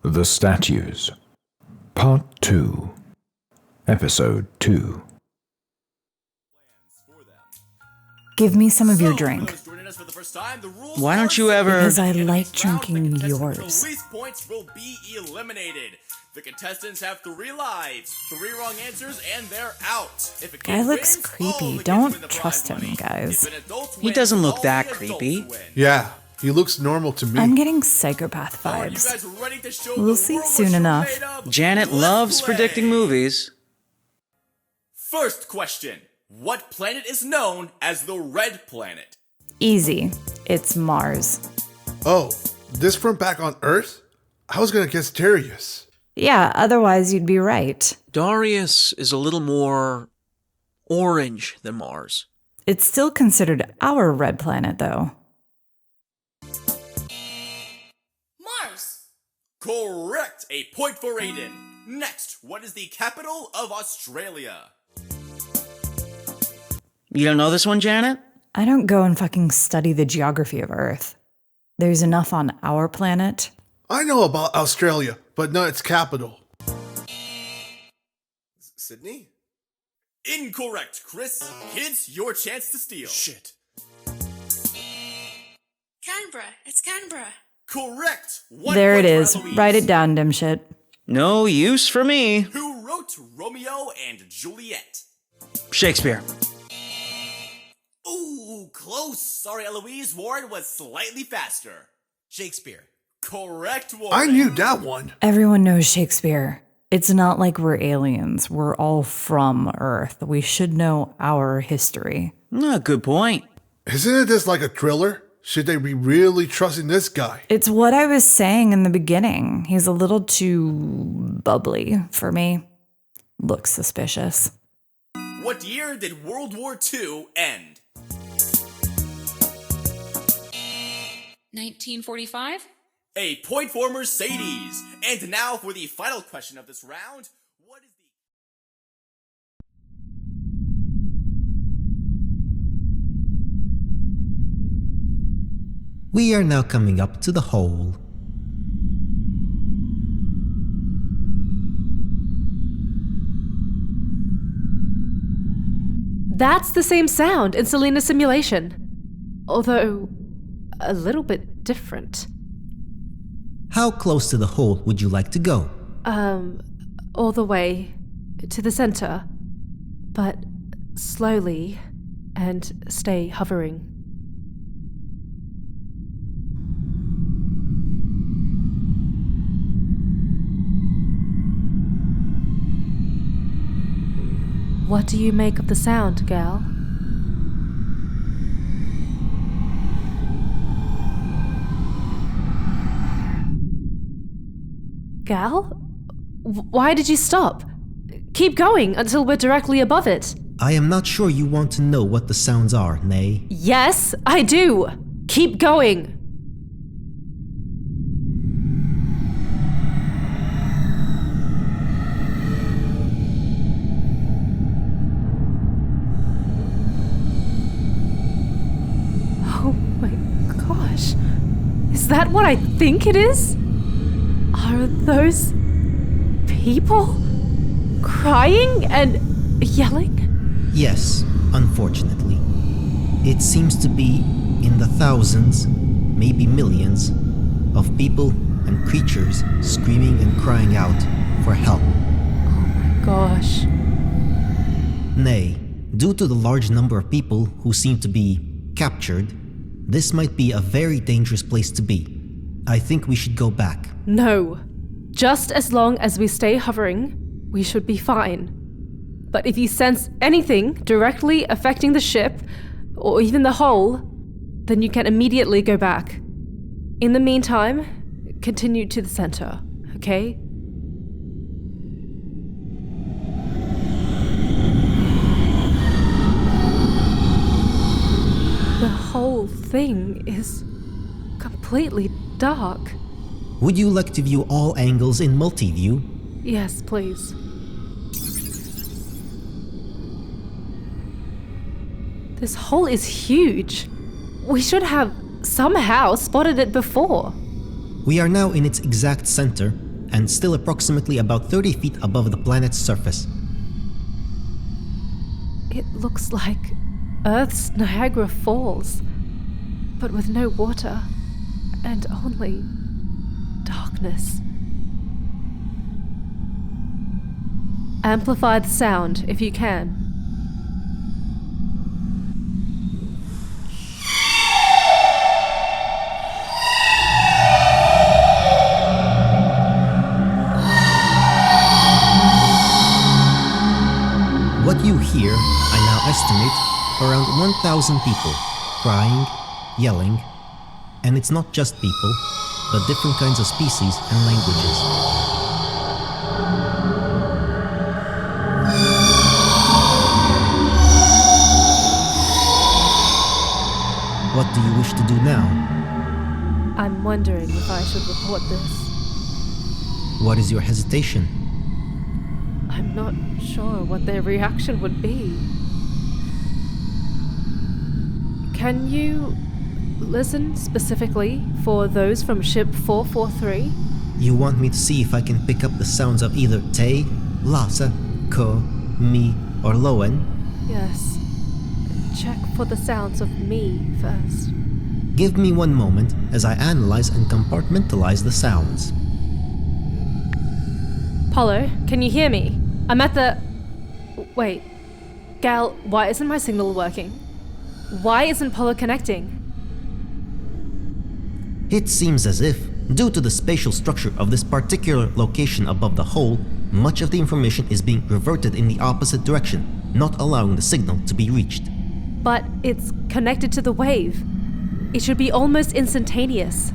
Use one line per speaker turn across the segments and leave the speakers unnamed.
The Statues, Part 2, Episode 2.
Give me some of your drink.
Why don't you ever...
Because I like drinking yours.
The least points will be eliminated. The contestants have 3 lives, 3 wrong answers, and they're out. If a kid
Guy looks
wins,
creepy.
all the
Don't
kids win the
trust
prize
him,
money.
guys.
If an adult
He
wins,
doesn't look
all
that
the adults
creepy.
win.
Yeah, he looks normal to me.
I'm getting psychopath
Are you
vibes.
guys ready to show
We'll
the
see
world
soon
what you're
enough.
made of?
Janet
Let's
loves
play.
predicting movies.
First question. What planet is known as the Red Planet?
Easy. It's Mars.
Oh, this from back on Earth? I was gonna guess Darius.
Yeah, otherwise you'd be right.
Darius is a little more orange than Mars.
It's still considered our red planet, though.
Mars. Correct. A point for Aiden. Next, what is the capital of Australia?
You don't know this one, Janet?
I don't go and fucking study the geography of Earth. There's enough on our planet.
I know about Australia, but not its capital.
Sydney? Incorrect, Chris. Kids, your chance to steal. Shit.
Canberra. It's Canberra.
Correct. One
There it
point for
is.
Eloise.
Write it down, dimshit.
No use for me.
Who wrote Romeo and Juliet?
Shakespeare.
Ooh, close. Sorry, Eloise. Warren was slightly faster. Shakespeare. Correct, Warren.
I knew that one.
Everyone knows Shakespeare. It's not like we're aliens. We're all from Earth. We should know our history.
Good point.
Isn't it just like a thriller? Should they be really trusting this guy?
It's what I was saying in the beginning. He's a little too bubbly for me. Looks suspicious.
What year did World War II end?
1945?
A point for Mercedes. And now for the final question of this round. What is the...
We are now coming up to the hole.
That's the same sound in Selena's simulation, although a little bit different.
How close to the hole would you like to go?
All the way to the center, but slowly and stay hovering. What do you make of the sound, gal? Gal? Why did you stop? Keep going until we're directly above it.
I am not sure you want to know what the sounds are, Nay.
Yes, I do. Keep going. Oh my gosh. Is that what I think it is? Are those people crying and yelling?
Yes, unfortunately. It seems to be in the thousands, maybe millions, of people and creatures screaming and crying out for help.
Oh my gosh.
Nay, due to the large number of people who seem to be captured, this might be a very dangerous place to be. I think we should go back.
No. Just as long as we stay hovering, we should be fine. But if you sense anything directly affecting the ship, or even the hole, then you can immediately go back. In the meantime, continue to the center, okay? The whole thing is completely dark.
Would you like to view all angles in multi-view?
Yes, please. This hole is huge. We should have somehow spotted it before.
We are now in its exact center, and still approximately about 30 feet above the planet's surface.
It looks like Earth's Niagara Falls, but with no water and only darkness. Amplify the sound if you can.
What you hear, I now estimate, around 1,000 people, crying, yelling, and it's not just people, but different kinds of species and languages. What do you wish to do now?
I'm wondering if I should report this.
What is your hesitation?
I'm not sure what their reaction would be. Can you listen specifically for those from ship 443?
You want me to see if I can pick up the sounds of either Te, Lhasa, Ko, Mi, or Loen?
Yes. Check for the sounds of me first.
Give me one moment as I analyze and compartmentalize the sounds.
Polo, can you hear me? I'm at the... Wait. Gal, why isn't my signal working? Why isn't Polo connecting?
It seems as if, due to the spatial structure of this particular location above the hole, much of the information is being reverted in the opposite direction, not allowing the signal to be reached.
But it's connected to the wave. It should be almost instantaneous.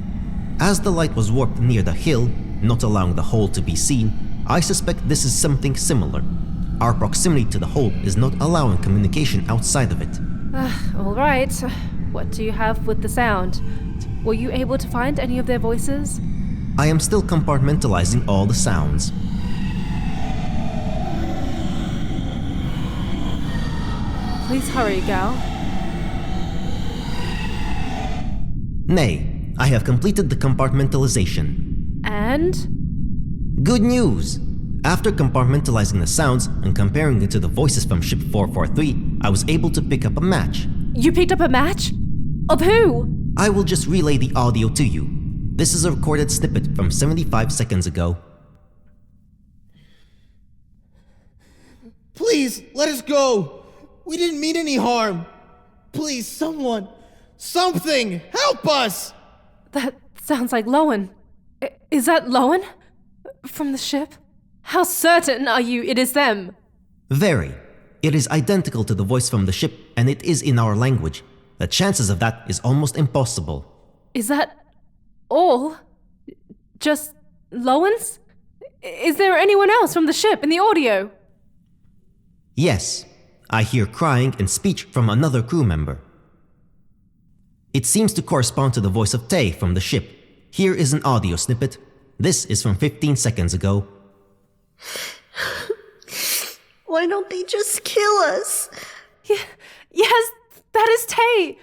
As the light was warped near the hill, not allowing the hole to be seen, I suspect this is something similar. Our proximity to the hole is not allowing communication outside of it.
All right. What do you have with the sound? Were you able to find any of their voices?
I am still compartmentalizing all the sounds.
Please hurry, Gal.
Nay, I have completed the compartmentalization.
And?
Good news! After compartmentalizing the sounds and comparing it to the voices from Ship 443, I was able to pick up a match.
You picked up a match? Of who?
I will just relay the audio to you. This is a recorded snippet from 75 seconds ago.
Please, let us go! We didn't mean any harm! Please, someone! Something! Help us!
That sounds like Loen. Is that Loen? From the ship? How certain are you it is them?
Very. It is identical to the voice from the ship, and it is in our language. The chances of that is almost impossible.
Is that all? Just Loen's? Is there anyone else from the ship in the audio?
Yes. I hear crying and speech from another crew member. It seems to correspond to the voice of Te from the ship. Here is an audio snippet. This is from 15 seconds ago.
Why don't they just kill us?
Yes, that is Te.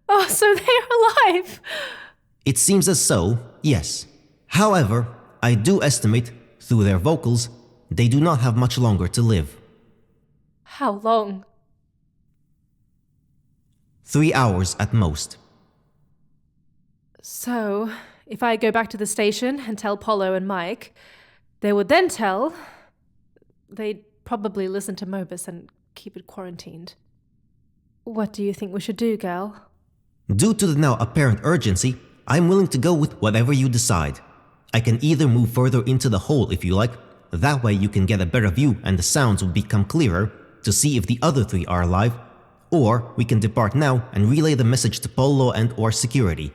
Oh, so they are alive.
It seems as so, yes. However, I do estimate, through their vocals, they do not have much longer to live.
How long?
3 hours at most.
So, if I go back to the station and tell Polo and Mike, they would then tell... They'd probably listen to Mobus and keep it quarantined. What do you think we should do, Gal?
Due to the now apparent urgency, I'm willing to go with whatever you decide. I can either move further into the hole if you like. That way you can get a better view and the sounds will become clearer to see if the other three are alive. Or we can depart now and relay the message to Polo and/or security.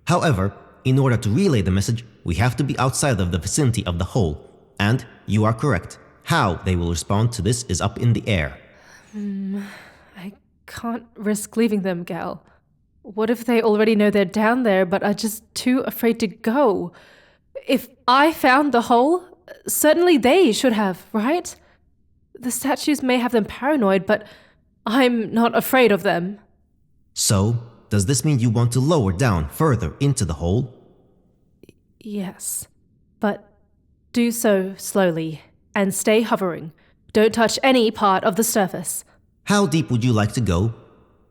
However, in order to relay the message, we have to be outside of the vicinity of the hole. And you are correct. How they will respond to this is up in the air.
I can't risk leaving them, Gal. What if they already know they're down there but are just too afraid to go? If I found the hole, certainly they should have, right? The statues may have them paranoid, but I'm not afraid of them.
So, does this mean you want to lower down further into the hole?
Yes, but do so slowly and stay hovering. Don't touch any part of the surface.
How deep would you like to go?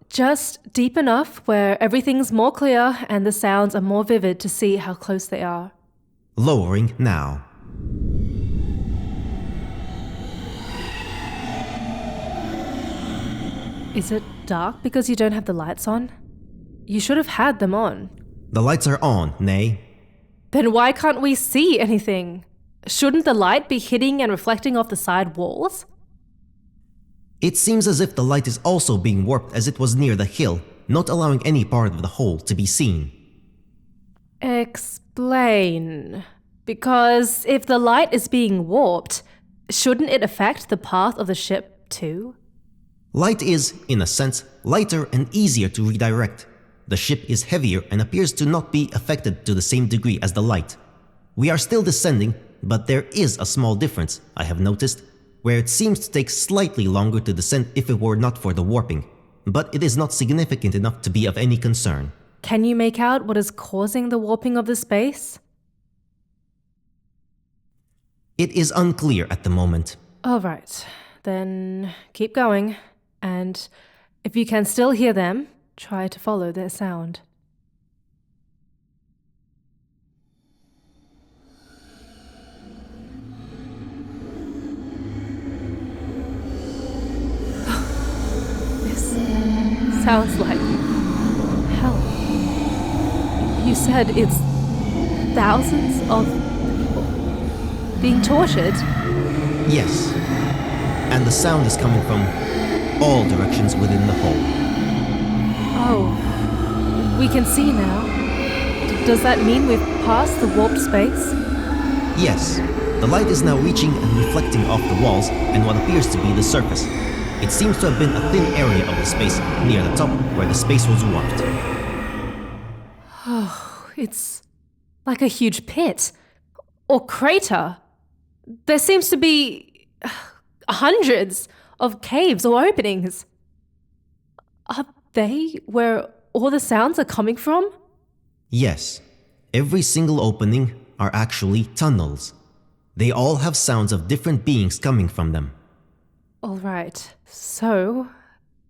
Just deep enough where everything's more clear and the sounds are more vivid to see how close they are.
Lowering now.
Is it dark because you don't have the lights on? You should have had them on.
The lights are on, Nay.
Then why can't we see anything? Shouldn't the light be hitting and reflecting off the side walls?
It seems as if the light is also being warped as it was near the hill, not allowing any part of the hole to be seen.
Explain. Because if the light is being warped, shouldn't it affect the path of the ship too?
Light is, in a sense, lighter and easier to redirect. The ship is heavier and appears to not be affected to the same degree as the light. We are still descending, but there is a small difference, I have noticed, where it seems to take slightly longer to descend if it were not for the warping, but it is not significant enough to be of any concern.
Can you make out what is causing the warping of the space?
It is unclear at the moment.
All right, then keep going, and if you can still hear them, try to follow their sound. This sounds like hell. You said it's thousands of people being tortured?
Yes, and the sound is coming from all directions within the hole.
Oh, we can see now. Does that mean we've passed the warped space?
Yes, the light is now reaching and reflecting off the walls and what appears to be the surface. It seems to have been a thin area of the space near the top where the space was warped.
Oh, it's like a huge pit or crater. There seems to be hundreds of caves or openings. Are they where all the sounds are coming from?
Yes, every single opening are actually tunnels. They all have sounds of different beings coming from them.
All right, so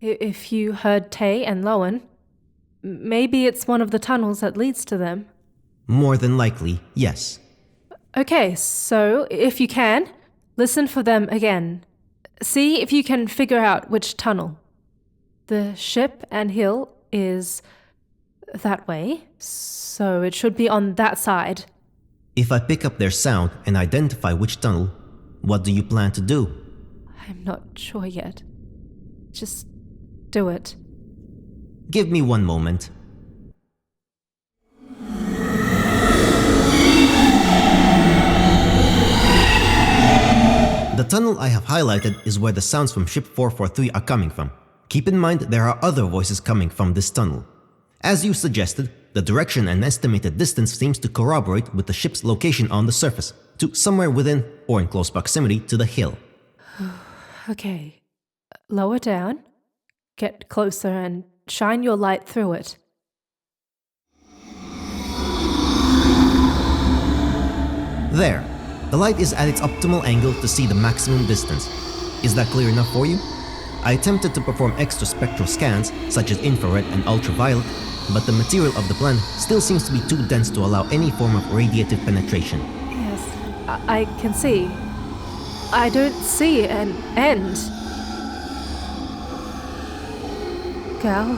if you heard Tay and Lowen, maybe it's one of the tunnels that leads to them.
More than likely, yes.
Okay, so if you can, listen for them again. See if you can figure out which tunnel. The ship and hill is that way, so it should be on that side.
If I pick up their sound and identify which tunnel, what do you plan to do?
I'm not sure yet. Just do it.
Give me one moment. The tunnel I have highlighted is where the sounds from Ship 443 are coming from. Keep in mind there are other voices coming from this tunnel. As you suggested, the direction and estimated distance seems to corroborate with the ship's location on the surface, to somewhere within or in close proximity to the hill.
Okay, lower down, get closer and shine your light through it.
There. The light is at its optimal angle to see the maximum distance. Is that clear enough for you? I attempted to perform extra spectral scans, such as infrared and ultraviolet, but the material of the planet still seems to be too dense to allow any form of radiative penetration.
Yes, I can see. I don't see an end. Gal,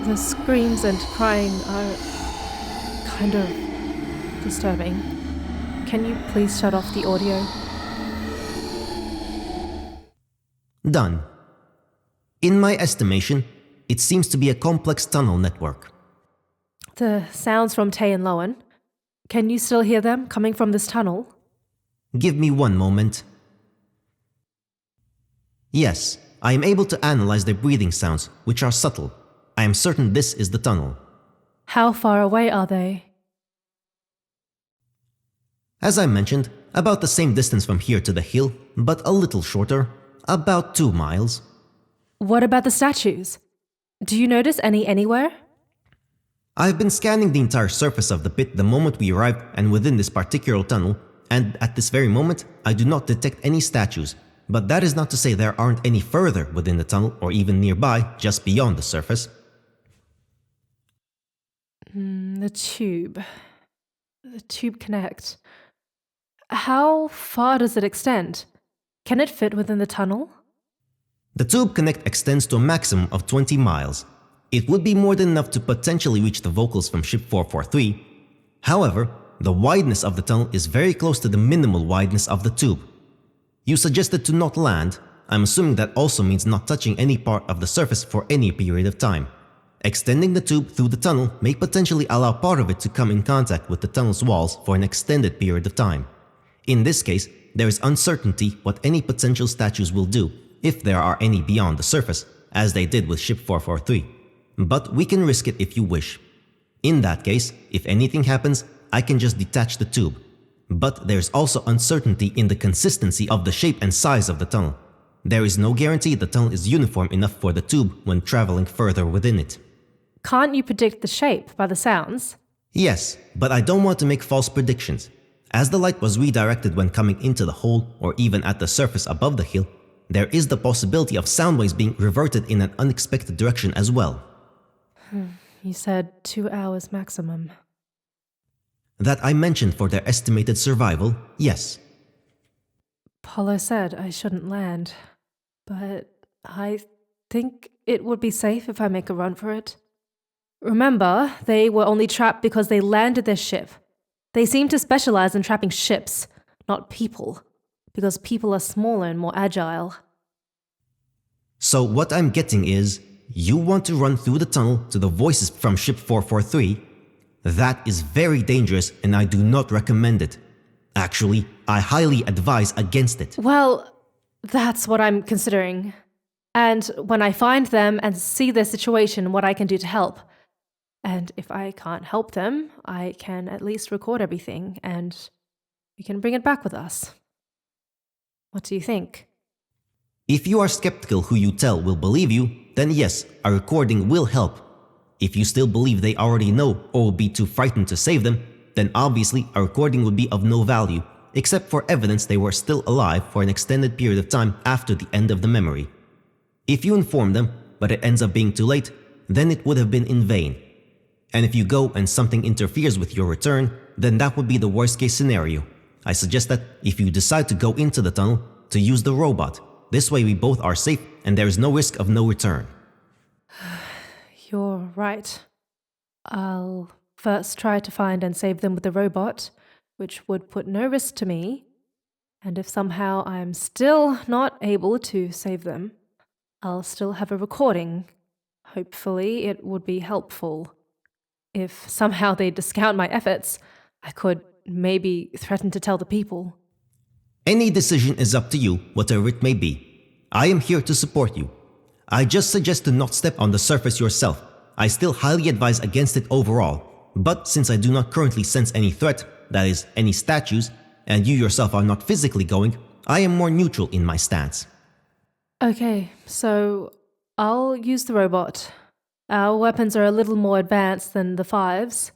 the screams and crying are kind of disturbing. Can you please shut off the audio?
Done. In my estimation, it seems to be a complex tunnel network.
The sounds from Tay and Lowen. Can you still hear them coming from this tunnel?
Give me one moment. Yes, I am able to analyze their breathing sounds, which are subtle. I am certain this is the tunnel.
How far away are they?
As I mentioned, about the same distance from here to the hill, but a little shorter, about 2 miles.
What about the statues? Do you notice any anywhere?
I've been scanning the entire surface of the pit the moment we arrived and within this particular tunnel, and at this very moment, I do not detect any statues. But that is not to say there aren't any further within the tunnel or even nearby, just beyond the surface.
The tube. The tube connect. How far does it extend? Can it fit within the tunnel?
The tube connect extends to a maximum of 20 miles. It would be more than enough to potentially reach the vocals from Ship 443. However, the wideness of the tunnel is very close to the minimal wideness of the tube. You suggested to not land. I'm assuming that also means not touching any part of the surface for any period of time. Extending the tube through the tunnel may potentially allow part of it to come in contact with the tunnel's walls for an extended period of time. In this case, there is uncertainty what any potential statues will do, if there are any beyond the surface, as they did with Ship 443. But we can risk it if you wish. In that case, if anything happens, I can just detach the tube. But there's also uncertainty in the consistency of the shape and size of the tunnel. There is no guarantee the tunnel is uniform enough for the tube when traveling further within it.
Can't you predict the shape by the sounds?
Yes, but I don't want to make false predictions. As the light was redirected when coming into the hole or even at the surface above the hill, there is the possibility of sound waves being reverted in an unexpected direction as well.
You said 2 hours maximum.
That I mentioned for their estimated survival, yes.
Paulo said I shouldn't land, but I think it would be safe if I make a run for it. Remember, they were only trapped because they landed their ship. They seem to specialize in trapping ships, not people, because people are smaller and more agile.
So what I'm getting is, you want to run through the tunnel to the voices from Ship 443? That is very dangerous and I do not recommend it. Actually, I highly advise against it.
Well, that's what I'm considering. And when I find them and see their situation, what I can do to help. And if I can't help them, I can at least record everything and we can bring it back with us. What do you think?
If you are skeptical who you tell will believe you, then yes, a recording will help. If you still believe they already know or will be too frightened to save them, then obviously a recording would be of no value, except for evidence they were still alive for an extended period of time after the end of the memory. If you inform them, but it ends up being too late, then it would have been in vain. And if you go and something interferes with your return, then that would be the worst case scenario. I suggest that if you decide to go into the tunnel, to use the robot. This way we both are safe and there is no risk of no return.
You're right. I'll first try to find and save them with the robot, which would put no risk to me. And if somehow I'm still not able to save them, I'll still have a recording. Hopefully it would be helpful. If somehow they discount my efforts, I could maybe threaten to tell the people.
Any decision is up to you, whatever it may be. I am here to support you. I just suggest to not step on the surface yourself. I still highly advise against it overall, but since I do not currently sense any threat, that is, any statues, and you yourself are not physically going, I am more neutral in my stance.
Okay, so I'll use the robot. Our weapons are a little more advanced than the Fives,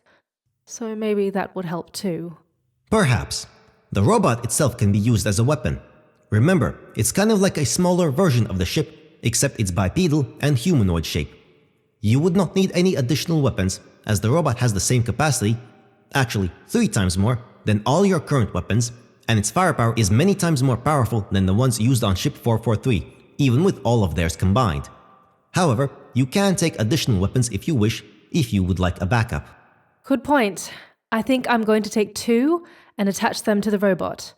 so maybe that would help too.
Perhaps. The robot itself can be used as a weapon. Remember, it's kind of like a smaller version of the ship, except it's bipedal and humanoid shape. You would not need any additional weapons, as the robot has the same capacity, actually 3 times more, than all your current weapons, and its firepower is many times more powerful than the ones used on Ship 443, even with all of theirs combined. However, you can take additional weapons if you wish, if you would like a backup.
Good point. I think I'm going to take 2 and attach them to the robot.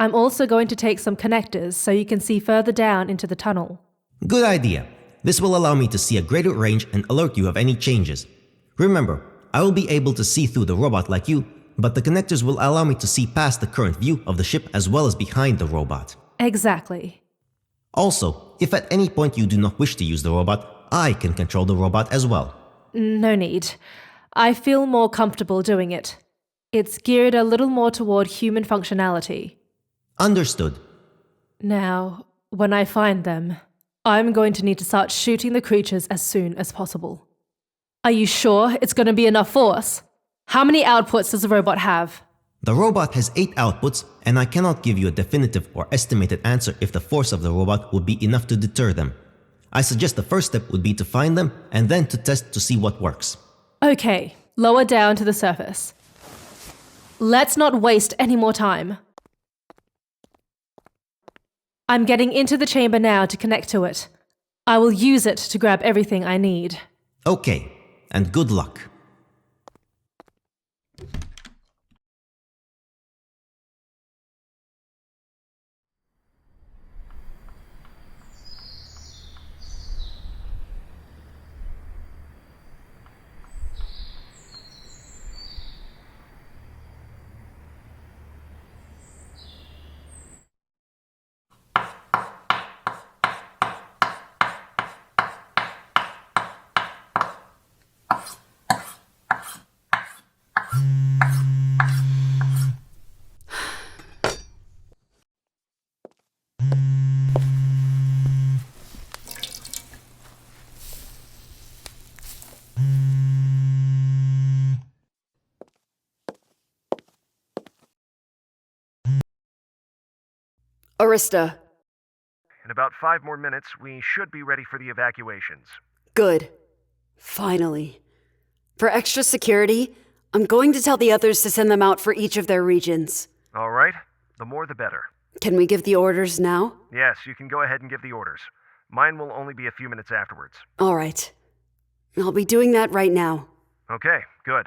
I'm also going to take some connectors so you can see further down into the tunnel.
Good idea. This will allow me to see a greater range and alert you of any changes. Remember, I will be able to see through the robot like you, but the connectors will allow me to see past the current view of the ship as well as behind the robot.
Exactly.
Also, if at any point you do not wish to use the robot, I can control the robot as well.
No need. I feel more comfortable doing it. It's geared a little more toward human functionality.
Understood.
Now, when I find them, I'm going to need to start shooting the creatures as soon as possible. Are you sure it's going to be enough force? How many outputs does the robot have?
The robot has 8 outputs, and I cannot give you a definitive or estimated answer if the force of the robot would be enough to deter them. I suggest the first step would be to find them, and then to test to see what works.
Okay, lower down to the surface. Let's not waste any more time. I'm getting into the chamber now to connect to it. I will use it to grab everything I need.
Okay, and good luck.
Arista.
In about 5 more minutes, we should be ready for the evacuations.
Good. Finally. For extra security, I'm going to tell the others to send them out for each of their regions.
All right. The more the better.
Can we give the orders now?
Yes, you can go ahead and give the orders. Mine will only be a few minutes afterwards.
All right. I'll be doing that right now.
Okay, good.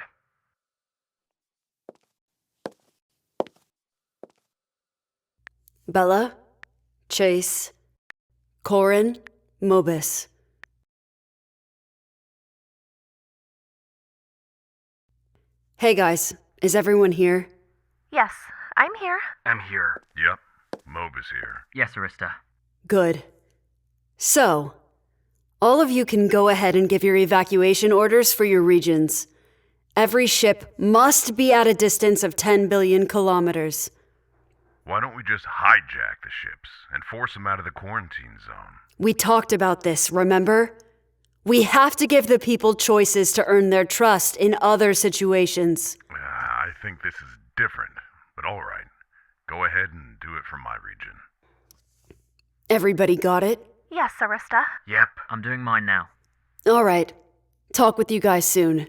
Bella, Chase, Corin, Mobus. Hey guys, is everyone here?
Yes, I'm here.
I'm here.
Yep. Mob is here.
Yes, Arista.
Good. So, all of you can go ahead and give your evacuation orders for your regions. Every ship must be at a distance of 10 billion kilometers.
Why don't we just hijack the ships and force them out of the quarantine zone?
We talked about this, remember? We have to give the people choices to earn their trust in other situations.
I think this is different, but all right. Go ahead and do it from my region.
Everybody got it?
Yes, Arista.
Yep, I'm doing mine now.
All right. Talk with you guys soon.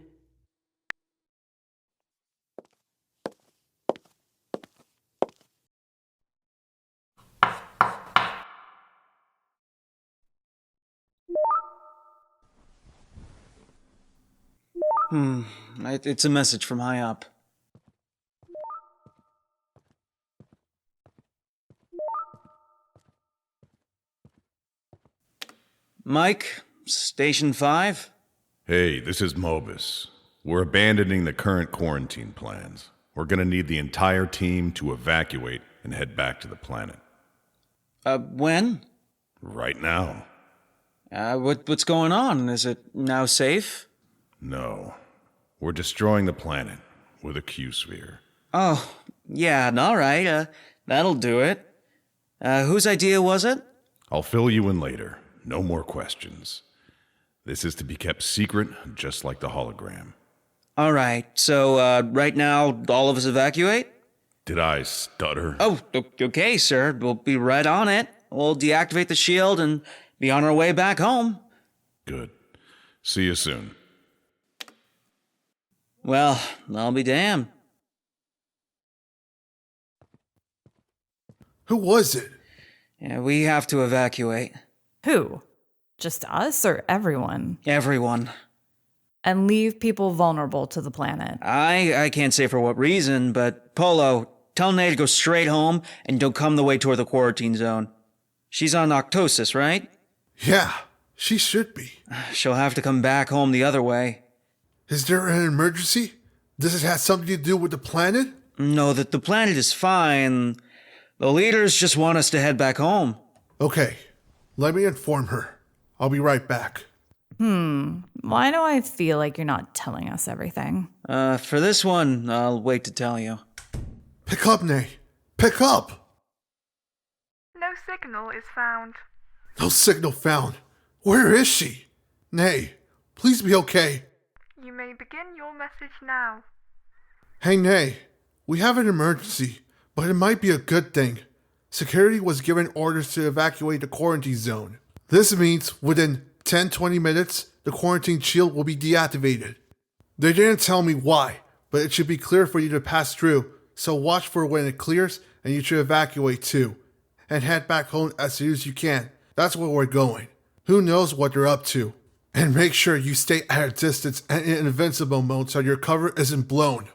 It's a message from high up. Mike, Station 5?
Hey, this is Mobus. We're abandoning the current quarantine plans. We're gonna need the entire team to evacuate and head back to the planet.
When?
Right now.
What's going on? Is it now safe?
No. We're destroying the planet with a Q-sphere.
Oh, yeah, alright, that'll do it. Whose idea was it?
I'll fill you in later. No more questions. This is to be kept secret, just like the hologram.
Alright, so, right now, all of us evacuate?
Did I stutter?
Oh, okay, sir. We'll be right on it. We'll deactivate the shield and be on our way back home.
Good. See you soon.
Well, I'll be damned.
Who was it?
Yeah, we have to evacuate.
Who? Just us or everyone?
Everyone.
And leave people vulnerable to the planet.
I can't say for what reason, but Polo, tell Nay to go straight home and don't come the way toward the quarantine zone. She's on Octosis, right?
Yeah, she should be.
She'll have to come back home the other way.
Is there an emergency? Does it have something to do with the planet?
No, the planet is fine. The leaders just want us to head back home.
Okay, let me inform her. I'll be right back.
Why do I feel like you're not telling us everything?
For this one, I'll wait to tell you.
Pick up, Nay. Pick up!
No signal is found.
No signal found. Where is she? Nay, please be okay.
You may begin your message now.
Hey, Nay. We have an emergency, but it might be a good thing. Security was given orders to evacuate the quarantine zone. This means within 10-20 minutes, the quarantine shield will be deactivated. They didn't tell me why, but it should be clear for you to pass through, so watch for when it clears and you should evacuate too. And head back home as soon as you can. That's where we're going. Who knows what they're up to. And make sure you stay at a distance and in invincible mode so your cover isn't blown.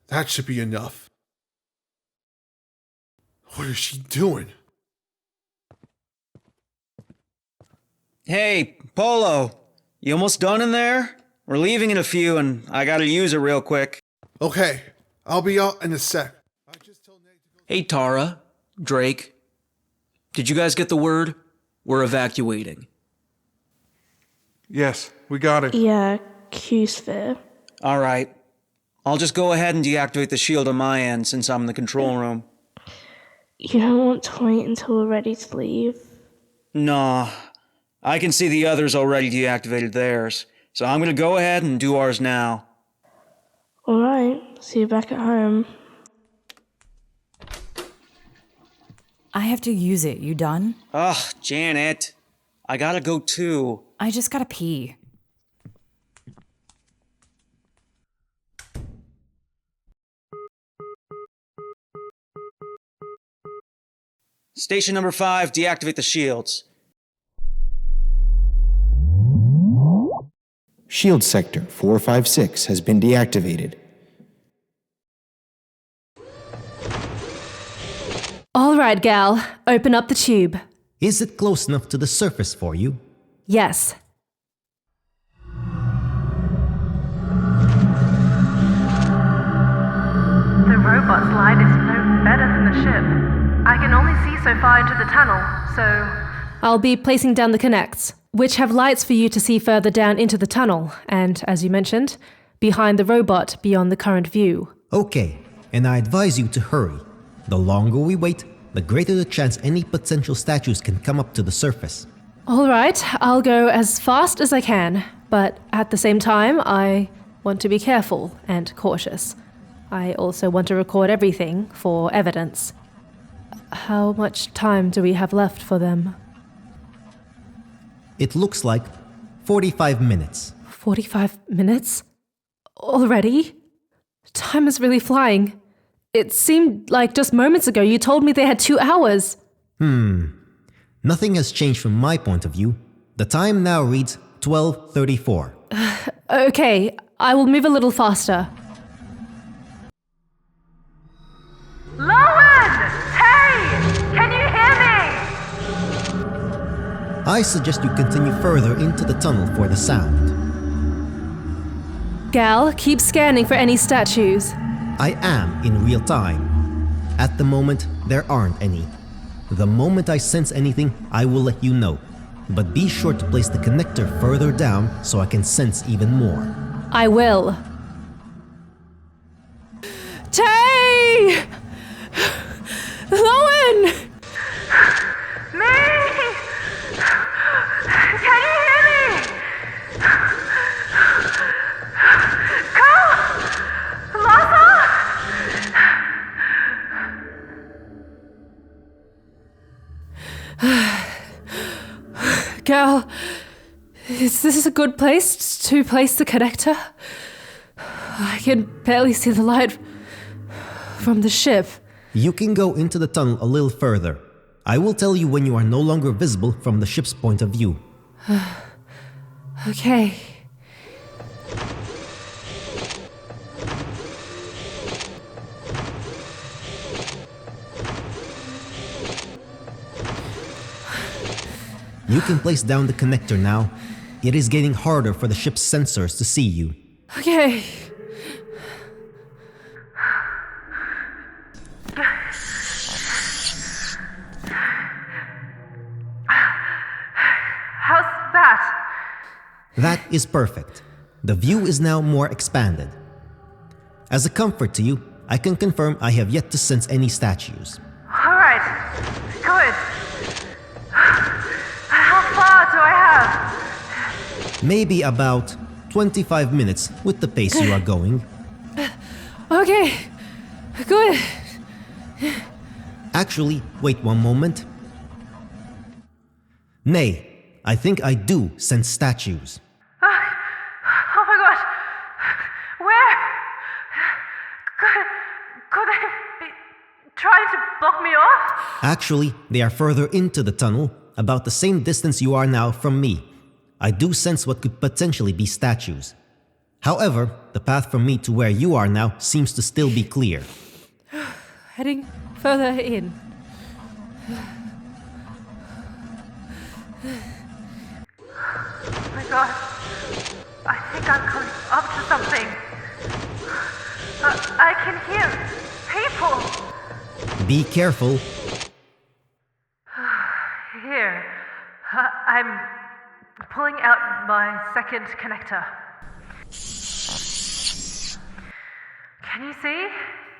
That should be enough. What is she doing?
Hey, Polo, you almost done in there? We're leaving in a few and I gotta use it real quick.
Okay, I'll be out in a sec.
Hey, Tara, Drake. Did you guys get the word? We're evacuating.
Yes, we got it.
Yeah, Q-sphere.
All right. I'll just go ahead and deactivate the shield on my end since I'm in the control room.
You don't want to wait until we're ready to leave?
Nah. I can see the others already deactivated theirs, so I'm gonna go ahead and do ours now.
Alright, see you back at home.
I have to use it. You done?
Ugh, Janet. I gotta go too.
I just gotta pee.
Station number 5, deactivate the shields.
Shield Sector 456 has been deactivated.
All right, gal. Open up the tube.
Is it close enough to the surface for you?
Yes.
The robot's light is no better than the ship. I can only see so far into the tunnel, so...
I'll be placing down the connects, which have lights for you to see further down into the tunnel, and, as you mentioned, behind the robot beyond the current view.
Okay, and I advise you to hurry. The longer we wait, the greater the chance any potential statues can come up to the surface.
All right, I'll go as fast as I can, but at the same time, I want to be careful and cautious. I also want to record everything for evidence. How much time do we have left for them?
It looks like 45 minutes.
45 minutes? Already? Time is really flying. It seemed like just moments ago you told me they had 2 hours.
Nothing has changed from my point of view. The time now reads 12:34.
Okay, I will move a little faster.
Lowen! Tay! Can you hear me?
I suggest you continue further into the tunnel for the sound.
Gal, keep scanning for any statues.
I am in real time. At the moment, there aren't any. The moment I sense anything, I will let you know. But be sure to place the connector further down so I can sense even more.
I will. Tay! Lowen!
Me! Can you hear me? Carl! Lhasa?
Gal, is this a good place to place the connector? I can barely see the light from the ship.
You can go into the tunnel a little further. I will tell you when you are no longer visible from the ship's point of view.
Okay.
You can place down the connector now. It is getting harder for the ship's sensors to see you.
Okay.
How's that?
That is perfect. The view is now more expanded. As a comfort to you, I can confirm I have yet to sense any statues.
Alright. Good. How far do I have?
Maybe about 25 minutes with the pace you are going.
Okay, good.
Actually, wait one moment. Nay, I think I do sense statues.
Oh my gosh! Where? Could they be trying to block me off?
Actually, they are further into the tunnel, about the same distance you are now from me. I do sense what could potentially be statues. However, the path from me to where you are now seems to still be clear.
Heading further in.
Oh my gosh. I think I'm coming up to something. I can hear people.
Be careful.
Here. I'm pulling out my second connector. Can you see?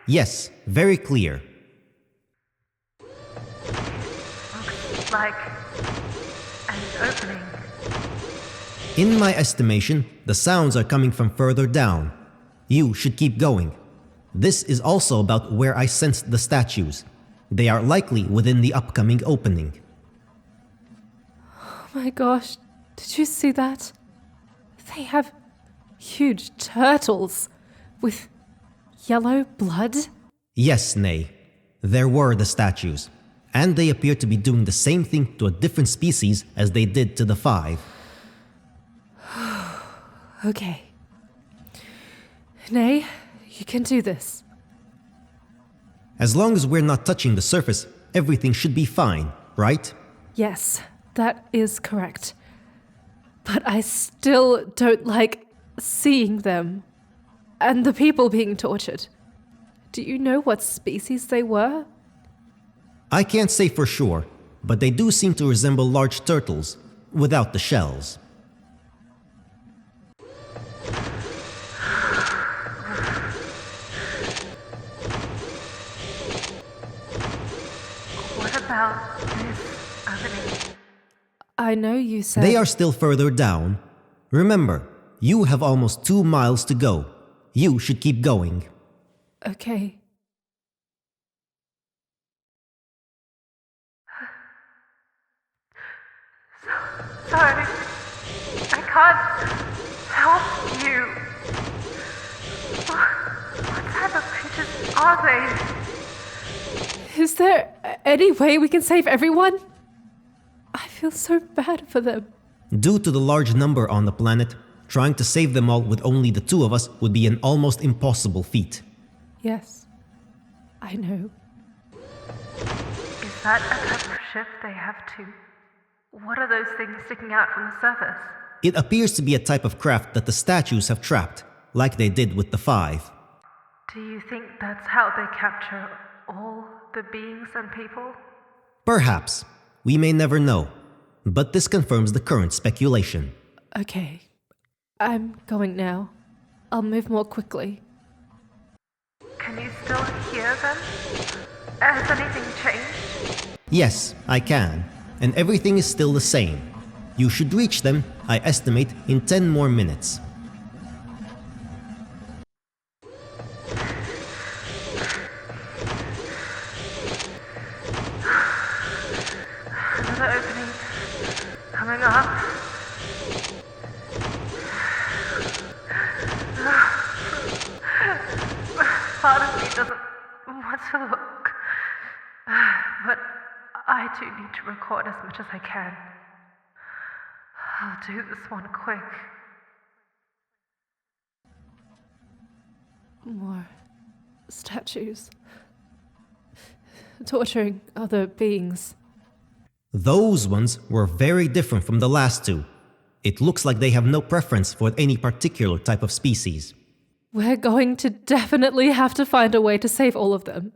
Yes, very clear.
Looks like an opening.
In my estimation, the sounds are coming from further down. You should keep going. This is also about where I sensed the statues. They are likely within the upcoming opening.
Oh my gosh, did you see that? They have huge turtles with yellow blood?
Yes, Nay. There were the statues. And they appear to be doing the same thing to a different species as they did to the 5.
Okay. Nay, you can do this.
As long as we're not touching the surface, everything should be fine, right?
Yes, that is correct. But I still don't like seeing them. And the people being tortured. Do you know what species they were?
I can't say for sure, but they do seem to resemble large turtles, without the shells.
What about this opening?
I know you said...
They are still further down. Remember, you have almost 2 miles to go. You should keep going.
Okay.
Sorry. I can't help you. What type of creatures are they?
Is there any way we can save everyone? I feel so bad for them.
Due to the large number on the planet, trying to save them all with only the 2 of us would be an almost impossible feat.
Yes, I know.
Is that a type of ship they have too? What are those things sticking out from the surface?
It appears to be a type of craft that the statues have trapped, like they did with the 5.
Do you think that's how they capture all the beings and people?
Perhaps. We may never know. But this confirms the current speculation.
Okay. I'm going now. I'll move more quickly.
Can you still hear them? Has anything changed?
Yes, I can. And everything is still the same. You should reach them, I estimate, in 10 more minutes.
Another opening. Coming up. Part of me doesn't want to look. But I do need to record as much as I can. I'll do this one quick.
More statues. Torturing other beings.
Those ones were very different from the last 2. It looks like they have no preference for any particular type of species.
We're going to definitely have to find a way to save all of them.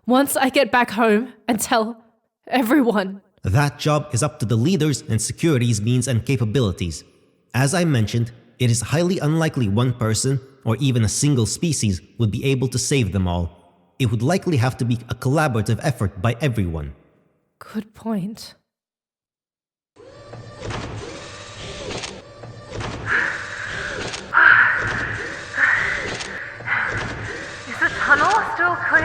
Once I get back home and tell everyone.
That job is up to the leaders and security's means and capabilities. As I mentioned, it is highly unlikely one person, or even a single species, would be able to save them all. It would likely have to be a collaborative effort by everyone.
Good point.
still clear?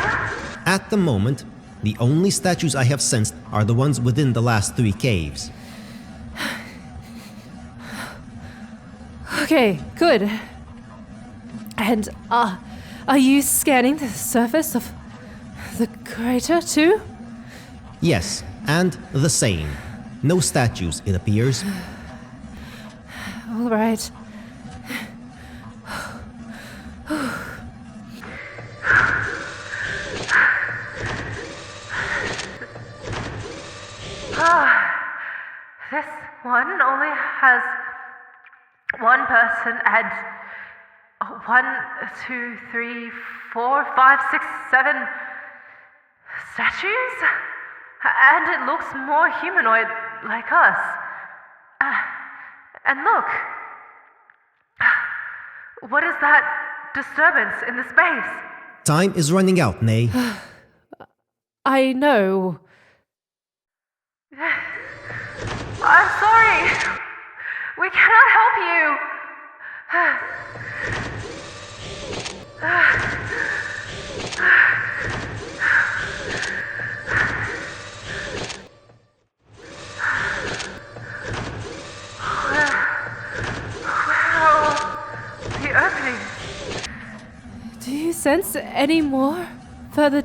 At the moment, the only statues I have sensed are the ones within the last 3 caves.
Okay, good. And, are you scanning the surface of the crater too?
Yes, and the same. No statues, it appears.
All right.
This one only has one person and 1, 2, 3, 4, 5, 6, 7 statues? And it looks more humanoid like us. And look. What is that disturbance in the space?
Time is running out, Nay.
I know.
I'm sorry. We cannot help you. The opening.
Do you sense any more further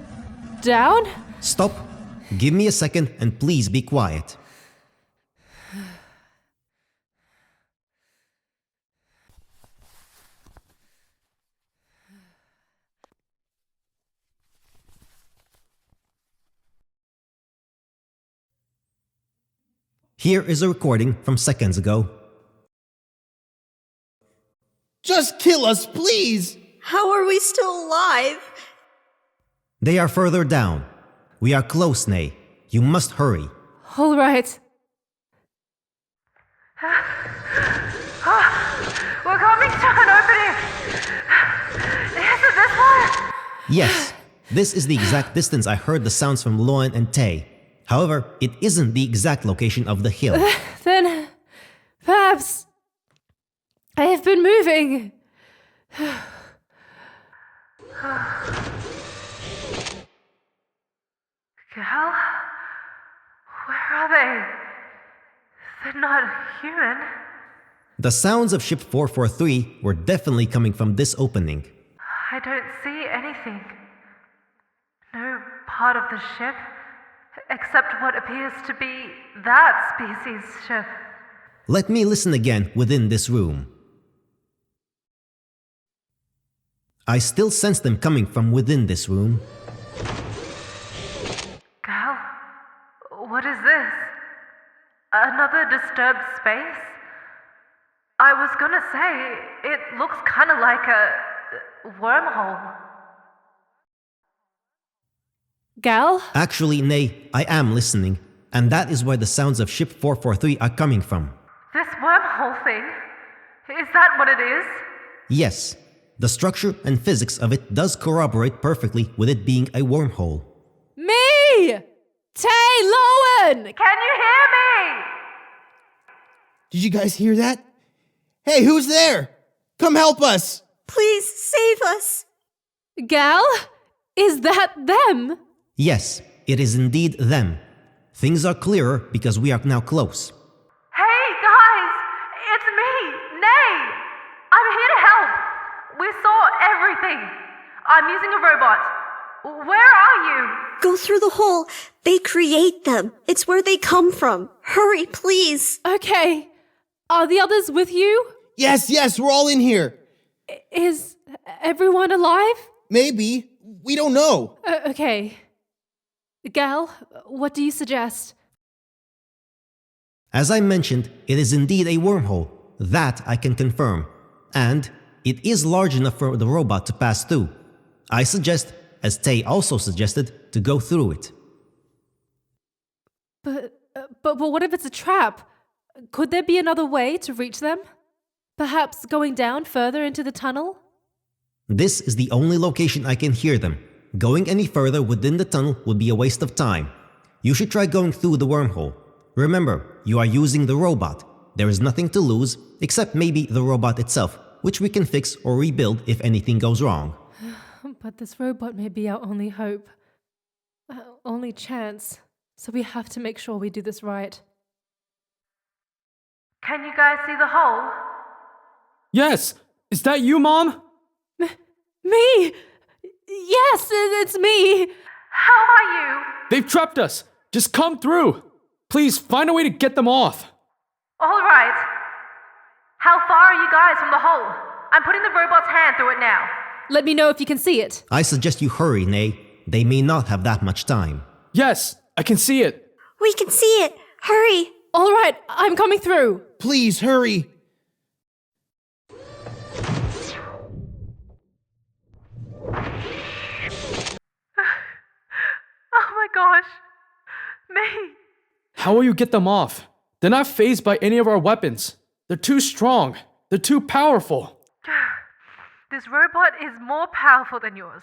down?
Stop. Give me a second and please be quiet. Here is a recording from seconds ago.
Just kill us, please!
How are we still alive?
They are further down. We are close, Nay. You must hurry.
All right.
We're coming to an opening. Is it this one?
Yes, this is the exact distance I heard the sounds from Loan and Tay. However, it isn't the exact location of the hill.
Then, perhaps, I have been moving.
Gal? Where are they? They're not human.
The sounds of Ship 443 were definitely coming from this opening.
I don't see anything. No part of the ship, except what appears to be that species ship.
Let me listen again within this room. I still sense them coming from within this room.
Gal, what is this? Another disturbed space? I was gonna say, it looks kind of like a wormhole.
Gal?
Actually, Nay, I am listening, and that is where the sounds of Ship 443 are coming from.
This wormhole thing? Is that what it is?
Yes, the structure and physics of it does corroborate perfectly with it being a wormhole.
Me! Tay Lowen!
Can you hear me?
Did you guys hear that? Hey, who's there? Come help us!
Please save us!
Gal? Is that them?
Yes, it is indeed them. Things are clearer because we are now close.
Hey guys, it's me, Nay. I'm here to help. We saw everything. I'm using a robot. Where are you?
Go through the hole. They create them. It's where they come from. Hurry, please.
Okay. Are the others with you?
Yes, we're all in here.
Is everyone alive?
Maybe. We don't know.
Okay. Gal, what do you suggest?
As I mentioned, it is indeed a wormhole. That I can confirm. And it is large enough for the robot to pass through. I suggest, as Tay also suggested, to go through it.
But what if it's a trap? Could there be another way to reach them? Perhaps going down further into the tunnel?
This is the only location I can hear them. Going any further within the tunnel would be a waste of time. You should try going through the wormhole. Remember, you are using the robot. There is nothing to lose, except maybe the robot itself, which we can fix or rebuild if anything goes wrong.
But this robot may be our only hope. Only chance. So we have to make sure we do this right.
Can you guys see the hole?
Yes! Is that you, Mom?
Me! Yes, it's me!
How are you?
They've trapped us! Just come through! Please, find a way to get them off!
All right. How far are you guys from the hole? I'm putting the robot's hand through it now.
Let me know if you can see it.
I suggest you hurry, Nay. They may not have that much time.
Yes, I can see it.
We can see it. Hurry.
All right, I'm coming through.
Please, hurry.
Oh my gosh. Me.
How will you get them off? They're not fazed by any of our weapons. They're too strong. They're too powerful.
This robot is more powerful than yours.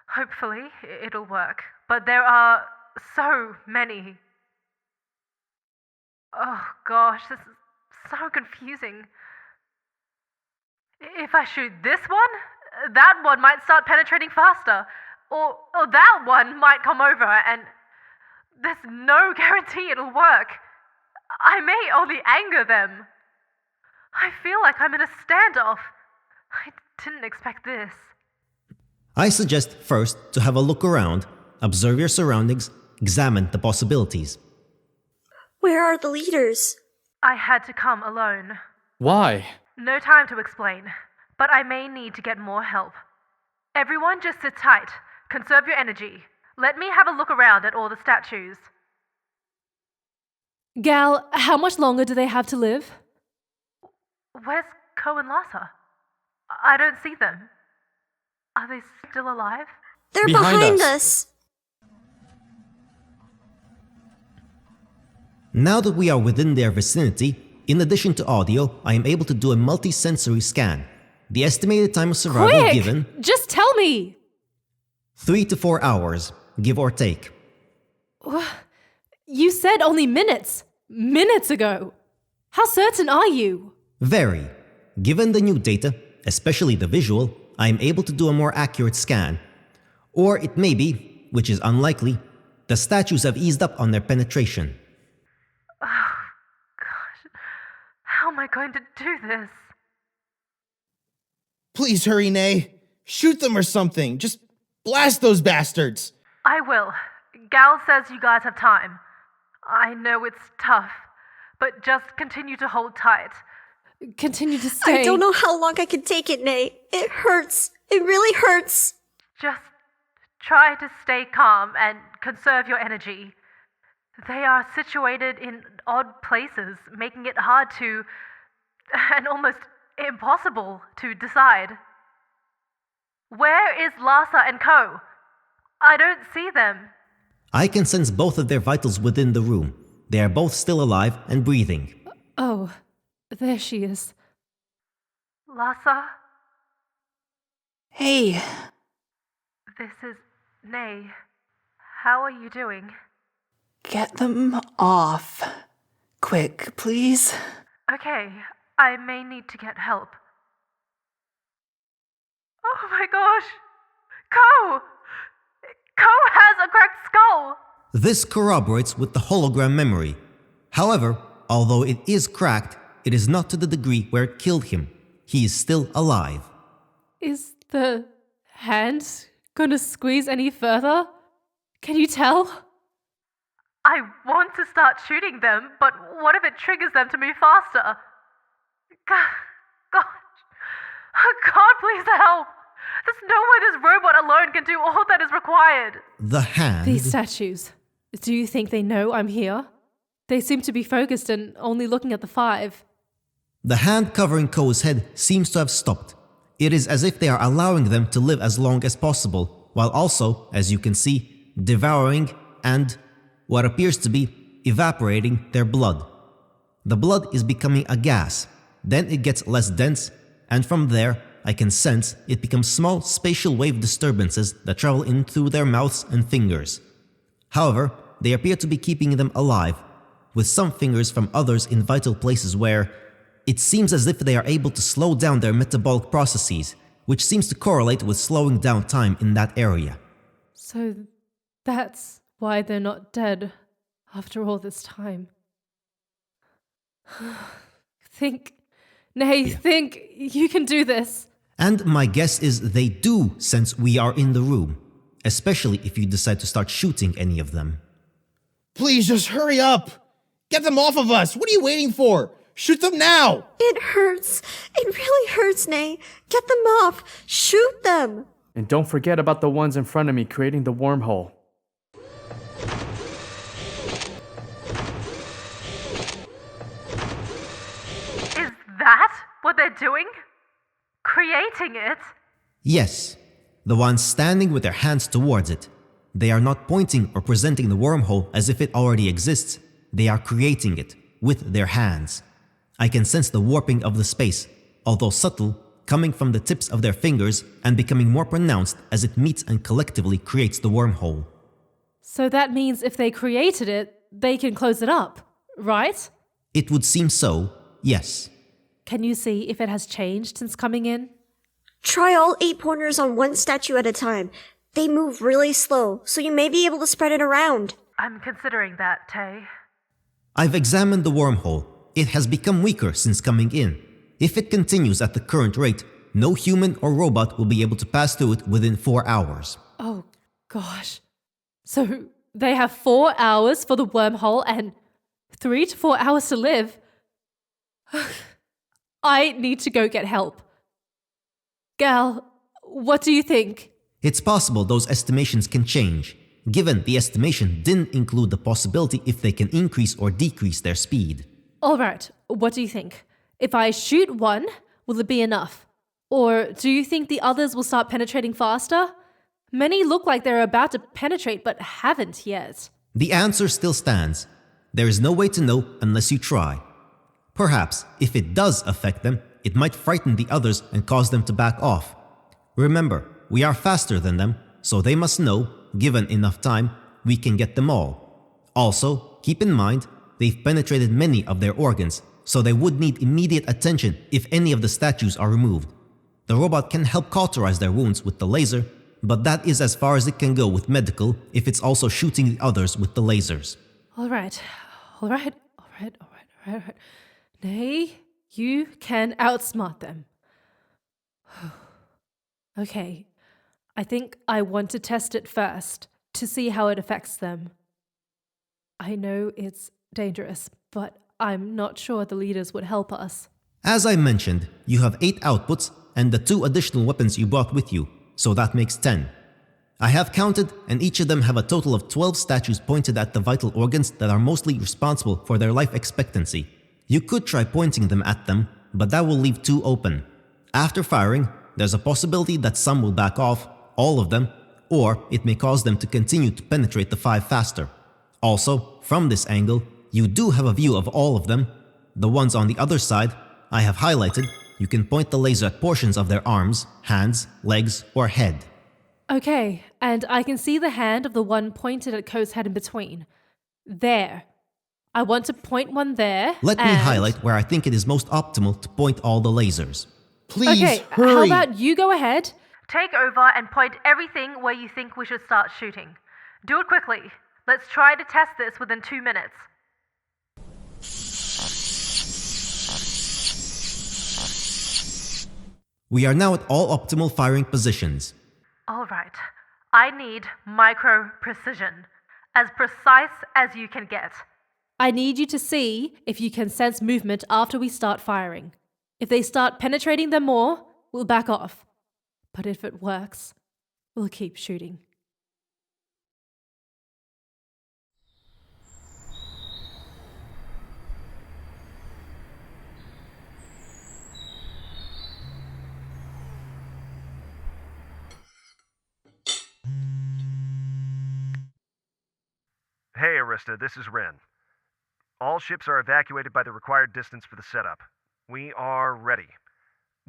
Hopefully, it'll work. But there are so many. Oh gosh, this is so confusing. If I shoot this one, that one might start penetrating faster. Or that one might come over, and there's no guarantee it'll work. I may only anger them. I feel like I'm in a standoff. I didn't expect this.
I suggest first to have a look around, observe your surroundings, examine the possibilities.
Where are the leaders?
I had to come alone.
Why?
No time to explain, but I may need to get more help. Everyone just sit tight. Conserve your energy. Let me have a look around at all the statues.
Gal, how much longer do they have to live?
Where's Ko and Lhasa? I don't see them. Are they still alive?
They're behind us.
Now that we are within their vicinity, in addition to audio, I am able to do a multi-sensory scan. The estimated time of survival
Quick!
given...
Just tell me!
3 to 4 hours, give or take.
You said only minutes. Minutes ago. How certain are you?
Very. Given the new data, especially the visual, I am able to do a more accurate scan. Or it may be, which is unlikely, the statues have eased up on their penetration.
Oh, gosh. How am I going to do this?
Please hurry, Nay. Shoot them or something. Just blast those bastards.
I will. Gal says you guys have time. I know it's tough, but just continue to hold tight.
Continue to stay.
I don't know how long I can take it, Nay. It hurts. It really hurts.
Just try to stay calm and conserve your energy. They are situated in odd places, making it hard to, and almost impossible to decide. Where is Lhasa and Ko? I don't see them.
I can sense both of their vitals within the room. They are both still alive and breathing.
Oh, there she is.
Lhasa?
Hey.
This is Nay. How are you doing?
Get them off. Quick, please.
Okay, I may need to get help. Oh my gosh! Ko! Ko has a cracked skull!
This corroborates with the hologram memory. However, although it is cracked, it is not to the degree where it killed him. He is still alive.
Is the hand gonna squeeze any further? Can you tell?
I want to start shooting them, but what if it triggers them to move faster? God, please help! There's no way this robot alone can do all that is required.
The hand...
These statues. Do you think they know I'm here? They seem to be focused and only looking at the 5.
The hand covering Ko's head seems to have stopped. It is as if they are allowing them to live as long as possible, while also, as you can see, devouring and, what appears to be, evaporating their blood. The blood is becoming a gas, then it gets less dense, and from there, I can sense it becomes small spatial wave disturbances that travel in through their mouths and fingers. However, they appear to be keeping them alive, with some fingers from others in vital places where it seems as if they are able to slow down their metabolic processes, which seems to correlate with slowing down time in that area.
So that's why they're not dead after all this time. Think, you can do this.
And my guess is they do sense we are in the room, especially if you decide to start shooting any of them.
Please just hurry up! Get them off of us! What are you waiting for? Shoot them now!
It hurts. It really hurts, Nay. Get them off. Shoot them.
And don't forget about the ones in front of me creating the wormhole.
Is that what they're doing? Creating it?
Yes, the ones standing with their hands towards it. They are not pointing or presenting the wormhole as if it already exists. They are creating it with their hands. I can sense the warping of the space, although subtle, coming from the tips of their fingers and becoming more pronounced as it meets and collectively creates the wormhole.
So that means if they created it, they can close it up, right?
It would seem so, yes.
Can you see if it has changed since coming in?
Try all 8 pointers on one statue at a time. They move really slow, so you may be able to spread it around.
I'm considering that, Tay.
I've examined the wormhole. It has become weaker since coming in. If it continues at the current rate, no human or robot will be able to pass through it within 4 hours.
Oh, gosh. So they have 4 hours for the wormhole and 3 to 4 hours to live. I need to go get help. Gal, what do you think?
It's possible those estimations can change, given the estimation didn't include the possibility if they can increase or decrease their speed.
All right, what do you think? If I shoot one, will it be enough? Or do you think the others will start penetrating faster? Many look like they're about to penetrate but haven't yet.
The answer still stands. There is no way to know unless you try. Perhaps, if it does affect them, it might frighten the others and cause them to back off. Remember, we are faster than them, so they must know, given enough time, we can get them all. Also, keep in mind, they've penetrated many of their organs, so they would need immediate attention if any of the statues are removed. The robot can help cauterize their wounds with the laser, but that is as far as it can go with medical if it's also shooting the others with the lasers.
All right. Nay, you can outsmart them. Okay, I think I want to test it first to see how it affects them. I know it's dangerous, but I'm not sure the leaders would help us.
As I mentioned, you have 8 outputs and the 2 additional weapons you brought with you, so that makes 10. I have counted, and each of them have a total of 12 statues pointed at the vital organs that are mostly responsible for their life expectancy. You could try pointing them at them, but that will leave 2 open. After firing, there's a possibility that some will back off, all of them, or it may cause them to continue to penetrate the 5 faster. Also, from this angle, you do have a view of all of them. The ones on the other side, I have highlighted. You can point the laser at portions of their arms, hands, legs, or head.
Okay, and I can see the hand of the one pointed at Ko's head in between. There. I want to point one there.
Let me highlight where I think it is most optimal to point all the lasers.
Please,
okay,
hurry!
How about you go ahead?
Take over and point everything where you think we should start shooting. Do it quickly. Let's try to test this within 2 minutes.
We are now at all optimal firing positions.
All right. I need micro precision. As precise as you can get.
I need you to see if you can sense movement after we start firing. If they start penetrating them more, we'll back off. But if it works, we'll keep shooting.
Hey, Arista, this is Ren. All ships are evacuated by the required distance for the setup. We are ready.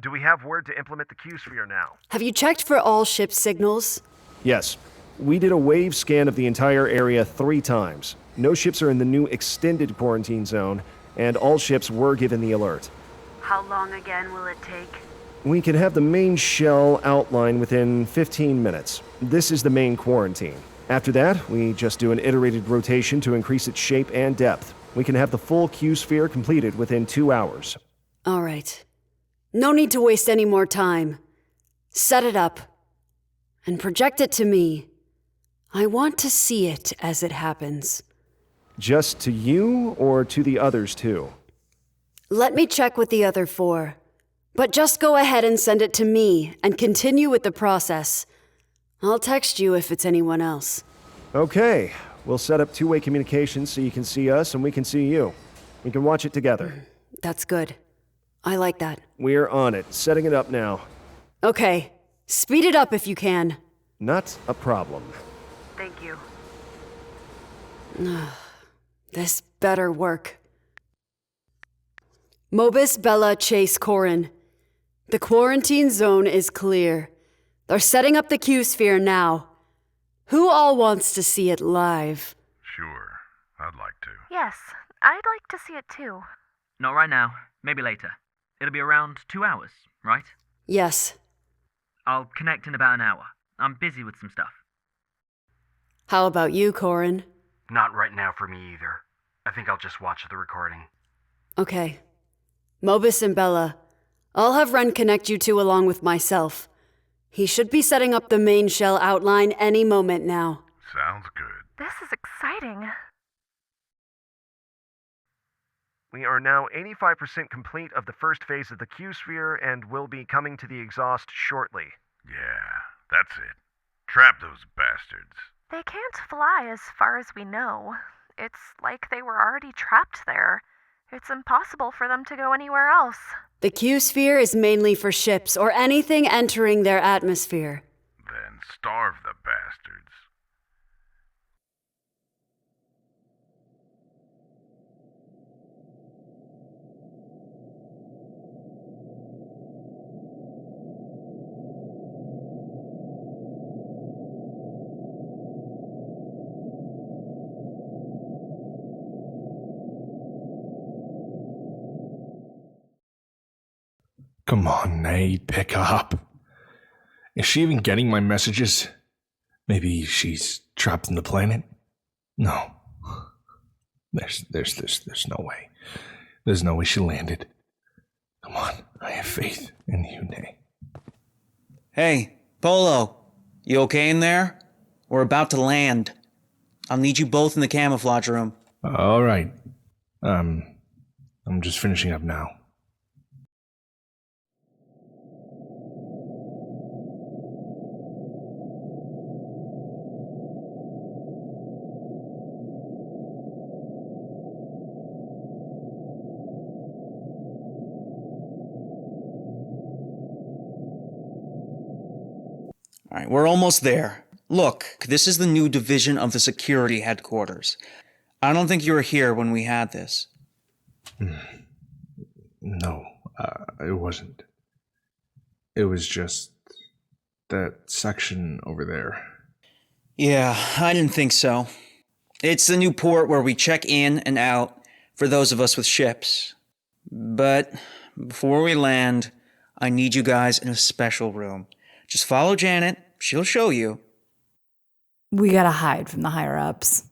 Do we have word to implement the Q-sphere now?
Have you checked for all ship signals?
Yes. We did a wave scan of the entire area 3 times. No ships are in the new extended quarantine zone, and all ships were given the alert.
How long again will it take?
We can have the main shell outline within 15 minutes. This is the main quarantine. After that, we just do an iterated rotation to increase its shape and depth. We can have the full Q-sphere completed within 2 hours.
All right. No need to waste any more time. Set it up. And project it to me. I want to see it as it happens.
Just to you, or to the others too?
Let me check with the other 4. But just go ahead and send it to me, and continue with the process. I'll text you if it's anyone else.
Okay. We'll set up two-way communication so you can see us and we can see you. We can watch it together.
That's good. I like that.
We're on it. Setting it up now.
Okay. Speed it up if you can.
Not a problem.
Thank you.
This better work. Mobus, Bella, Chase, Corin. The quarantine zone is clear. They're setting up the Q-sphere now. Who all wants to see it live?
Sure, I'd like to.
Yes, I'd like to see it too.
Not right now. Maybe later. It'll be around 2 hours, right?
Yes.
I'll connect in about an hour. I'm busy with some stuff.
How about you, Corin?
Not right now for me either. I think I'll just watch the recording.
Okay. Mobus and Bella, I'll have Ren connect you two along with myself. He should be setting up the main shell outline any moment now.
Sounds good.
This is exciting.
We are now 85% complete of the first phase of the Q-sphere and will be coming to the exhaust shortly.
Yeah, that's it. Trap those bastards.
They can't fly as far as we know. It's like they were already trapped there. It's impossible for them to go anywhere else.
The Q-sphere is mainly for ships or anything entering their atmosphere.
Then starve the bastards.
Come on, Nate, pick up. Is she even getting my messages? Maybe she's trapped in the planet? No. There's no way. There's no way she landed. Come on, I have faith in you, Nate.
Hey, Polo, you okay in there? We're about to land. I'll need you both in the camouflage room.
All right. I'm just finishing up now.
All right, we're almost there. Look, this is the new division of the security headquarters. I don't think you were here when we had this.
No, it wasn't. It was just that section over there.
Yeah, I didn't think so. It's the new port where we check in and out for those of us with ships. But before we land, I need you guys in a special room. Just follow Janet. She'll show you.
We gotta hide from the higher-ups.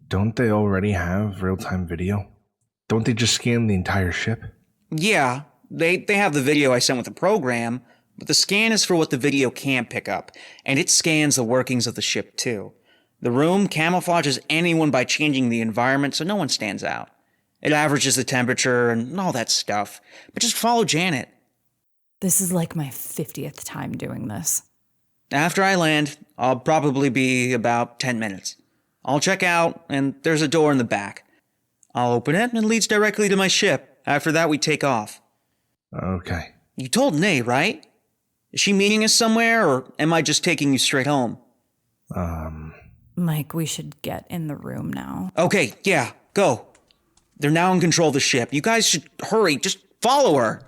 Don't they already have real-time video? Don't they just scan the entire ship?
Yeah, they have the video I sent with the program, but the scan is for what the video can't pick up, and it scans the workings of the ship too. The room camouflages anyone by changing the environment so no one stands out. It averages the temperature and all that stuff, but just follow Janet.
This is like my 50th time doing this.
After I land, I'll probably be about 10 minutes. I'll check out, and there's a door in the back. I'll open it, and it leads directly to my ship. After that, we take off.
Okay.
You told Nay, right? Is she meeting us somewhere, or am I just taking you straight home?
Mike, we should get in the room now.
Okay, yeah, go. They're now in control of the ship. You guys should hurry. Just follow her.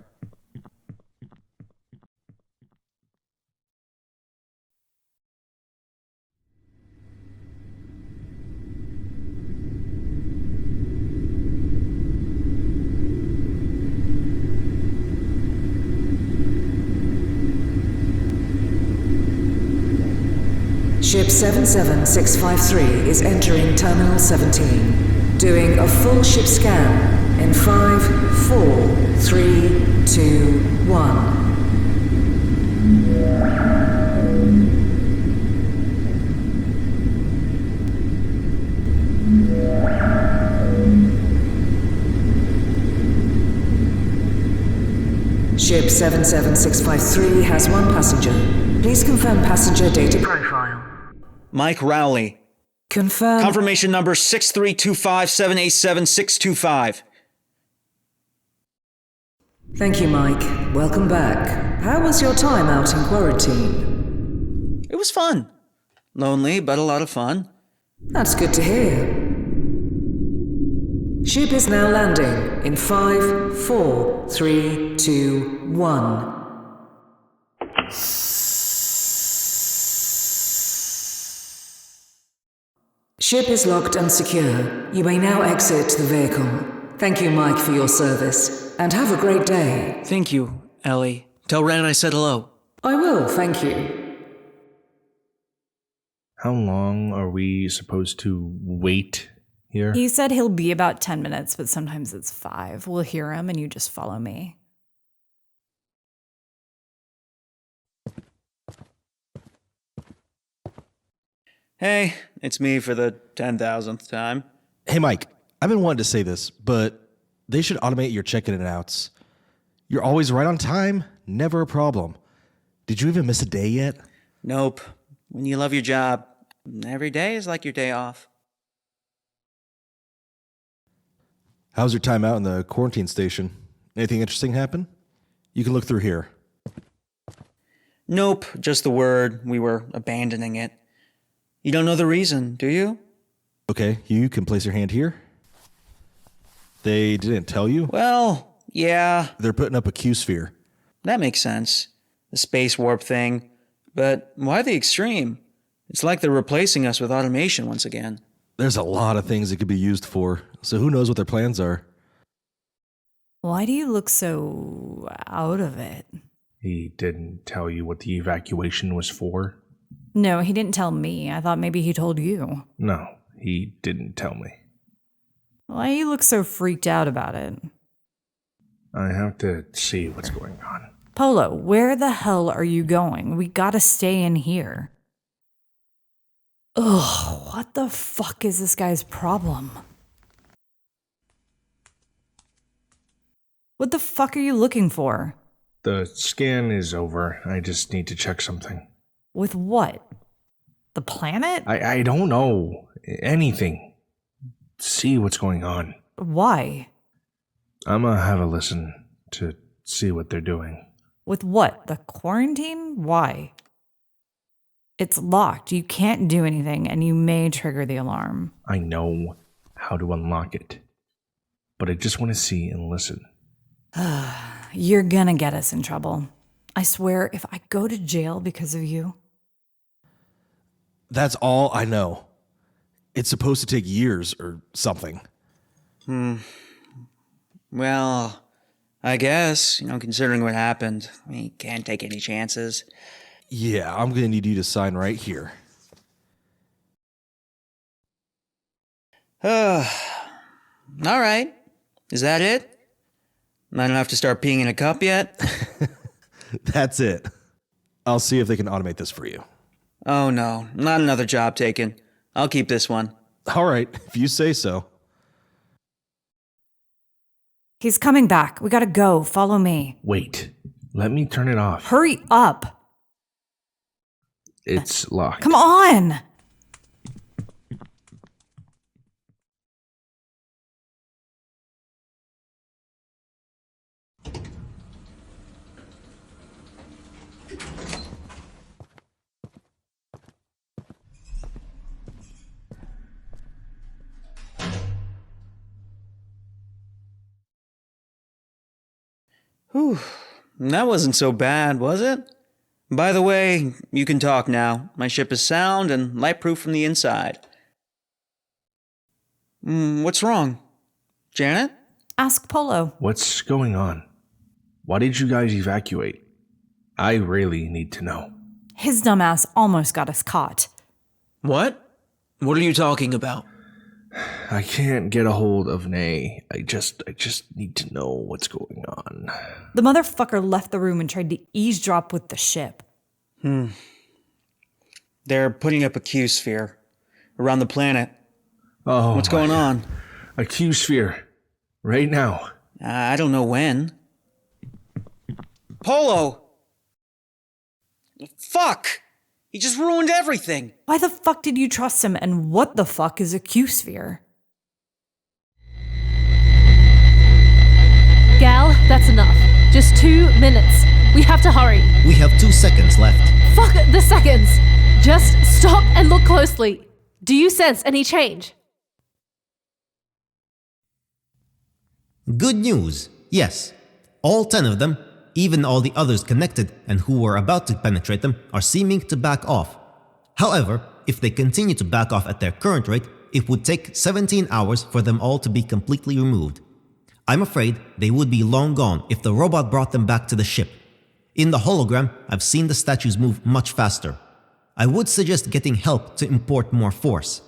Ship 77653 is entering Terminal 17. Doing a full ship scan in 5, 4, 3, 2, 1. Ship 77653 has one passenger. Please confirm passenger data profile.
Mike Rowley.
Confirm.
Confirmation number 6325787-625.
Thank you, Mike. Welcome back. How was your time out in quarantine?
It was fun. Lonely, but a lot of fun.
That's good to hear. Ship is now landing in 5, 4, 3, 2, 1. Ship is locked and secure. You may now exit the vehicle. Thank you, Mike, for your service, and have a great day.
Thank you, Ellie. Tell Ren I said hello.
I will, thank you.
How long are we supposed to wait here?
He said he'll be about 10 minutes, but sometimes it's 5. We'll hear him and you just follow me.
Hey, it's me for the 10,000th time.
Hey, Mike, I've been wanting to say this, but they should automate your check-in and outs. You're always right on time, never a problem. Did you even miss a day yet?
Nope. When you love your job, every day is like your day off.
How's your time out in the quarantine station? Anything interesting happen? You can look through here.
Nope, just the word. We were abandoning it. You don't know the reason, do you?
Okay, you can place your hand here. They didn't tell you?
Well, yeah.
They're putting up a Q-sphere.
That makes sense. The space warp thing. But why the extreme? It's like they're replacing us with automation once again.
There's a lot of things it could be used for, so who knows what their plans are.
Why do you look so out of it?
He didn't tell you what the evacuation was for?
No, he didn't tell me. I thought maybe he told you.
No, he didn't tell me.
Why do you look so freaked out about it?
I have to see what's going on.
Polo, where the hell are you going? We gotta stay in here. Ugh, what the fuck is this guy's problem? What the fuck are you looking for?
The scan is over. I just need to check something.
With what? The planet?
I don't know. Anything. See what's going on.
Why?
I'm gonna have a listen to see what they're doing.
With what? The quarantine? Why? It's locked. You can't do anything, and you may trigger the alarm.
I know how to unlock it. But I just want to see and listen.
You're gonna get us in trouble. I swear, if I go to jail because of you.
That's all I know. It's supposed to take years or something.
Well, I guess, considering what happened, we can't take any chances.
Yeah, I'm gonna need you to sign right here.
All right. Is that it? I don't have to start peeing in a cup yet?
That's it. I'll see if they can automate this for you.
Oh no, not another job taken. I'll keep this one.
All right, if you say so.
He's coming back. We gotta go. Follow me.
Wait. Let me turn it off.
Hurry up.
It's locked.
Come on.
Whew. That wasn't so bad, was it? By the way, you can talk now. My ship is sound and light-proof from the inside. What's wrong? Janet?
Ask Polo.
What's going on? Why did you guys evacuate? I really need to know.
His dumbass almost got us caught.
What? What are you talking about?
I can't get a hold of Nay. I just need to know what's going on.
The motherfucker left the room and tried to eavesdrop with the ship.
They're putting up a Q-sphere around the planet.
Oh,
what's going on?
A Q-sphere. Right now.
I don't know when. Polo! Fuck! He just ruined everything!
Why the fuck did you trust him, and what the fuck is a Q-sphere?
Gal, that's enough. Just 2 minutes. We have to hurry.
We have 2 seconds left.
Fuck the seconds! Just stop and look closely. Do you sense any change?
Good news. Yes. All 10 of them, even all the others connected and who were about to penetrate them, are seeming to back off. However, if they continue to back off at their current rate, it would take 17 hours for them all to be completely removed. I'm afraid they would be long gone if the robot brought them back to the ship. In the hologram, I've seen the statues move much faster. I would suggest getting help to import more force.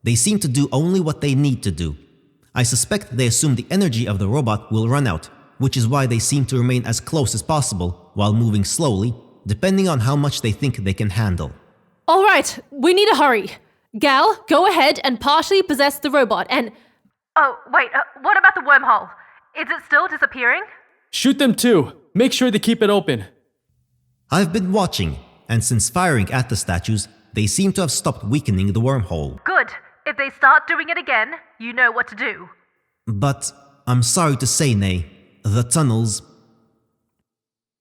They seem to do only what they need to do. I suspect they assume the energy of the robot will run out, which is why they seem to remain as close as possible while moving slowly, depending on how much they think they can handle.
All right, we need to hurry. Gal, go ahead and partially possess the robot and...
Oh, wait, what about the wormhole? Is it still disappearing?
Shoot them too. Make sure they keep it open.
I've been watching, and since firing at the statues, they seem to have stopped weakening the wormhole.
Good. If they start doing it again, you know what to do.
But I'm sorry to say, Nay, the tunnels...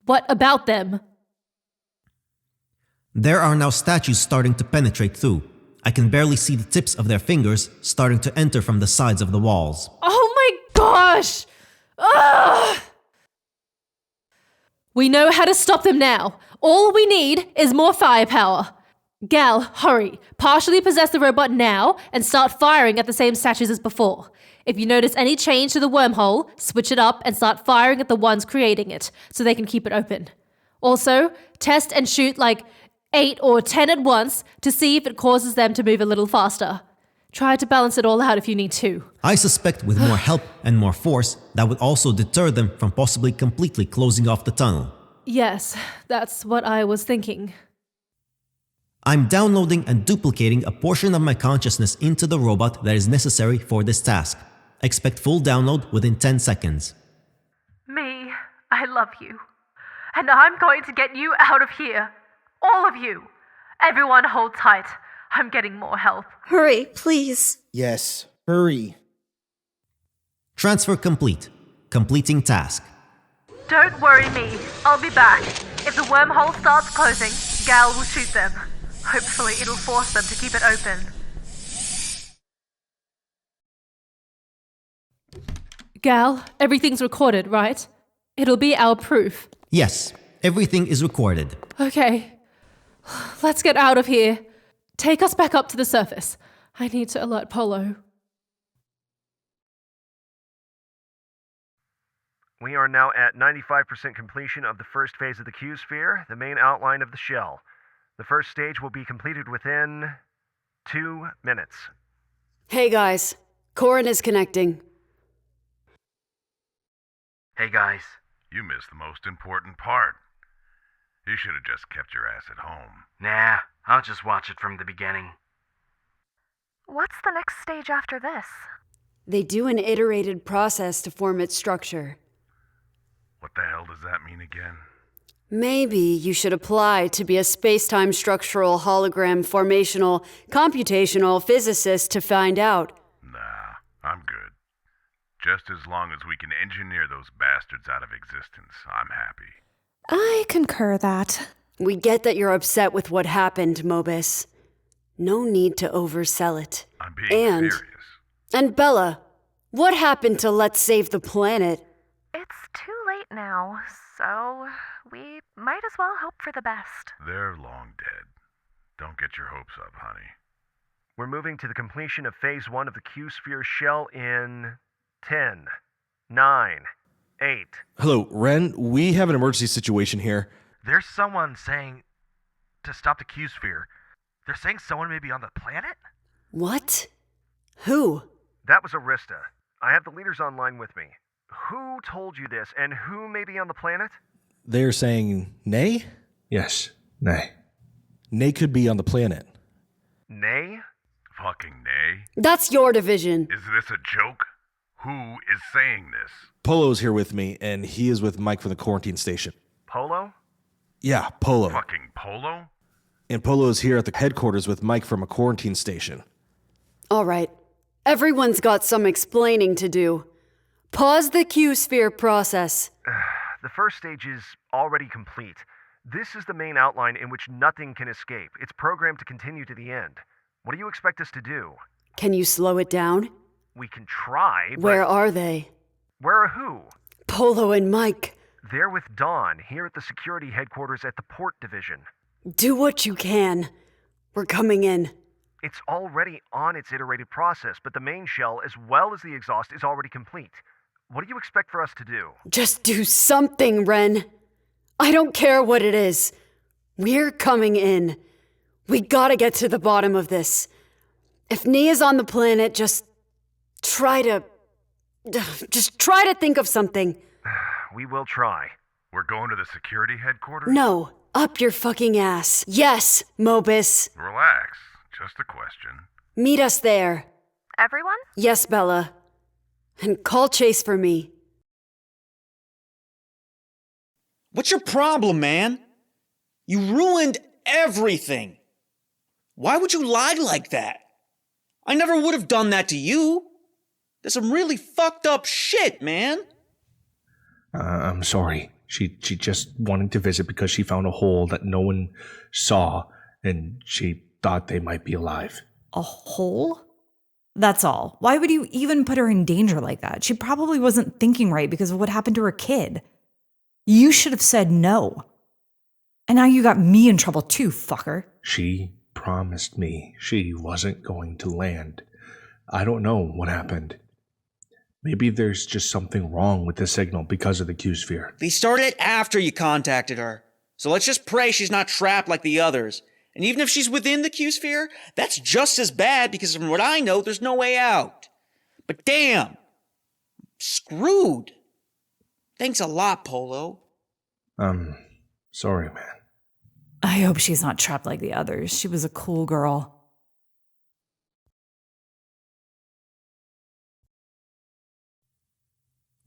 What about them?
There are now statues starting to penetrate through. I can barely see the tips of their fingers starting to enter from the sides of the walls.
Oh my gosh! Ugh! We know how to stop them now. All we need is more firepower. Gal, hurry. Partially possess the robot now and start firing at the same statues as before. If you notice any change to the wormhole, switch it up and start firing at the ones creating it so they can keep it open. Also, test and shoot like 8 or 10 at once to see if it causes them to move a little faster. Try to balance it all out if you need to.
I suspect with more help and more force, that would also deter them from possibly completely closing off the tunnel.
Yes, that's what I was thinking.
I'm downloading and duplicating a portion of my consciousness into the robot that is necessary for this task. Expect full download within 10 seconds.
Me, I love you. And I'm going to get you out of here. All of you. Everyone hold tight. I'm getting more help.
Hurry, please.
Yes, hurry.
Transfer complete. Completing task.
Don't worry me. I'll be back. If the wormhole starts closing, Gal will shoot them. Hopefully it'll force them to keep it open.
Gal, everything's recorded, right? It'll be our proof.
Yes, everything is recorded.
Okay. Let's get out of here. Take us back up to the surface. I need to alert Polo.
We are now at 95% completion of the first phase of the Q-sphere, the main outline of the shell. The first stage will be completed within 2 minutes.
Hey guys, Corin is connecting.
Hey guys.
You missed the most important part. You should have just kept your ass at home.
Nah, I'll just watch it from the beginning.
What's the next stage after this?
They do an iterated process to form its structure.
What the hell does that mean again?
Maybe you should apply to be a space-time structural hologram formational computational physicist to find out.
Nah, I'm good. Just as long as we can engineer those bastards out of existence, I'm happy.
I concur that.
We get that you're upset with what happened, Mobus. No need to oversell it.
I'm being serious.
And Bella, what happened to Let's Save the Planet?
It's too late now, so we might as well hope for the best.
They're long dead. Don't get your hopes up, honey.
We're moving to the completion of Phase 1 of the Q-sphere shell in 10, 9, 8.
Hello, Ren. We have an emergency situation here.
There's someone saying to stop the Q-sphere. They're saying someone may be on the planet?
What? Who?
That was Arista. I have the leaders online with me. Who told you this, and who may be on the planet?
They're saying Nay?
Yes, Nay.
Nay could be on the planet.
Nay?
Fucking Nay.
That's your division.
Is this a joke? Who is saying this?
Polo's here with me, and he is with Mike from the quarantine station.
Polo?
Yeah, Polo.
Fucking Polo?
And Polo is here at the headquarters with Mike from a quarantine station.
All right. Everyone's got some explaining to do. Pause the Q-sphere process.
The first stage is already complete. This is the main outline in which nothing can escape. It's programmed to continue to the end. What do you expect us to do?
Can you slow it down?
We can try, but...
Where are they?
Where are who?
Polo and Mike.
They're with Dawn, here at the security headquarters at the Port Division.
Do what you can. We're coming in.
It's already on its iterated process, but the main shell, as well as the exhaust, is already complete. What do you expect for us to do?
Just do something, Ren. I don't care what it is. We're coming in. We gotta get to the bottom of this. If Nia's on the planet, just try to think of something.
We will try.
We're going to the security headquarters?
No, up your fucking ass. Yes, Mobus.
Relax. Just a question.
Meet us there.
Everyone?
Yes, Bella. And call Chase for me.
What's your problem, man? You ruined everything. Why would you lie like that? I never would have done that to you. There's some really fucked up shit, man.
I'm sorry. She just wanted to visit because she found a hole that no one saw, and she thought they might be alive.
A hole? That's all. Why would you even put her in danger like that? She probably wasn't thinking right because of what happened to her kid. You should have said no. And now you got me in trouble too, fucker.
She promised me she wasn't going to land. I don't know what happened. Maybe there's just something wrong with the signal because of the Q-sphere.
They started it after you contacted her. So let's just pray she's not trapped like the others. And even if she's within the Q-sphere, that's just as bad because from what I know, there's no way out. But damn, screwed. Thanks a lot, Polo.
Sorry, man.
I hope she's not trapped like the others. She was a cool girl.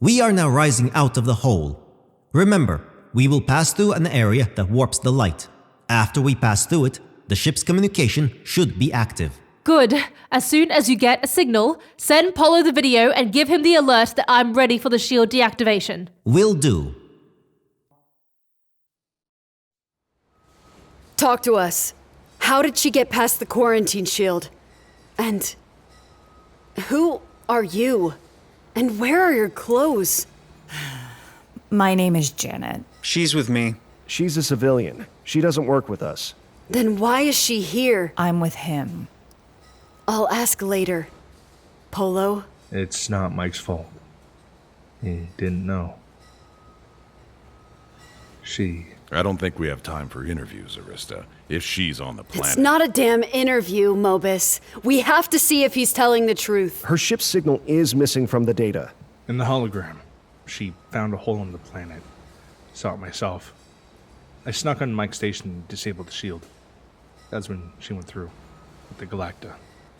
We are now rising out of the hole. Remember, we will pass through an area that warps the light. After we pass through it, the ship's communication should be active.
Good. As soon as you get a signal, send Polo the video and give him the alert that I'm ready for the shield deactivation.
Will do.
Talk to us. How did she get past the quarantine shield? And who are you? And where are your clothes?
My name is Janet.
She's with me.
She's a civilian. She doesn't work with us.
Then why is she here?
I'm with him.
I'll ask later. Polo?
It's not Mike's fault. He didn't know.
I don't think we have time for interviews, Arista, if she's on the planet.
It's not a damn interview, Mobus. We have to see if he's telling the truth.
Her ship's signal is missing from the data.
In the hologram, she found a hole in the planet. Saw it myself. I snuck on Mike's station and disabled the shield. That's when she went through with the Galacta.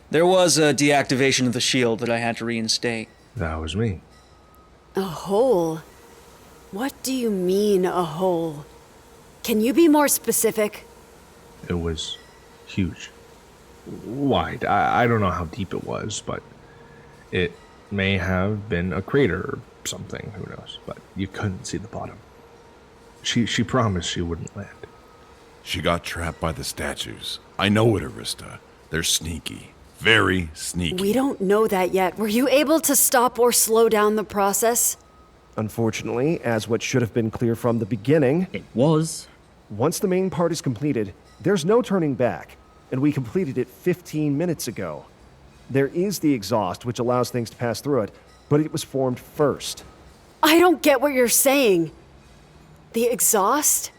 There was a deactivation of the shield that I had to reinstate.
That was me.
A hole? What do you mean, a hole? Can you be more specific?
It was huge. Wide. I don't know how deep it was, but it may have been a crater or something. Who knows? But you couldn't see the bottom. She promised she wouldn't land.
She got trapped by the statues. I know it, Arista. They're sneaky. Very sneaky.
We don't know that yet. Were you able to stop or slow down the process?
Unfortunately, as what should have been clear from the beginning,
it was.
Once the main part is completed, there's no turning back, and we completed it 15 minutes ago. There is the exhaust, which allows things to pass through it, but it was formed first.
I don't get what you're saying. The exhaust?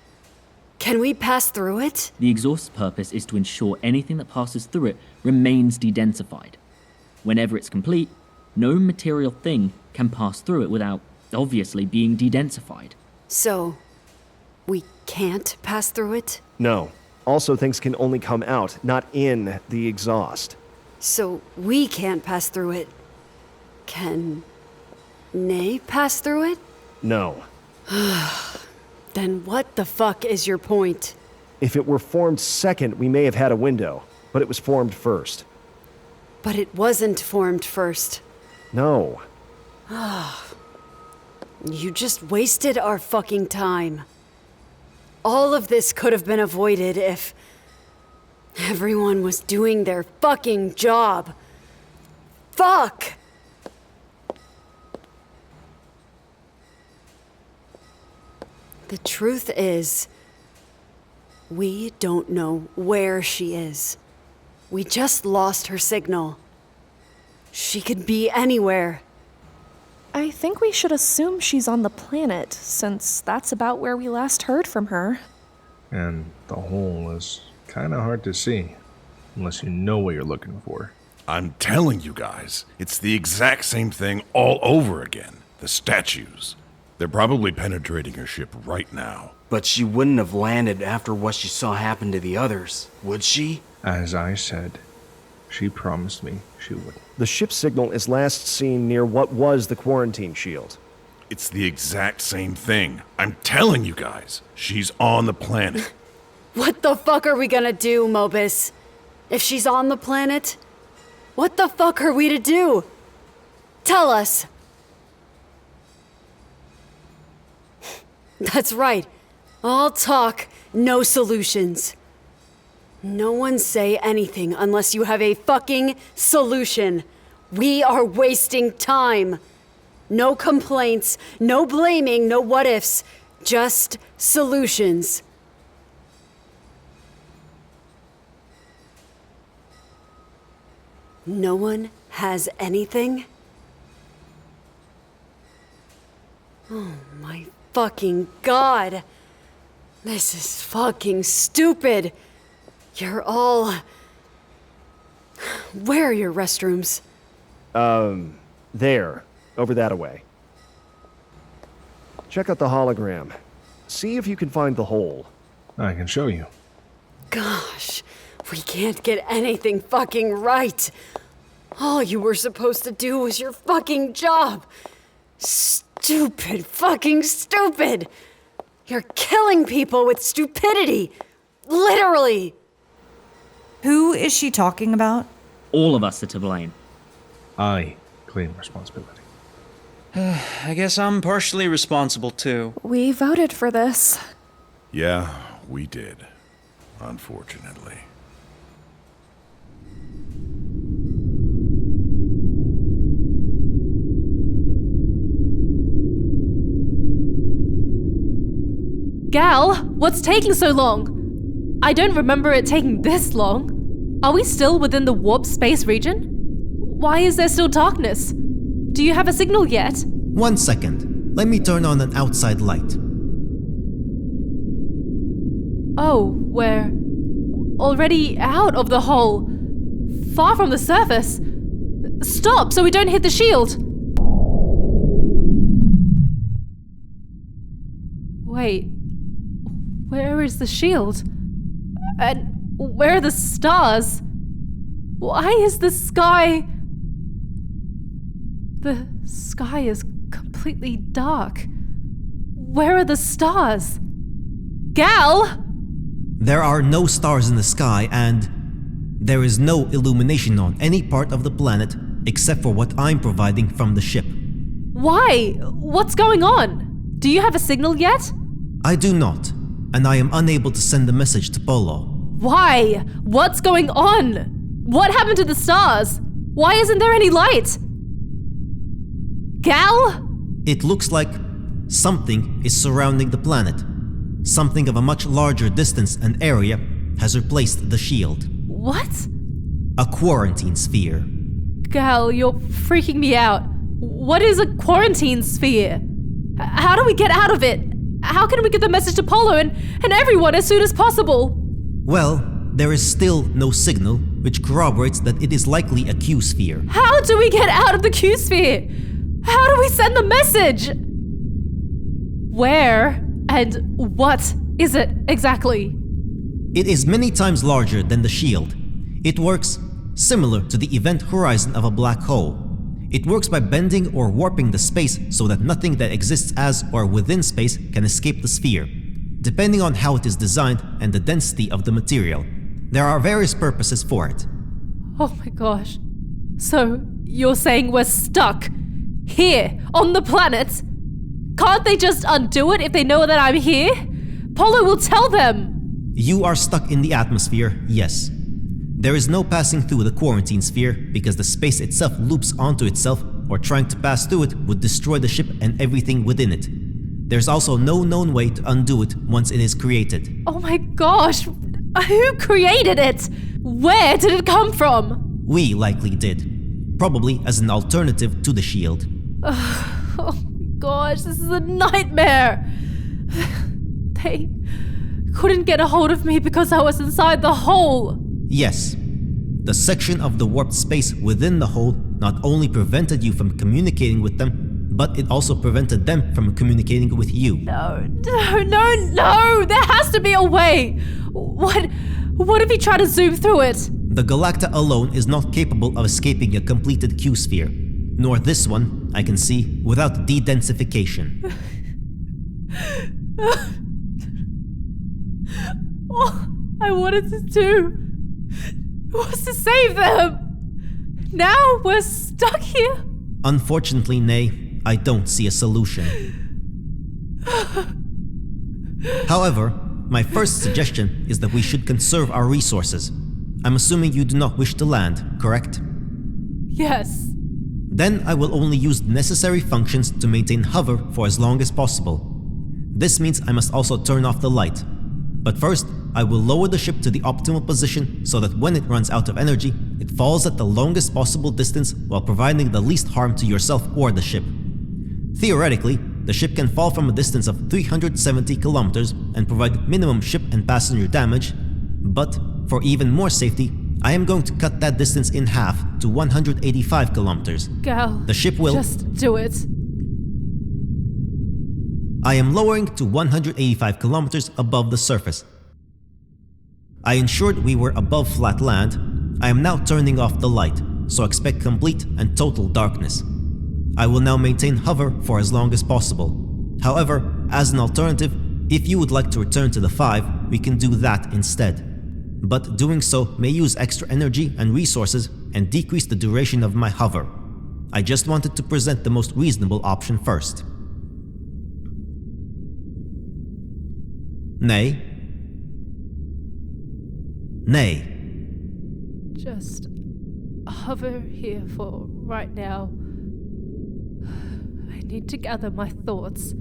Can we pass through it?
The exhaust's purpose is to ensure anything that passes through it remains de-densified. Whenever it's complete, no material thing can pass through it without, obviously, being de-densified.
So, we can't pass through it?
No. Also, things can only come out, not in the exhaust.
So, we can't pass through it. Can Nay pass through it?
No.
Then what the fuck is your point?
If it were formed second, we may have had a window, but it was formed first.
But it wasn't formed first.
No.
You just wasted our fucking time. All of this could have been avoided if everyone was doing their fucking job. Fuck! The truth is, we don't know where she is. We just lost her signal. She could be anywhere.
I think we should assume she's on the planet, since that's about where we last heard from her.
And the hole is kind of hard to see, unless you know what you're looking for.
I'm telling you guys, it's the exact same thing all over again. The statues. They're probably penetrating her ship right now.
But she wouldn't have landed after what she saw happen to the others, would she?
As I said, she promised me she would.
The ship's signal is last seen near what was the quarantine shield.
It's the exact same thing. I'm telling you guys, she's on the planet.
What the fuck are we gonna do, Mobus? If she's on the planet, what the fuck are we to do? Tell us. That's right. All talk, no solutions. No one say anything unless you have a fucking solution. We are wasting time. No complaints, no blaming, no what ifs. Just solutions. No one has anything? Oh my fucking god. This is fucking stupid. You're all... Where are your restrooms?
There. Over that away. Check out the hologram. See if you can find the hole.
I can show you.
Gosh, we can't get anything fucking right. All you were supposed to do was your fucking job. Stupid, fucking stupid. You're killing people with stupidity. Literally.
Who is she talking about?
All of us are to blame.
I claim responsibility.
I guess I'm partially responsible too.
We voted for this.
Yeah, we did. Unfortunately.
Gal, what's taking so long? I don't remember it taking this long. Are we still within the warp space region? Why is there still darkness? Do you have a signal yet?
1 second. Let me turn on an outside light.
Oh, we're already out of the hole. Far from the surface. Stop so we don't hit the shield. Wait. Where is the shield? And where are the stars? Why is the sky... The sky is completely dark. Where are the stars? Gal!
There are no stars in the sky, and there is no illumination on any part of the planet except for what I'm providing from the ship.
Why? What's going on? Do you have a signal yet?
I do not, and I am unable to send a message to Polo.
Why? What's going on? What happened to the stars? Why isn't there any light? Gal?
It looks like something is surrounding the planet. Something of a much larger distance and area has replaced the shield.
What?
A quarantine sphere.
Gal, you're freaking me out. What is a quarantine sphere? How do we get out of it? How can we get the message to Polo and everyone as soon as possible?
Well, there is still no signal, which corroborates that it is likely a Q-sphere.
How do we get out of the Q-sphere? How do we send the message? Where and what is it exactly?
It is many times larger than the shield. It works similar to the event horizon of a black hole. It works by bending or warping the space so that nothing that exists as or within space can escape the sphere, depending on how it is designed and the density of the material. There are various purposes for it.
Oh my gosh. So, you're saying we're stuck here on the planet? Can't they just undo it if they know that I'm here? Polo will tell them.
You are stuck in the atmosphere, yes. There is no passing through the quarantine sphere because the space itself loops onto itself, or trying to pass through it would destroy the ship and everything within it. There's also no known way to undo it once it is created.
Oh my gosh. Who created it? Where did it come from?
We likely did. Probably as an alternative to the shield.
Oh gosh, this is a nightmare. They couldn't get a hold of me because I was inside the hole.
Yes. The section of the warped space within the hole not only prevented you from communicating with them, but it also prevented them from communicating with you.
No. There has to be a way. What if he tried to zoom through it?
The Galacta alone is not capable of escaping a completed Q-sphere. Nor this one, I can see, without de-densification.
All I wanted to do was to save them. Now we're stuck here.
Unfortunately, Nay, I don't see a solution. However, my first suggestion is that we should conserve our resources. I'm assuming you do not wish to land, correct?
Yes.
Then I will only use the necessary functions to maintain hover for as long as possible. This means I must also turn off the light. But first, I will lower the ship to the optimal position so that when it runs out of energy, it falls at the longest possible distance while providing the least harm to yourself or the ship. Theoretically, the ship can fall from a distance of 370 kilometers and provide minimum ship and passenger damage, but for even more safety, I am going to cut that distance in half to 185 kilometers.
Gal,
the ship will
just do it.
I am lowering to 185 kilometers above the surface. I ensured we were above flat land. I am now turning off the light, so expect complete and total darkness. I will now maintain hover for as long as possible. However, as an alternative, if you would like to return to the 5, we can do that instead. But doing so may use extra energy and resources and decrease the duration of my hover. I just wanted to present the most reasonable option first. Nay? Nay.
Just hover here for right now. I need to gather my thoughts.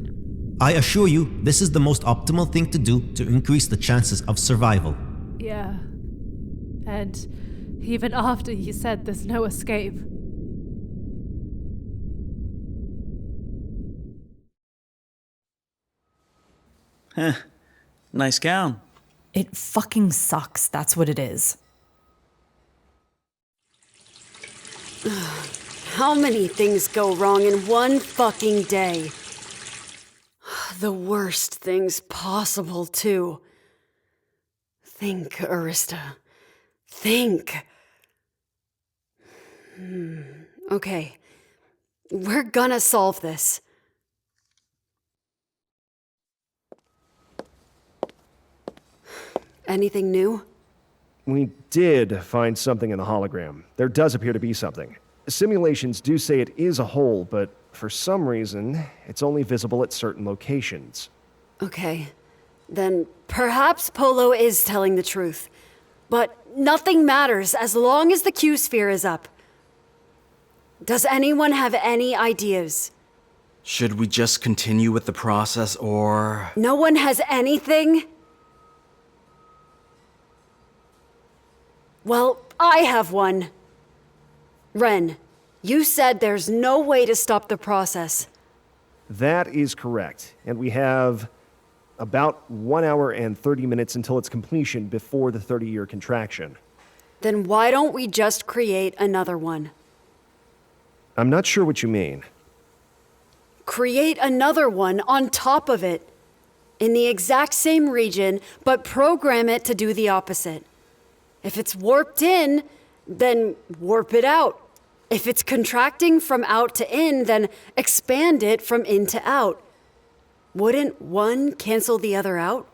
I assure you, this is the most optimal thing to do to increase the chances of survival.
Yeah. And even after you said there's no escape.
Heh. Nice gown.
It fucking sucks, that's what it is.
How many things go wrong in one fucking day? The worst things possible, too. Think, Arista. Think. Okay. We're gonna solve this. Anything new?
We did find something in the hologram. There does appear to be something. Simulations do say it is a hole, but for some reason, it's only visible at certain locations.
Okay. Then perhaps Polo is telling the truth. But nothing matters as long as the Q-sphere is up. Does anyone have any ideas?
Should we just continue with the process, or...
No one has anything? Well, I have one. Ren, you said there's no way to stop the process.
That is correct. And we have About 1 hour and 30 minutes until its completion before the 30-year contraction.
Then why don't we just create another one?
I'm not sure what you mean.
Create another one on top of it. In the exact same region, but program it to do the opposite. If it's warped in, then warp it out. If it's contracting from out to in, then expand it from in to out. Wouldn't one cancel the other out?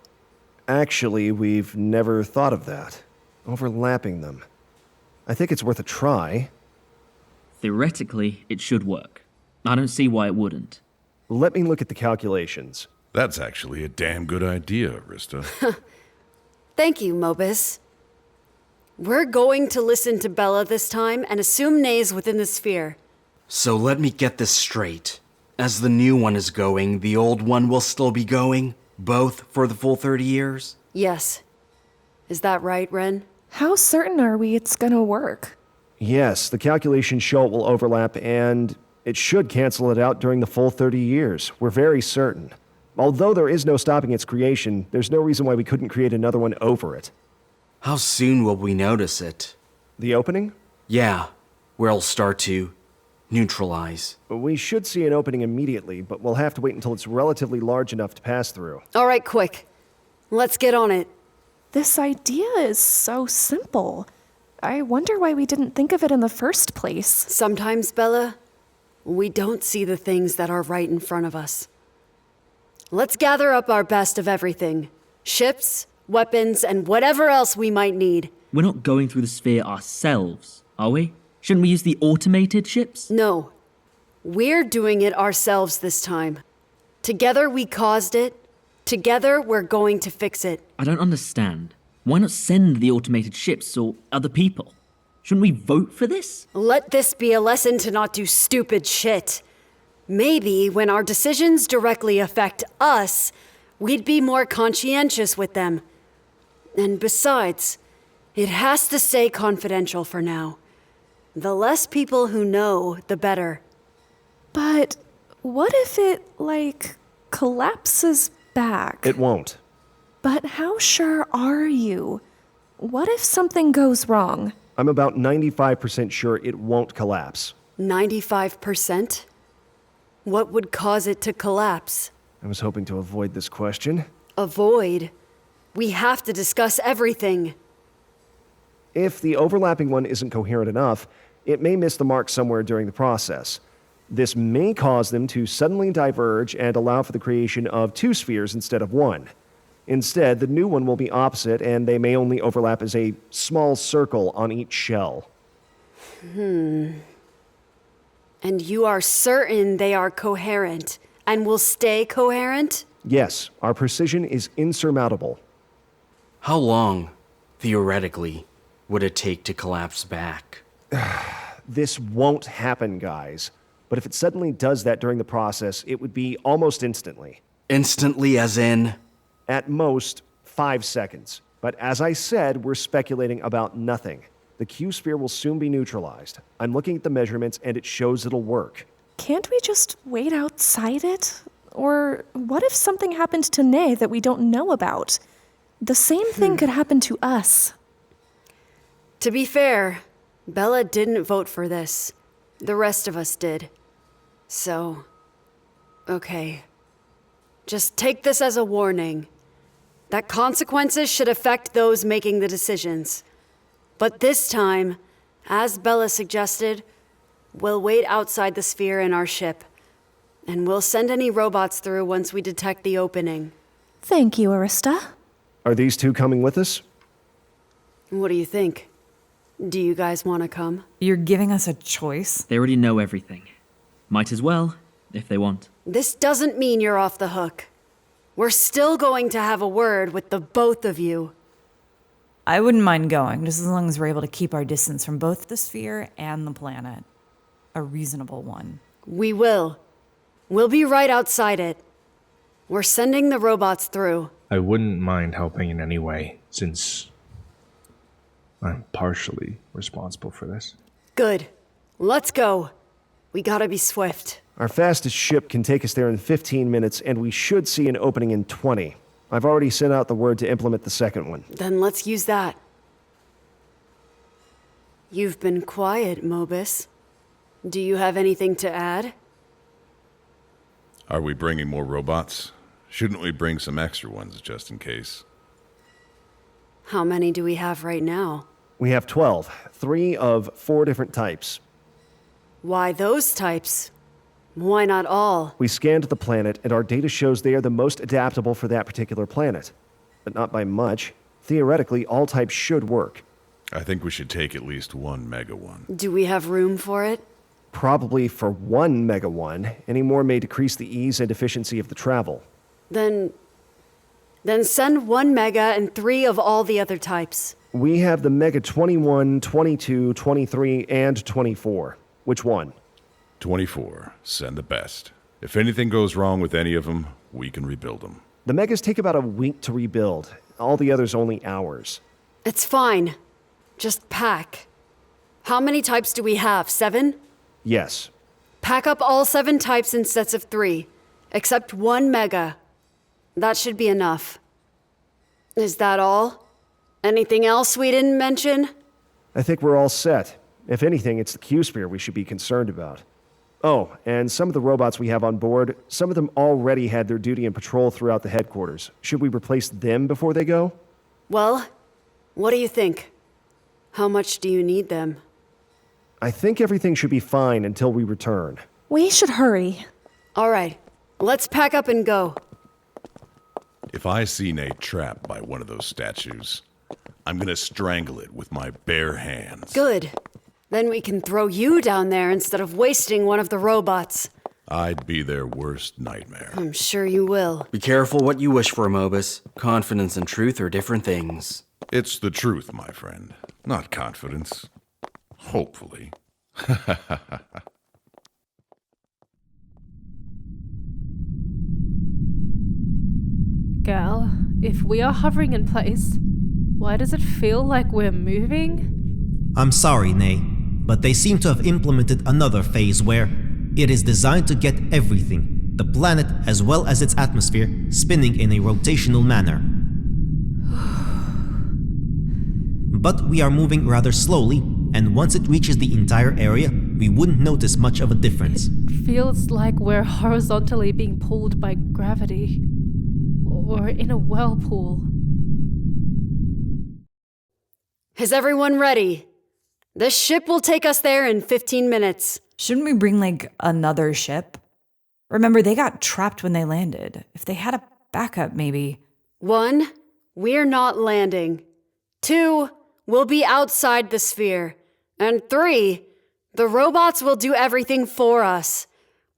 Actually, we've never thought of that. Overlapping them. I think it's worth a try.
Theoretically, it should work. I don't see why it wouldn't.
Let me look at the calculations.
That's actually a damn good idea, Arista.
Thank you, Mobus. We're going to listen to Bella this time and assume nays within the sphere.
So let me get this straight. As the new one is going, the old one will still be going? Both for the full 30 years?
Yes. Is that right, Ren?
How certain are we it's gonna work?
Yes, the calculations show it will overlap, and it should cancel it out during the full 30 years. We're very certain. Although there is no stopping its creation, there's no reason why we couldn't create another one over it.
How soon will we notice it?
The opening?
Yeah, where it'll start to neutralize.
We should see an opening immediately, but we'll have to wait until it's relatively large enough to pass through.
All right, quick. Let's get on it.
This idea is so simple. I wonder why we didn't think of it in the first place.
Sometimes, Bella, we don't see the things that are right in front of us. Let's gather up our best of everything. Ships, weapons, and whatever else we might need.
We're not going through the sphere ourselves, are we? Shouldn't we use the automated ships?
No. We're doing it ourselves this time. Together we caused it. Together we're going to fix it.
I don't understand. Why not send the automated ships or other people? Shouldn't we vote for this?
Let this be a lesson to not do stupid shit. Maybe when our decisions directly affect us, we'd be more conscientious with them. And besides, it has to stay confidential for now. The less people who know, the better.
But what if it, collapses back?
It won't.
But how sure are you? What if something goes wrong?
I'm about 95% sure it won't collapse.
95%? What would cause it to collapse?
I was hoping to avoid this question.
Avoid? We have to discuss everything.
If the overlapping one isn't coherent enough, it may miss the mark somewhere during the process. This may cause them to suddenly diverge and allow for the creation of two spheres instead of one. Instead, the new one will be opposite, and they may only overlap as a small circle on each shell.
And you are certain they are coherent, and will stay coherent?
Yes, our precision is insurmountable.
How long, theoretically, would it take to collapse back?
This won't happen, guys. But if it suddenly does that during the process, it would be almost instantly.
Instantly as in?
At most, 5 seconds. But as I said, we're speculating about nothing. The Q-sphere will soon be neutralized. I'm looking at the measurements, and it shows it'll work.
Can't we just wait outside it? Or what if something happened to Nay that we don't know about? The same thing could happen to us.
To be fair, Bella didn't vote for this. The rest of us did. So, okay. Just take this as a warning. That consequences should affect those making the decisions. But this time, as Bella suggested, we'll wait outside the sphere in our ship. And we'll send any robots through once we detect the opening.
Thank you, Arista.
Are these two coming with us?
What do you think? Do you guys want to come?
You're giving us a choice?
They already know everything. Might as well, if they want.
This doesn't mean you're off the hook. We're still going to have a word with the both of you.
I wouldn't mind going, just as long as we're able to keep our distance from both the sphere and the planet. A reasonable one.
We will. We'll be right outside it. We're sending the robots through.
I wouldn't mind helping in any way, since I'm partially responsible for this.
Good. Let's go. We gotta be swift.
Our fastest ship can take us there in 15 minutes, and we should see an opening in 20. I've already sent out the word to implement the second one.
Then let's use that. You've been quiet, Mobus. Do you have anything to add?
Are we bringing more robots? Shouldn't we bring some extra ones just in case?
How many do we have right now?
We have 12, 3 of 4 different types.
Why those types? Why not all?
We scanned the planet, and our data shows they are the most adaptable for that particular planet. But not by much. Theoretically, all types should work.
I think we should take at least one Mega One.
Do we have room for it?
Probably for 1 Mega One. Any more may decrease the ease and efficiency of the travel.
Then send 1 Mega and 3 of all the other types.
We have the Mega 21, 22, 23, and 24. Which one?
24. Send the best. If anything goes wrong with any of them, we can rebuild them.
The Megas take about a week to rebuild. All the others only hours.
It's fine. Just pack. How many types do we have? 7?
Yes.
Pack up all 7 types in sets of 3, except 1 Mega. That should be enough. Is that all? Anything else we didn't mention?
I think we're all set. If anything, it's the Q-Sphere we should be concerned about. Oh, and some of the robots we have on board, some of them already had their duty and patrol throughout the headquarters. Should we replace them before they go?
Well, what do you think? How much do you need them?
I think everything should be fine until we return.
We should hurry.
All right, let's pack up and go.
If I see Nate trapped by one of those statues, I'm gonna strangle it with my bare hands.
Good. Then we can throw you down there instead of wasting one of the robots.
I'd be their worst nightmare.
I'm sure you will.
Be careful what you wish for, Mobus. Confidence and truth are different things.
It's the truth, my friend, not confidence. Hopefully.
Gal, if we are hovering in place, why does it feel like we're moving?
I'm sorry, Nay, but they seem to have implemented another phase where it is designed to get everything, the planet as well as its atmosphere, spinning in a rotational manner. But we are moving rather slowly, and once it reaches the entire area, we wouldn't notice much of a difference.
It feels like we're horizontally being pulled by gravity. Or in a whirlpool.
Is everyone ready? This ship will take us there in 15 minutes.
Shouldn't we bring, another ship? Remember, they got trapped when they landed. If they had a backup, maybe.
1, we're not landing. 2, we'll be outside the sphere. And 3, the robots will do everything for us.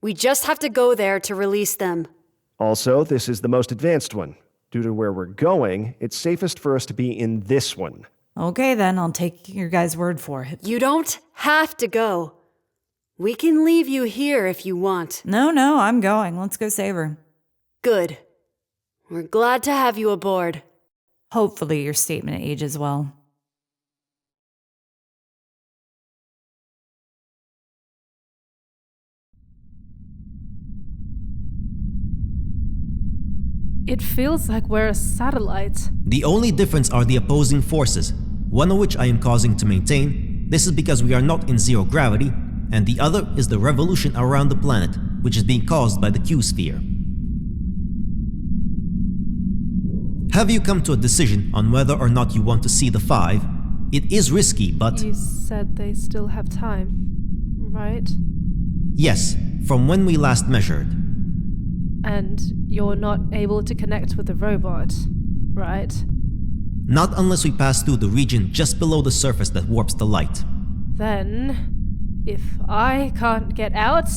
We just have to go there to release them.
Also, this is the most advanced one. Due to where we're going, it's safest for us to be in this one.
Okay, then, I'll take your guys' word for it.
You don't have to go. We can leave you here if you want.
No, I'm going. Let's go save her.
Good. We're glad to have you aboard.
Hopefully your statement ages well.
It feels like we're a satellite.
The only difference are the opposing forces, one of which I am causing to maintain. This is because we are not in zero gravity, and the other is the revolution around the planet, which is being caused by the Q-Sphere. Have you come to a decision on whether or not you want to see the 5? It is risky, but...
You said they still have time, right?
Yes, from when we last measured.
And you're not able to connect with the robot, right?
Not unless we pass through the region just below the surface that warps the light.
Then, if I can't get out,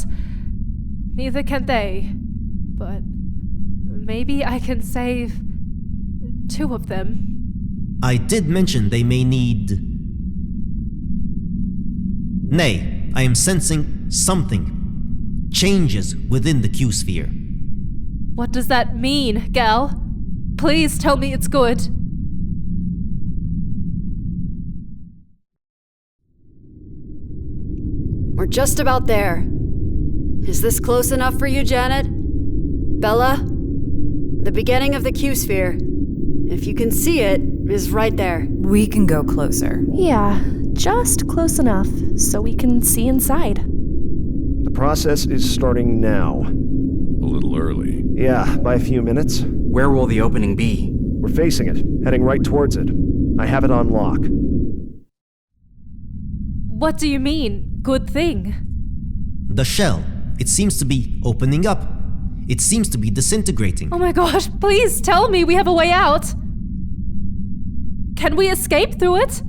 neither can they. But maybe I can save 2 of them.
I did mention they may need... Nay, I am sensing something. Changes within the Q-Sphere.
What does that mean, Gal? Please tell me it's good.
We're just about there. Is this close enough for you, Janet? Bella? The beginning of the Q-sphere, if you can see it, is right there.
We can go closer.
Yeah, just close enough so we can see inside.
The process is starting now.
A little early.
Yeah, by a few minutes.
Where will the opening be?
We're facing it, heading right towards it. I have it on lock.
What do you mean, good thing?
The shell, it seems to be opening up. It seems to be disintegrating.
Oh my gosh, please tell me we have a way out. Can we escape through it?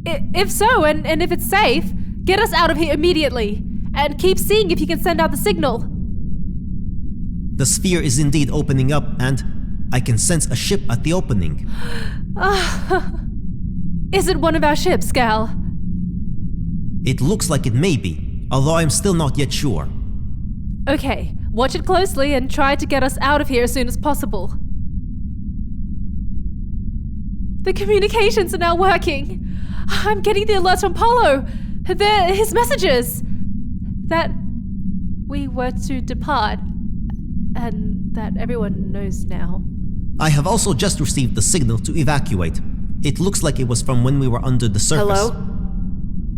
If so, and if it's safe, get us out of here immediately. And keep seeing if you can send out the signal.
The sphere is indeed opening up, and I can sense a ship at the opening.
Is it one of our ships, Gal?
It looks like it may be, although I'm still not yet sure.
Okay, watch it closely and try to get us out of here as soon as possible. The communications are now working. I'm getting the alerts from Polo. They're his messages. That we were to depart, and that everyone knows now.
I have also just received the signal to evacuate. It looks like it was from when we were under the surface.
Hello?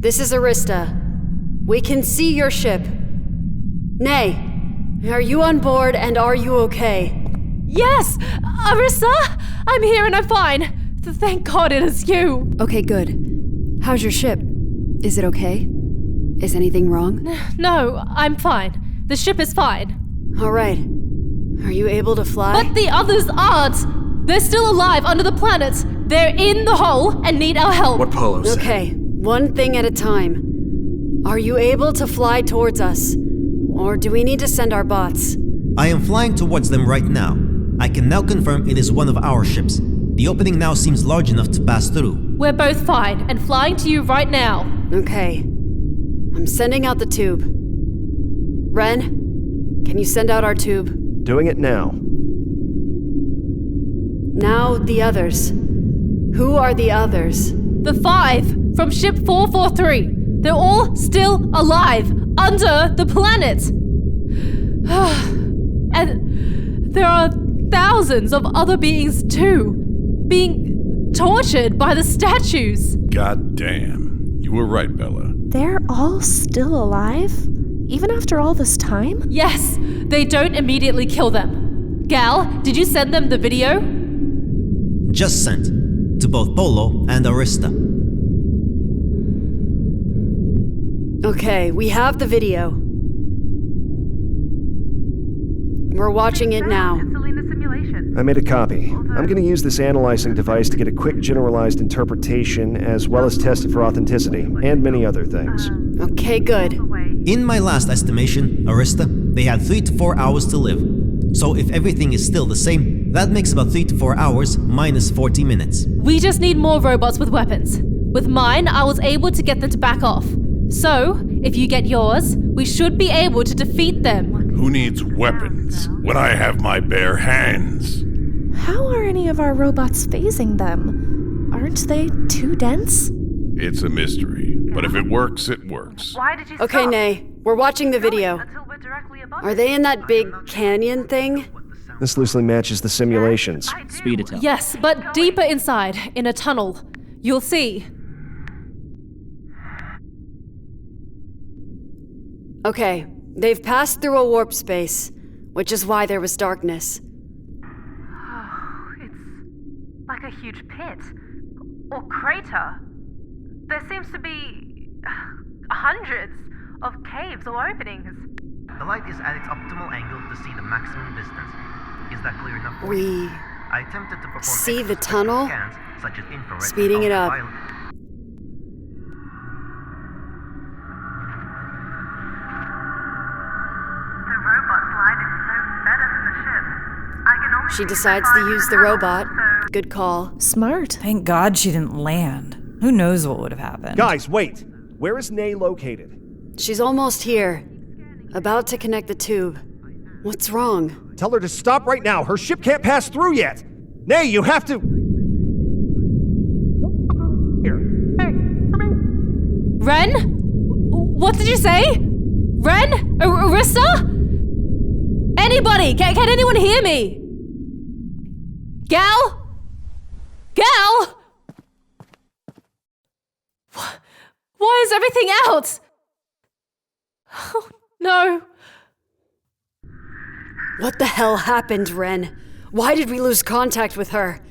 This is Arista. We can see your ship. Nay, are you on board and are you okay?
Yes! Arista! I'm here and I'm fine! Thank God it is you!
Okay, good. How's your ship? Is it okay? Is anything wrong?
No, I'm fine. The ship is fine.
All right. Are you able to fly?
But the others aren't! They're still alive under the planet. They're in the hole and need our help.
What Polo said.
Okay, one thing at a time. Are you able to fly towards us? Or do we need to send our bots?
I am flying towards them right now. I can now confirm it is one of our ships. The opening now seems large enough to pass through.
We're both fine and flying to you right now.
Okay. I'm sending out the tube. Ren, can you send out our tube?
Doing it now.
Now the others. Who are the others?
The 5 from ship 443. They're all still alive under the planet. And there are thousands of other beings too, being tortured by the statues.
God damn. You were right, Bella.
They're all still alive? Even after all this time?
Yes, they don't immediately kill them. Gal, did you send them the video?
Just sent. To both Polo and Arista.
Okay, we have the video. We're watching it now.
I made a copy. I'm going to use this analyzing device to get a quick generalized interpretation as well as test it for authenticity and many other things.
Okay, good.
In my last estimation, Arista, they had 3 to 4 hours to live. So if everything is still the same, that makes about 3 to 4 hours minus 40 minutes.
We just need more robots with weapons. With mine, I was able to get them to back off. So, if you get yours, we should be able to defeat them.
Who needs weapons when I have my bare hands?
How are any of our robots phasing them? Aren't they too dense?
It's a mystery, but if it works, it works.
Why did you
Okay,
stop?
Nay, we're watching the video. Are they in that big canyon thing?
This loosely matches the simulations.
Speed it up.
Yes, but deeper inside, in a tunnel. You'll see.
Okay, they've passed through a warp space, which is why there was darkness.
Oh, it's like a huge pit. Or crater. There seems to be hundreds of caves or openings.
The light is at its optimal angle to see the maximum distance. Is that clear enough for
We
you? I attempted to perform
see the
extra
tunnel,
scans, such as infrared and
speeding it up.
ultraviolet.
The robot slide is no better than the ship. I can only
She decides to use the robot. Good call.
Smart.
Thank God she didn't land. Who knows what would have happened?
Guys, wait! Where is Nay located?
She's almost here. About to connect the tube. What's wrong?
Tell her to stop right now. Her ship can't pass through yet. Nay, you have to.
Ren? What did you say? Ren? Arista? Anybody? Can anyone hear me? Gal? Gal? Why is everything out? Oh, no.
What the hell happened, Ren? Why did we lose contact with her?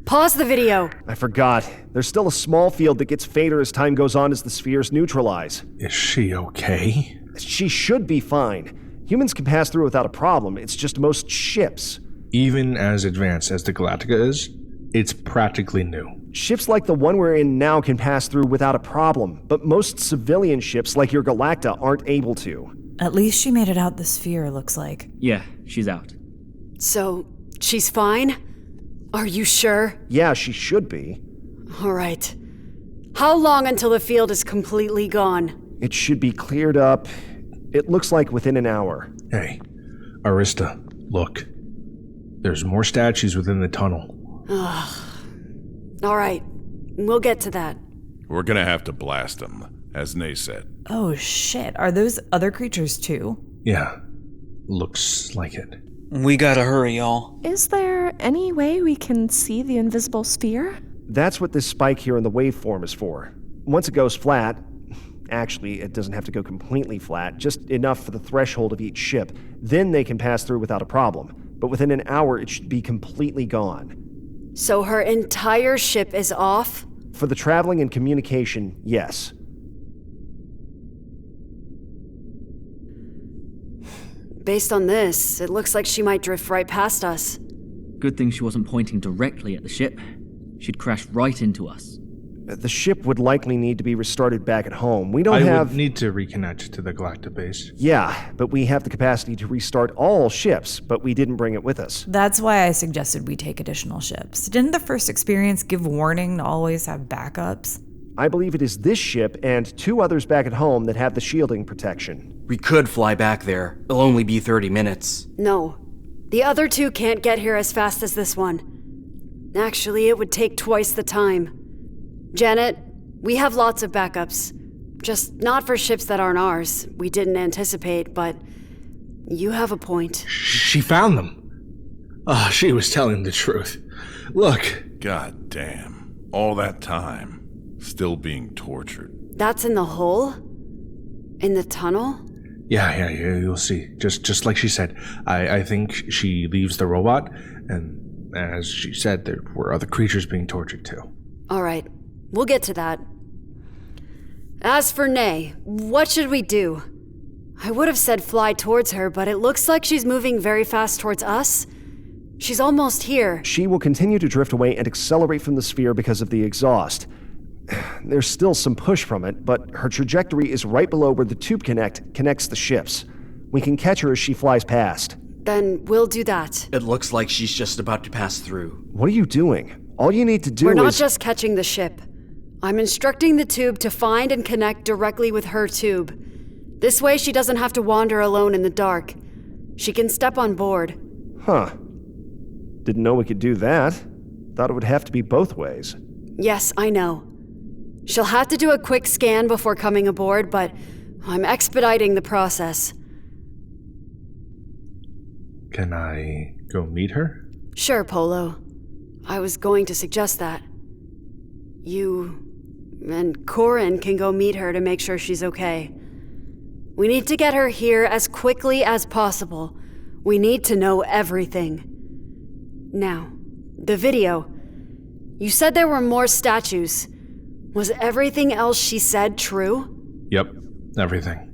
Pause the video.
I forgot. There's still a small field that gets fainter as time goes on as the spheres neutralize.
Is she okay?
She should be fine. Humans can pass through without a problem. It's just most ships.
Even as advanced as the Galactica is, it's practically new.
Ships like the one we're in now can pass through without a problem, but most civilian ships like your Galacta aren't able to.
At least she made it out the sphere, looks like.
Yeah, she's out.
So, she's fine? Are you sure?
Yeah, she should be.
All right. How long until the field is completely gone?
It should be cleared up. It looks like within an hour.
Hey, Arista, look. There's more statues within the tunnel.
Ugh. All right. We'll get to that.
We're gonna have to blast them, as Nay said.
Oh shit, are those other creatures too?
Yeah, looks like it.
We gotta hurry, y'all.
Is there any way we can see the invisible sphere?
That's what this spike here in the waveform is for. Once it goes flat, actually, it doesn't have to go completely flat, just enough for the threshold of each ship, then they can pass through without a problem. But within an hour, it should be completely gone.
So her entire ship is off?
For the traveling and communication, yes.
Based on this, it looks like she might drift right past us.
Good thing she wasn't pointing directly at the ship. She'd crash right into us.
The ship would likely need to be restarted back at home. We
I
have...
would need to reconnect to the Galacta base.
Yeah, but we have the capacity to restart all ships, but we didn't bring it with us.
That's why I suggested we take additional ships. Didn't the first experience give warning to always have backups?
I believe it is this ship and 2 others back at home that have the shielding protection.
We could fly back there. It'll only be 30 minutes.
No. The other 2 can't get here as fast as this one. Actually, it would take twice the time. Janet, we have lots of backups. Just not for ships that aren't ours. We didn't anticipate, but you have a point.
She found them. Ah, she was telling the truth. Look.
God damn. All that time. Still being tortured.
That's in the hole? In the tunnel?
Yeah, you'll see. Just like she said. I think she leaves the robot, and as she said, there were other creatures being tortured too.
All right. We'll get to that. As for Nay, what should we do? I would have said fly towards her, but it looks like she's moving very fast towards us. She's almost here.
She will continue to drift away and accelerate from the sphere because of the exhaust. There's still some push from it, but her trajectory is right below where the tube connects the ships. We can catch her as she flies past.
Then we'll do that.
It looks like she's just about to pass through.
What are you doing? All you need to do is...
We're not just catching the ship. I'm instructing the tube to find and connect directly with her tube. This way she doesn't have to wander alone in the dark. She can step on board.
Huh. Didn't know we could do that. Thought it would have to be both ways.
Yes, I know. She'll have to do a quick scan before coming aboard, but I'm expediting the process.
Can I go meet her?
Sure, Polo. I was going to suggest that. You and Corin can go meet her to make sure she's okay. We need to get her here as quickly as possible. We need to know everything. Now, the video. You said there were more statues. Was everything else she said true?
Yep, everything.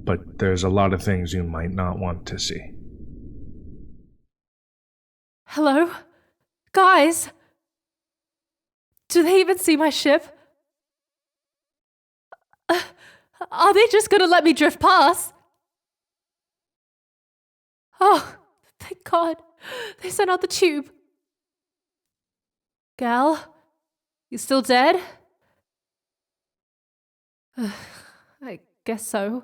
But there's a lot of things you might not want to see.
Hello? Guys? Do they even see my ship? Are they just gonna let me drift past? Oh, thank God. They sent out the tube. Gal? You still dead? I guess so.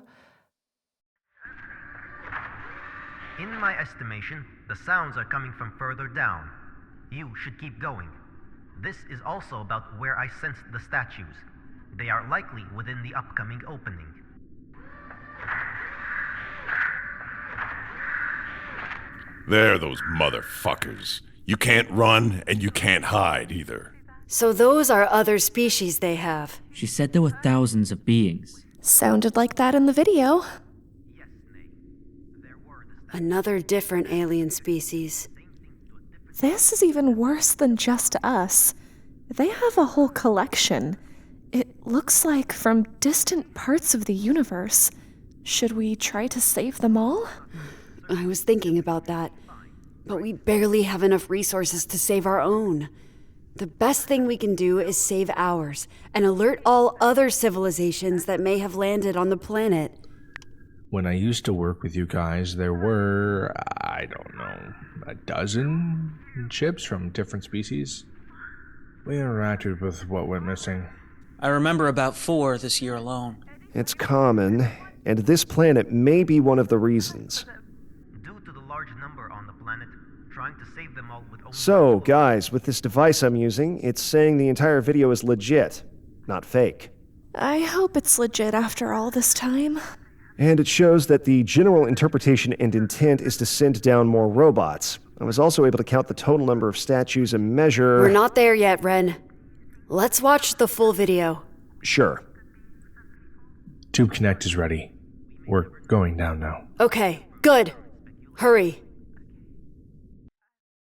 In my estimation, the sounds are coming from further down. You should keep going. This is also about where I sensed the statues. They are likely within the upcoming opening.
There, those motherfuckers. You can't run, and you can't hide either.
So those are other species they have.
She said there were thousands of beings.
Sounded like that in the video.
Another different alien species.
This is even worse than just us. They have a whole collection. It looks like from distant parts of the universe. Should we try to save them all?
I was thinking about that, but we barely have enough resources to save our own. The best thing we can do is save ours and alert all other civilizations that may have landed on the planet.
When I used to work with you guys, there were, I don't know, a dozen ships from different species. We interacted with what went missing.
I remember about 4 this year alone.
It's common, and this planet may be one of the reasons.
Due to the large number on the planet, trying to save them all would only...
So, guys, with this device I'm using, it's saying the entire video is legit, not fake.
I hope it's legit after all this time.
And it shows that the general interpretation and intent is to send down more robots. I was also able to count the total number of statues and measure...
We're not there yet, Ren. Let's watch the full video.
Sure.
Tube Connect is ready. We're going down now.
Okay, good. Hurry.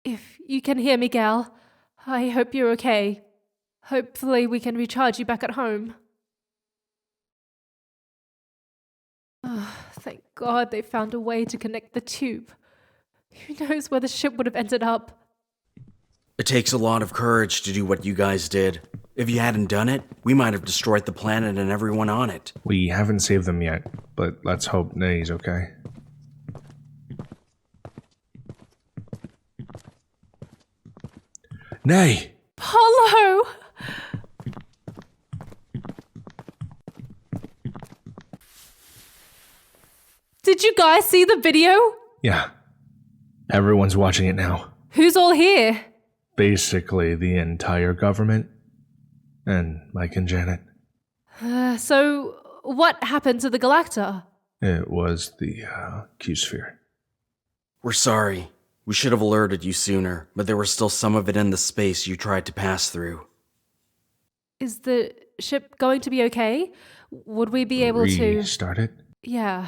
If you can hear me, Gal, I hope you're okay. Hopefully we can recharge you back at home. Oh, thank God they found a way to connect the tube. Who knows where the ship would have ended up?
It takes a lot of courage to do what you guys did. If you hadn't done it, we might have destroyed the planet and everyone on it.
We haven't saved them yet, but let's hope Nay's okay. Nay!
Apollo! Did you guys see the video?
Yeah. Everyone's watching it now.
Who's all here?
Basically, the entire government. And Mike and Janet.
So, what happened to the Galacta?
It was the Q-sphere.
We're sorry. We should have alerted you sooner, but there was still some of it in the space you tried to pass through.
Is the ship going to be okay? Would we be able to...
Restart it?
Yeah.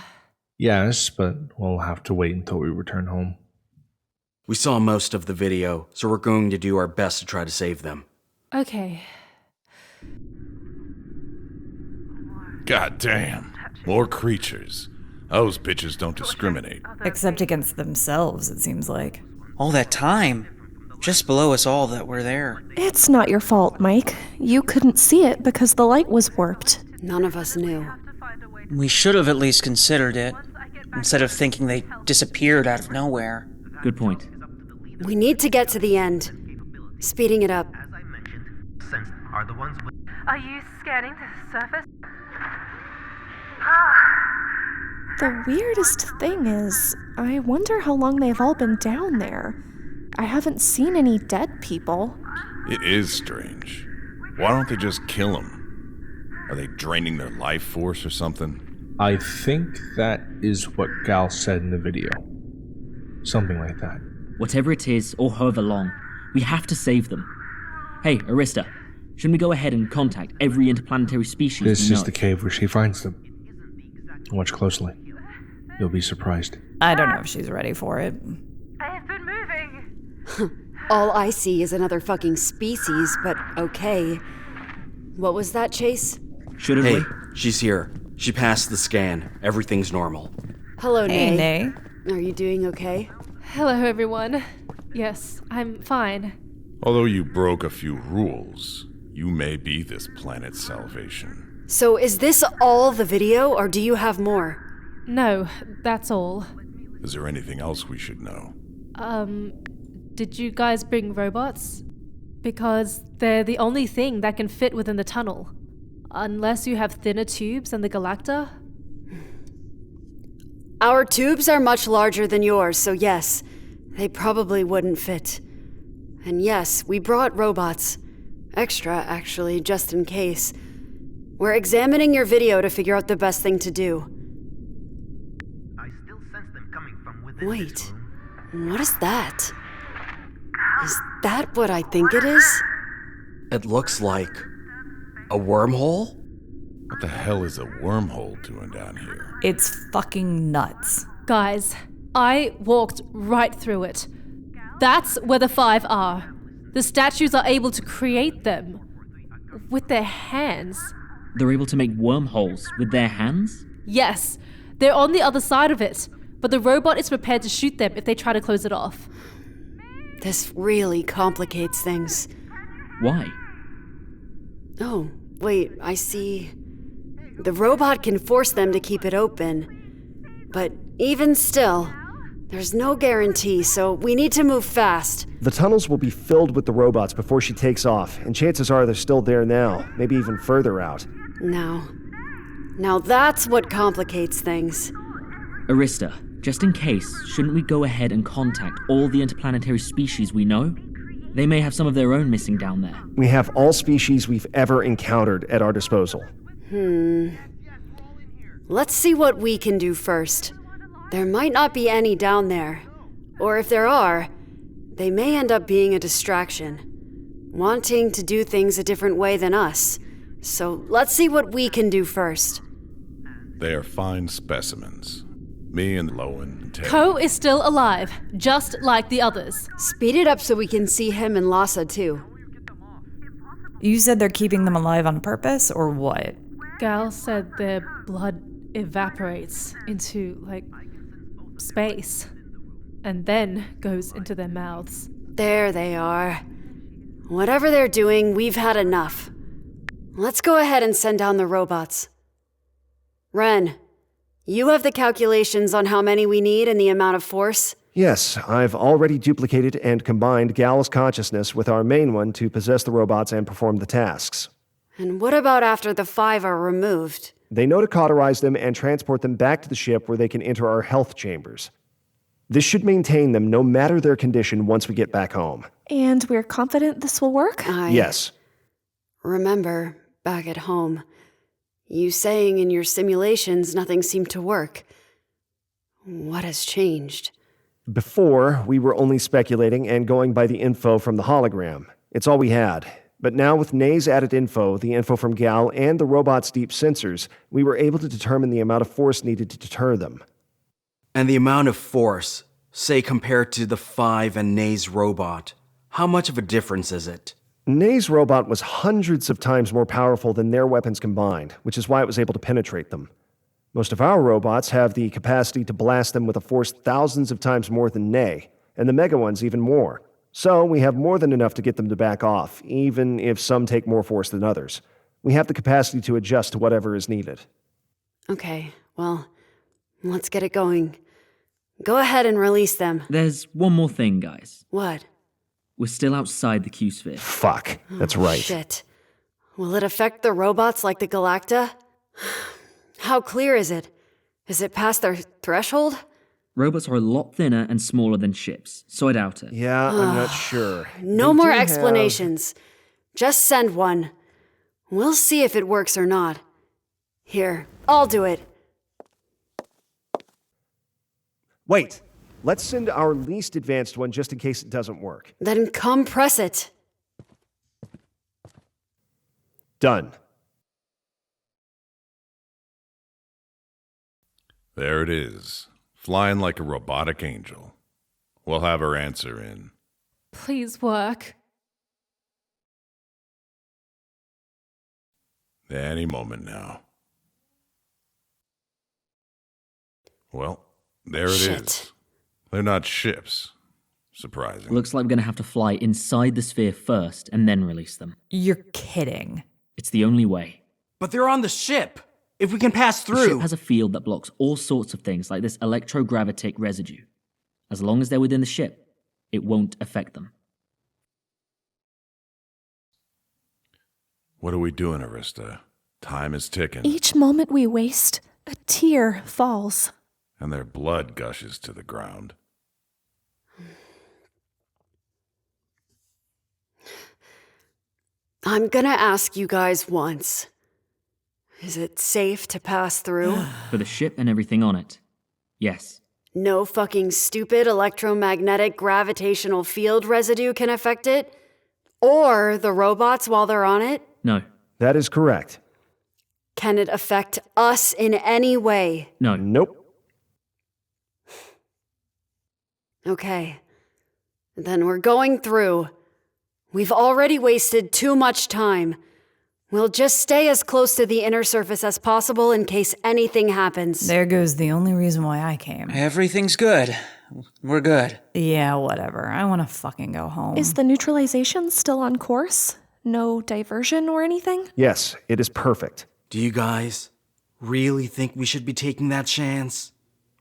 Yes, but we'll have to wait until we return home.
We saw most of the video, so we're going to do our best to try to save them.
Okay.
God damn. More creatures. Those bitches don't discriminate.
Except against themselves, it seems like.
All that time. Just below us all that were there.
It's not your fault, Mike. You couldn't see it because the light was warped.
None of us knew.
We should have at least considered it, instead of thinking they disappeared out of nowhere.
Good point.
We need to get to the end. Speeding it up.
As I mentioned, sensed are the ones with...
Are you scanning the surface?
The weirdest thing is, I wonder how long they've all been down there. I haven't seen any dead people.
It is strange. Why don't they just kill them? Are they draining their life force or something?
I think that is what Gal said in the video. Something like that.
Whatever it is, or however long, we have to save them. Hey, Arista, shouldn't we go ahead and contact every interplanetary species
This
we
is
know?
the cave where she finds them. Watch closely. You'll be surprised.
I don't know if she's ready for it.
I have been moving.
All I see is another fucking species, but okay. What was that, Chase?
Shouldn't
Hey,
we?
she's here. She passed the scan. Everything's normal.
Hello,
Hey,
Nay.
Nay.
Are you doing okay?
Hello, everyone. Yes, I'm fine.
Although you broke a few rules, you may be this planet's salvation.
So is this all the video, or do you have more?
No, that's all.
Is there anything else we should know?
Did you guys bring robots? Because they're the only thing that can fit within the tunnel. Unless you have thinner tubes than the Galacta?
Our tubes are much larger than yours, so yes, they probably wouldn't fit. And yes, we brought robots. Extra, actually, just in case. We're examining your video to figure out the best thing to do.
I still sense them coming from within
Wait, what is that? Is that what I think it is?
It looks like a wormhole?
What the hell is a wormhole doing down here?
It's fucking nuts.
Guys, I walked right through it. That's where the 5 are. The statues are able to create them with their hands.
They're able to make wormholes with their hands?
Yes, they're on the other side of it, but the robot is prepared to shoot them if they try to close it off.
This really complicates things.
Why?
Oh, wait, I see. The robot can force them to keep it open. But even still, there's no guarantee, so we need to move fast.
The tunnels will be filled with the robots before she takes off, and chances are they're still there now, maybe even further out.
Now that's what complicates things.
Arista, just in case, shouldn't we go ahead and contact all the interplanetary species we know? They may have some of their own missing down there.
We have all species we've ever encountered at our disposal.
Let's see what we can do first. There might not be any down there. Or if there are, they may end up being a distraction, wanting to do things a different way than us. So let's see what we can do first.
They are fine specimens. Me and Lowen and Ted.
Ko is still alive, just like the others.
Speed it up so we can see him and Lhasa too.
You said they're keeping them alive on purpose, or what?
Gal said their blood evaporates into, space, and then goes into their mouths.
There they are. Whatever they're doing, we've had enough. Let's go ahead and send down the robots. Ren, you have the calculations on how many we need and the amount of force?
Yes, I've already duplicated and combined Gal's consciousness with our main one to possess the robots and perform the tasks.
And what about after the 5 are removed?
They know to cauterize them and transport them back to the ship where they can enter our health chambers. This should maintain them no matter their condition once we get back home.
And we're confident this will work?
Yes.
Remember, back at home, you saying in your simulations nothing seemed to work. What has changed?
Before, we were only speculating and going by the info from the hologram. It's all we had. But now with Nay's added info, the info from Gal, and the robot's deep sensors, we were able to determine the amount of force needed to deter them.
And the amount of force, say compared to the 5 and Nay's robot, how much of a difference is it?
Nay's robot was hundreds of times more powerful than their weapons combined, which is why it was able to penetrate them. Most of our robots have the capacity to blast them with a force thousands of times more than Nay, and the mega ones even more. So we have more than enough to get them to back off, even if some take more force than others. We have the capacity to adjust to whatever is needed.
Okay, well, let's get it going. Go ahead and release them.
There's one more thing, guys.
What?
We're still outside the Q-sphere.
Fuck, that's right.
Shit. Will it affect the robots like the Galacta? How clear is it? Is it past their threshold?
Robots are a lot thinner and smaller than ships, so I doubt it.
Yeah, I'm not sure.
No more explanations. Just send one. We'll see if it works or not. Here, I'll do it.
Wait, let's send our least advanced one just in case it doesn't work.
Then come press it.
Done.
There it is, flying like a robotic angel. We'll have her answer in.
Please work.
Any moment now. Well, there it is. They're not ships. Surprising.
Looks like we're going to have to fly inside the sphere first and then release them.
You're kidding.
It's the only way.
But they're on the ship. If we can pass
The
through...
ship has a field that blocks all sorts of things like this electrogravitic residue. As long as they're within the ship, it won't affect them.
What are we doing, Arista? Time is ticking.
Each moment we waste, a tear falls.
And their blood gushes to the ground.
I'm gonna ask you guys once. Is it safe to pass through?
For the ship and everything on it. Yes.
No fucking stupid electromagnetic gravitational field residue can affect it? Or the robots while they're on it?
No.
That is correct.
Can it affect us in any way?
No.
Nope.
Okay. Then we're going through. We've already wasted too much time. We'll just stay as close to the inner surface as possible in case anything happens.
There goes the only reason why I came.
Everything's good. We're good.
Yeah, whatever. I want to fucking go home.
Is the neutralization still on course? No diversion or anything?
Yes, it is perfect.
Do you guys really think we should be taking that chance?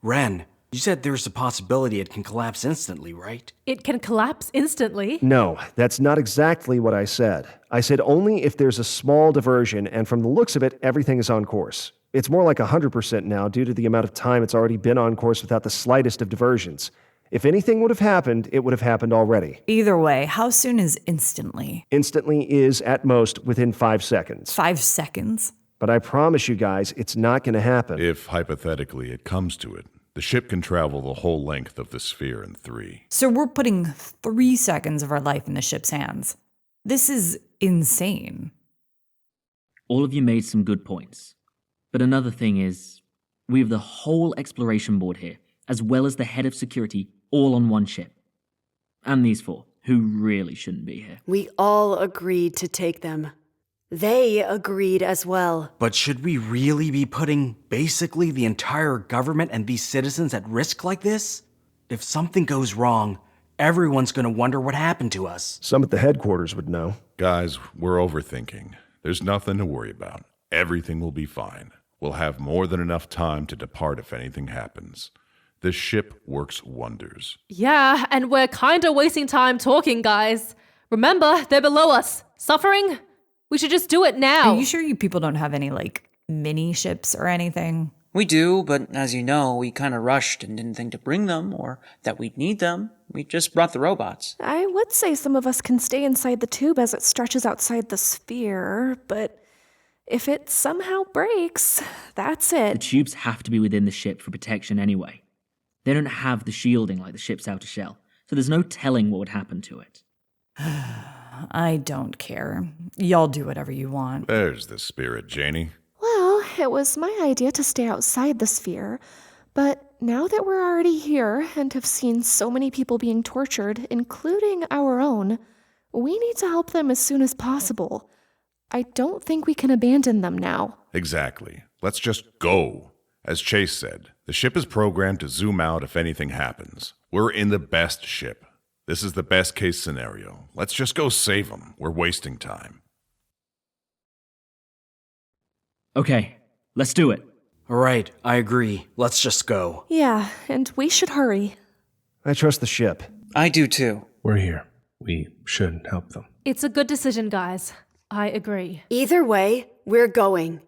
Ren, you said there's a possibility it can collapse instantly, right?
It can collapse instantly.
No, that's not exactly what I said. I said only if there's a small diversion, and from the looks of it, everything is on course. It's more like 100% now due to the amount of time it's already been on course without the slightest of diversions. If anything would have happened, it would have happened already.
Either way, how soon is instantly?
Instantly is, at most, within 5 seconds.
5 seconds?
But I promise you guys, it's not going to happen.
If, hypothetically, it comes to it, the ship can travel the whole length of the sphere in 3.
So we're putting 3 seconds of our life in the ship's hands. This is insane.
All of you made some good points. But another thing is, we have the whole exploration board here, as well as the head of security, all on one ship. And these 4, who really shouldn't be here.
We all agreed to take them. They agreed as well.
But should we really be putting basically the entire government and these citizens at risk like this? If something goes wrong, everyone's gonna wonder what happened to us.
Some at the headquarters would know.
Guys, we're overthinking. There's nothing to worry about. Everything will be fine. We'll have more than enough time to depart if anything happens. This ship works wonders.
Yeah, and we're kinda wasting time talking, guys. Remember, they're below us. Suffering? We should just do it now.
Are you sure you people don't have any, mini ships or anything?
We do, but as you know, we kind of rushed and didn't think to bring them or that we'd need them. We just brought the robots.
I would say some of us can stay inside the tube as it stretches outside the sphere, but if it somehow breaks, that's
The
it.
tubes have to be within the ship for protection anyway. They don't have the shielding like the ship's outer shell, so there's no telling what would happen to it.
I don't care. Y'all do whatever you want.
There's the spirit, Janie.
Well, it was my idea to stay outside the sphere, but now that we're already here and have seen so many people being tortured, including our own, we need to help them as soon as possible. I don't think we can abandon them now.
Exactly. Let's just go. As Chase said, the ship is programmed to zoom out if anything happens. We're in the best ship. This is the best case scenario. Let's just go save them. We're wasting time.
Okay, let's do it.
All right, I agree. Let's just go.
Yeah, and we should hurry.
I trust the ship.
I do too.
We're here. We should help them.
It's a good decision, guys. I agree.
Either way, we're going.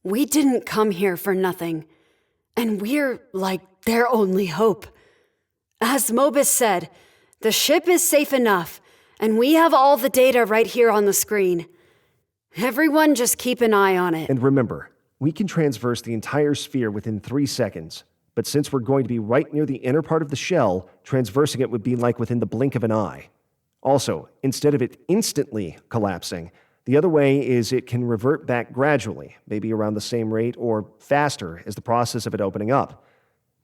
We didn't come here for nothing. And we're, their only hope. As Mobus said, the ship is safe enough, and we have all the data right here on the screen. Everyone just keep an eye on it.
And remember, we can transverse the entire sphere within 3 seconds. But since we're going to be right near the inner part of the shell, transversing it would be like within the blink of an eye. Also, instead of it instantly collapsing, the other way is it can revert back gradually, maybe around the same rate or faster as the process of it opening up.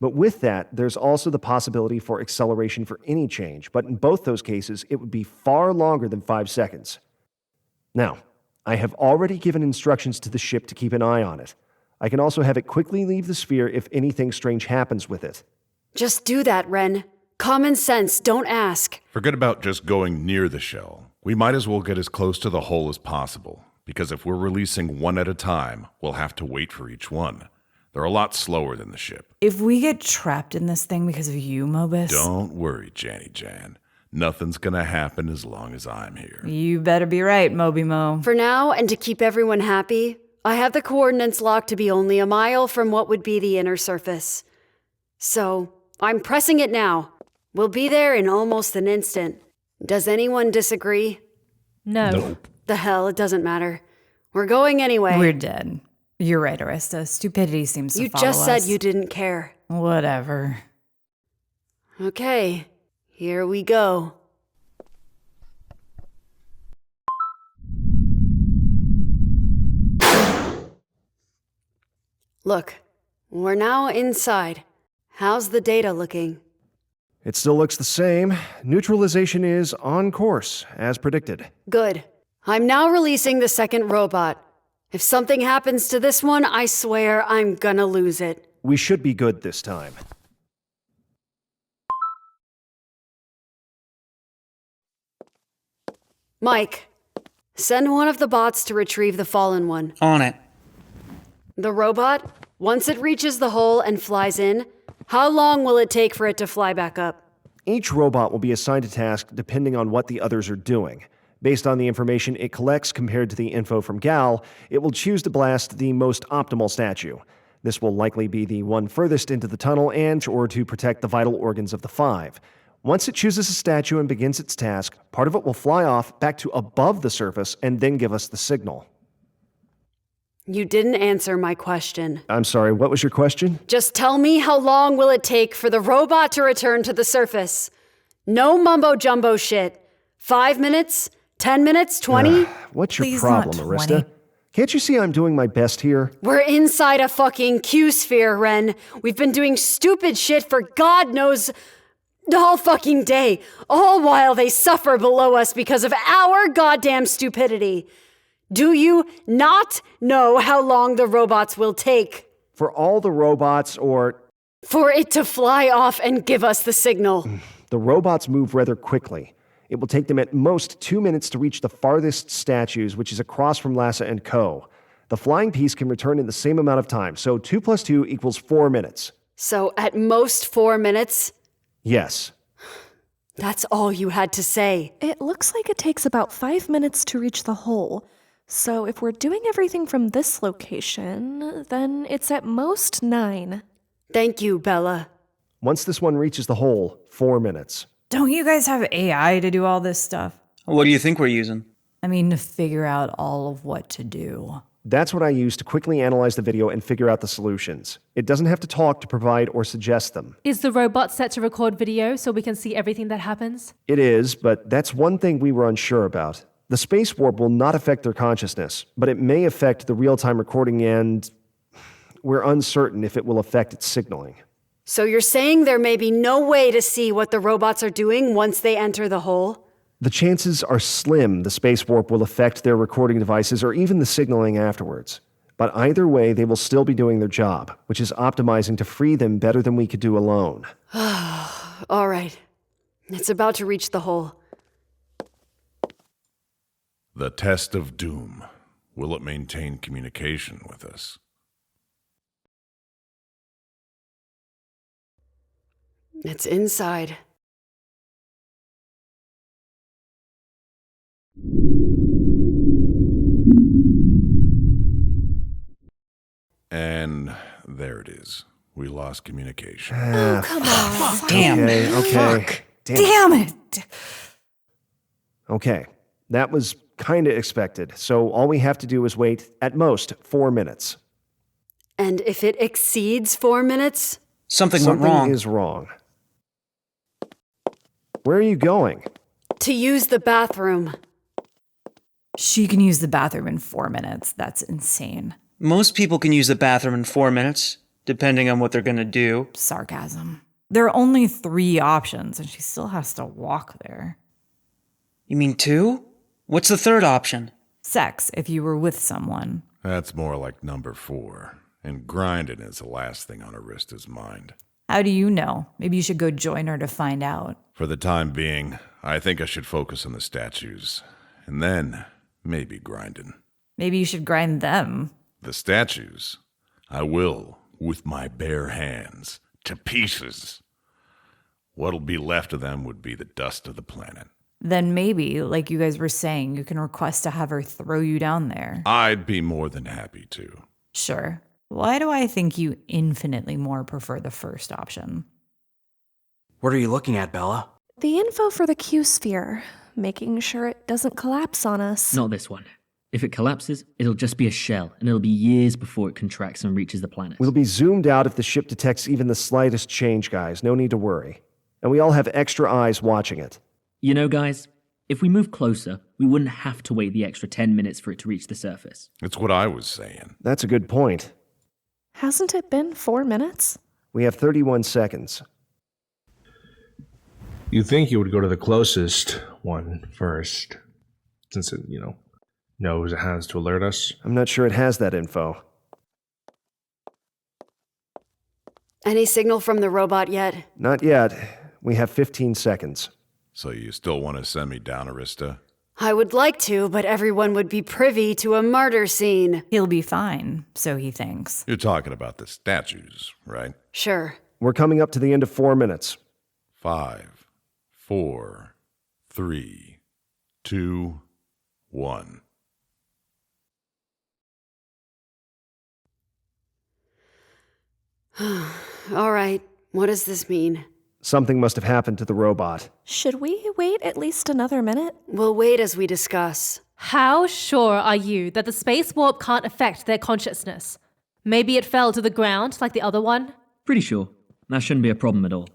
But with that, there's also the possibility for acceleration for any change, but in both those cases, it would be far longer than 5 seconds. Now, I have already given instructions to the ship to keep an eye on it. I can also have it quickly leave the sphere if anything strange happens with it.
Just do that, Ren. Common sense, don't ask.
Forget about just going near the shell. We might as well get as close to the hole as possible, because if we're releasing one at a time, we'll have to wait for each one. They're a lot slower than the ship.
If we get trapped in this thing because of you, Mobus...
Don't worry, Janny Jan. Nothing's gonna happen as long as I'm here.
You better be right, Moby Mo.
For now, and to keep everyone happy, I have the coordinates locked to be only a mile from what would be the inner surface. So, I'm pressing it now. We'll be there in almost an instant. Does anyone disagree?
No.
Nope.
The hell, it doesn't matter. We're going anyway.
We're dead. You're right, Arista. Stupidity seems to
You
follow
just
us.
said you didn't care.
Whatever.
Okay, here we go. Look, we're now inside. How's the data looking?
It still looks the same. Neutralization is on course, as predicted.
Good. I'm now releasing the second robot. If something happens to this one, I swear I'm gonna lose it.
We should be good this time.
Mike, send one of the bots to retrieve the fallen one.
On it.
The robot, once it reaches the hole and flies in, how long will it take for it to fly back up?
Each robot will be assigned a task depending on what the others are doing. Based on the information it collects compared to the info from Gal, it will choose to blast the most optimal statue. This will likely be the one furthest into the tunnel or to protect the vital organs of the 5. Once it chooses a statue and begins its task, part of it will fly off back to above the surface and then give us the signal.
You didn't answer my question.
I'm sorry, what was your question?
Just tell me how long will it take for the robot to return to the surface? No mumbo-jumbo shit. 5 minutes? 10 minutes? 20?
What's your
Please,
problem,
not
Arista?
20.
Can't you see I'm doing my best here?
We're inside a fucking Q-sphere, Ren. We've been doing stupid shit for God knows all fucking day, all while they suffer below us because of our goddamn stupidity. Do you not know how long the robots will take?
For all the robots
For it to fly off and give us the signal.
The robots move rather quickly. It will take them at most 2 minutes to reach the farthest statues, which is across from Lassa and Co. The flying piece can return in the same amount of time, so 2 + 2 = 4 minutes.
So at most 4 minutes?
Yes.
That's all you had to say.
It looks like it takes about 5 minutes to reach the hole. So if we're doing everything from this location, then it's at most 9.
Thank you, Bella.
Once this one reaches the hole, 4 minutes.
Don't you guys have AI to do all this stuff?
What do you think we're using?
I mean, to figure out all of what to do.
That's what I use to quickly analyze the video and figure out the solutions. It doesn't have to talk to provide or suggest them.
Is the robot set to record video so we can see everything that happens?
It is, but that's one thing we were unsure about. The space warp will not affect their consciousness, but it may affect the real-time recording and we're uncertain if it will affect its signaling.
So you're saying there may be no way to see what the robots are doing once they enter the hole?
The chances are slim the space warp will affect their recording devices or even the signaling afterwards. But either way, they will still be doing their job, which is optimizing to free them better than we could do alone.
All right. It's about to reach the hole.
The test of doom. Will it maintain communication with us?
It's inside.
And there it is. We lost communication.
Oh, come on.
Damn.
Okay.
Damn it.
Okay. That was kind of expected. So all we have to do is wait at most 4 minutes.
And if it exceeds 4 minutes?
Something went wrong.
Something is wrong. Where are you going?
To use the bathroom.
She can use the bathroom in 4 minutes. That's insane.
Most people can use the bathroom in 4 minutes, depending on what they're gonna do.
Sarcasm. There are only 3 options, and she still has to walk there.
You mean 2? What's the third option?
Sex, if you were with someone.
That's more like number 4. And grinding is the last thing on Arista's mind.
How do you know? Maybe you should go join her to find out.
For the time being, I think I should focus on the statues. And then, maybe grinding.
Maybe you should grind them.
The statues, I will, with my bare hands, to pieces. What'll be left of them would be the dust of the planet.
Then maybe, like you guys were saying, you can request to have her throw you down there.
I'd be more than happy to.
Sure. Why do I think you infinitely more prefer the first option?
What are you looking at, Bella?
The info for the Q-sphere, making sure it doesn't collapse on us.
Not this one. If it collapses, it'll just be a shell, and it'll be years before it contracts and reaches the planet.
We'll be zoomed out if the ship detects even the slightest change, guys. No need to worry. and we all have extra eyes watching it.
You know, guys, if we move closer, we wouldn't have to wait the extra 10 minutes for it to reach the surface.
It's what I was saying.
That's a good point.
Hasn't it been 4 minutes?
We have 31 seconds.
You think you would go to the closest one first, since it, knows it has to alert us?
I'm not sure it has that info.
Any signal from the robot yet?
Not yet. We have 15 seconds.
So you still want to send me down, Arista?
I would like to, but everyone would be privy to a murder scene.
He'll be fine, so he thinks.
You're talking about the statues, right?
Sure.
We're coming up to the end of 4 minutes.
5, 4, 3, 2, 1.
All right, what does this mean?
Something must have happened to the robot.
Should we wait at least another minute?
We'll wait as we discuss.
How sure are you that the space warp can't affect their consciousness? Maybe it fell to the ground like the other one?
Pretty sure. That shouldn't be a problem at all.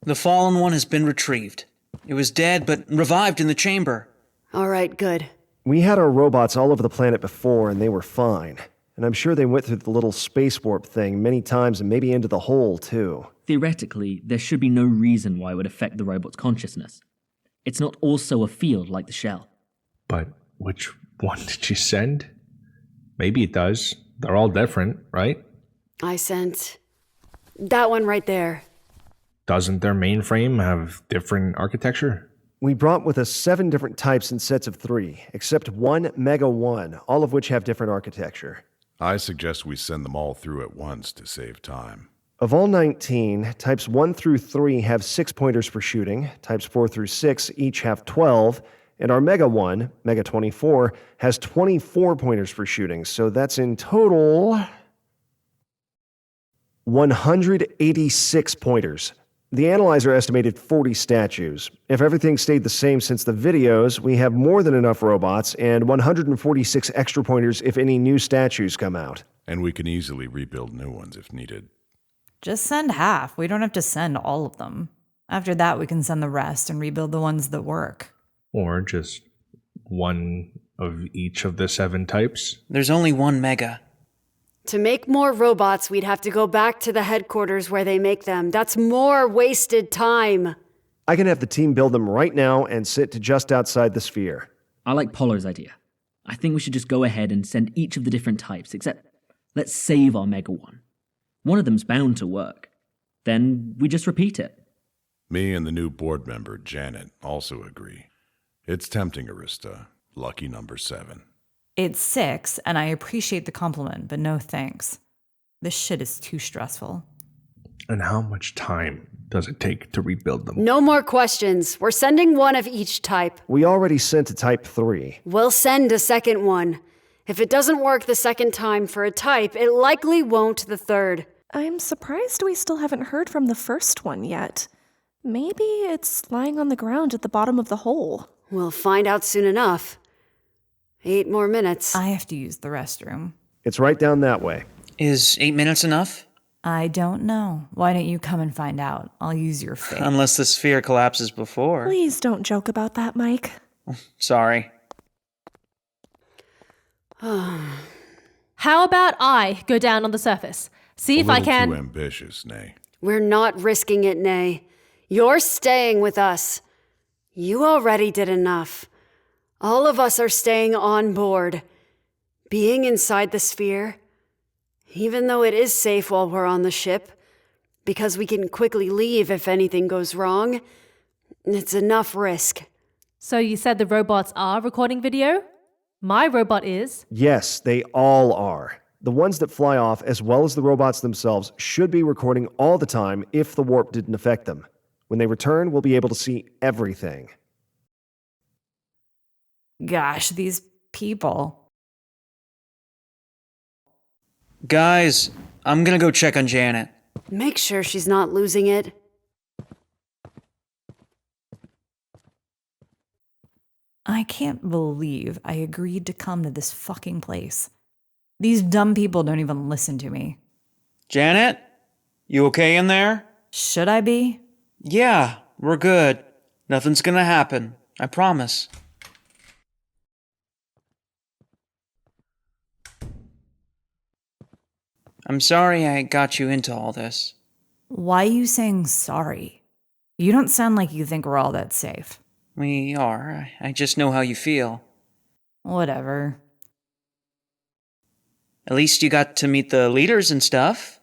The fallen one has been retrieved. It was dead, but revived in the chamber.
All right, good.
We had our robots all over the planet before, and they were fine. And I'm sure they went through the little space warp thing many times and maybe into the hole, too.
Theoretically, there should be no reason why it would affect the robot's consciousness. It's not also a field like the shell.
But which one did you send? Maybe it does. They're all different, right?
I sent that one right there.
Doesn't their mainframe have different architecture?
We brought with us 7 different types in sets of 3, except one Mega 1, all of which have different architecture.
I suggest we send them all through at once to save time.
Of all 19, types 1 through 3 have 6 pointers for shooting, types 4 through 6 each have 12, and our Mega 1, Mega 24, has 24 pointers for shooting, so that's in total 186 pointers. The analyzer estimated 40 statues. If everything stayed the same since the videos, we have more than enough robots and 146 extra pointers if any new statues come out.
And we can easily rebuild new ones if needed.
Just send half. We don't have to send all of them. After that, we can send the rest and rebuild the ones that work.
Or just one of each of the 7 types?
There's only one Mega.
To make more robots, we'd have to go back to the headquarters where they make them. That's more wasted time.
I can have the team build them right now and sit to just outside the sphere.
I like Polo's idea. I think we should just go ahead and send each of the different types, except let's save our Mega 1. One of them's bound to work. Then we just repeat it.
Me and the new board member, Janet, also agree. It's tempting, Arista. Lucky number 7.
It's 6, and I appreciate the compliment, but no thanks. This shit is too stressful.
And how much time does it take to rebuild them?
No more questions. We're sending one of each type.
We already sent a type 3.
We'll send a second one. If it doesn't work the second time for a type, it likely won't the third.
I'm surprised we still haven't heard from the first one yet. Maybe it's lying on the ground at the bottom of the hole.
We'll find out soon enough. 8 more minutes.
I have to use the restroom.
It's right down that way.
Is 8 minutes enough?
I don't know. Why don't you come and find out? I'll use your fate.
Unless the sphere collapses before.
Please don't joke about that, Mike.
Sorry.
How about I go down on the surface? See if I can.
Too ambitious, Nay.
We're not risking it, Nay. You're staying with us. You already did enough. All of us are staying on board. Being inside the sphere, even though it is safe while we're on the ship, because we can quickly leave if anything goes wrong, it's enough risk.
So you said the robots are recording video? My robot is.
Yes, they all are. The ones that fly off, as well as the robots themselves, should be recording all the time if the warp didn't affect them. When they return, we'll be able to see everything.
Gosh, these people.
Guys, I'm gonna go check on Janet.
Make sure she's not losing it.
I can't believe I agreed to come to this fucking place. These dumb people don't even listen to me.
Janet? You okay in there?
Should I be?
Yeah, we're good. Nothing's gonna happen. I promise. I'm sorry I got you into all this.
Why are you saying sorry? You don't sound like you think we're all that safe.
We are. I just know how you feel.
Whatever.
At least you got to meet the leaders and stuff.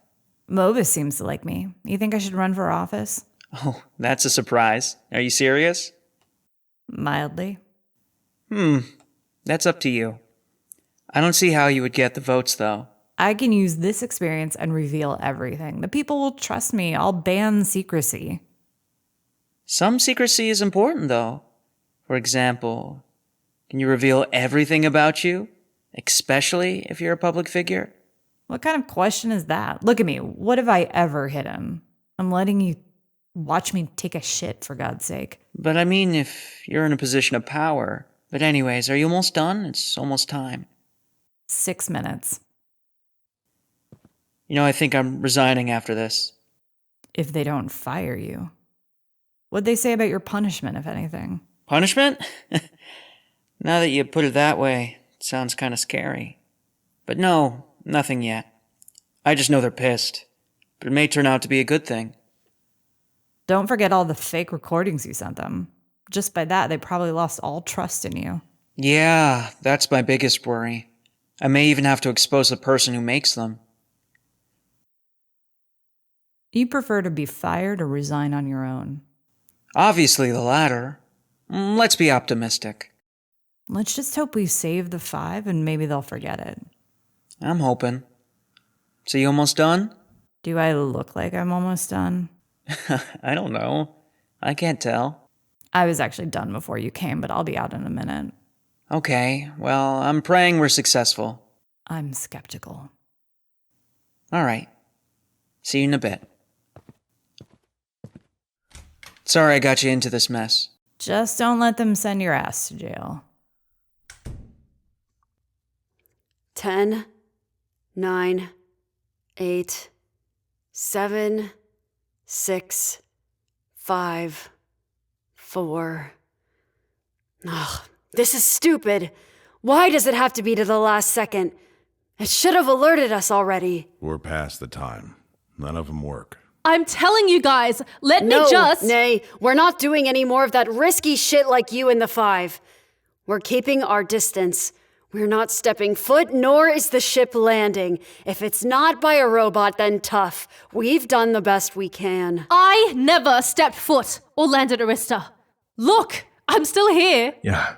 Movis seems to like me. You think I should run for office?
Oh, that's a surprise. Are you serious?
Mildly.
That's up to you. I don't see how you would get the votes, though.
I can use this experience and reveal everything. The people will trust me. I'll ban secrecy.
Some secrecy is important, though. For example, can you reveal everything about you? Especially if you're a public figure?
What kind of question is that? Look at me. What have I ever hit him? I'm letting you watch me take a shit, for God's sake.
But I mean, if you're in a position of power. But anyways, are you almost done? It's almost time.
6 minutes.
You know, I think I'm resigning after this.
If they don't fire you. What'd they say about your punishment, if anything?
Punishment? Now that you put it that way, it sounds kind of scary. But no, nothing yet. I just know they're pissed. But it may turn out to be a good thing.
Don't forget all the fake recordings you sent them. Just by that, they probably lost all trust in you.
Yeah, that's my biggest worry. I may even have to expose the person who makes them.
You prefer to be fired or resign on your own?
Obviously the latter. Let's be optimistic.
Let's just hope we save the 5 and maybe they'll forget it.
I'm hoping. So you almost done?
Do I look like I'm almost done?
I don't know. I can't tell.
I was actually done before you came, but I'll be out in a minute.
Okay, well, I'm praying we're successful.
I'm skeptical.
All right. See you in a bit. Sorry I got you into this mess.
Just don't let them send your ass to jail.
10, 9, 8, 7, 6, 5, 4. Ugh, this is stupid. Why does it have to be to the last second? It should have alerted us already.
We're past the time. None of them work.
I'm telling you guys, let me
No,
just...
Nay, we're not doing any more of that risky shit like you in the 5. We're keeping our distance. We're not stepping foot, nor is the ship landing. If it's not by a robot, then tough. We've done the best we can.
I never stepped foot or landed Arista. Look, I'm still here.
Yeah.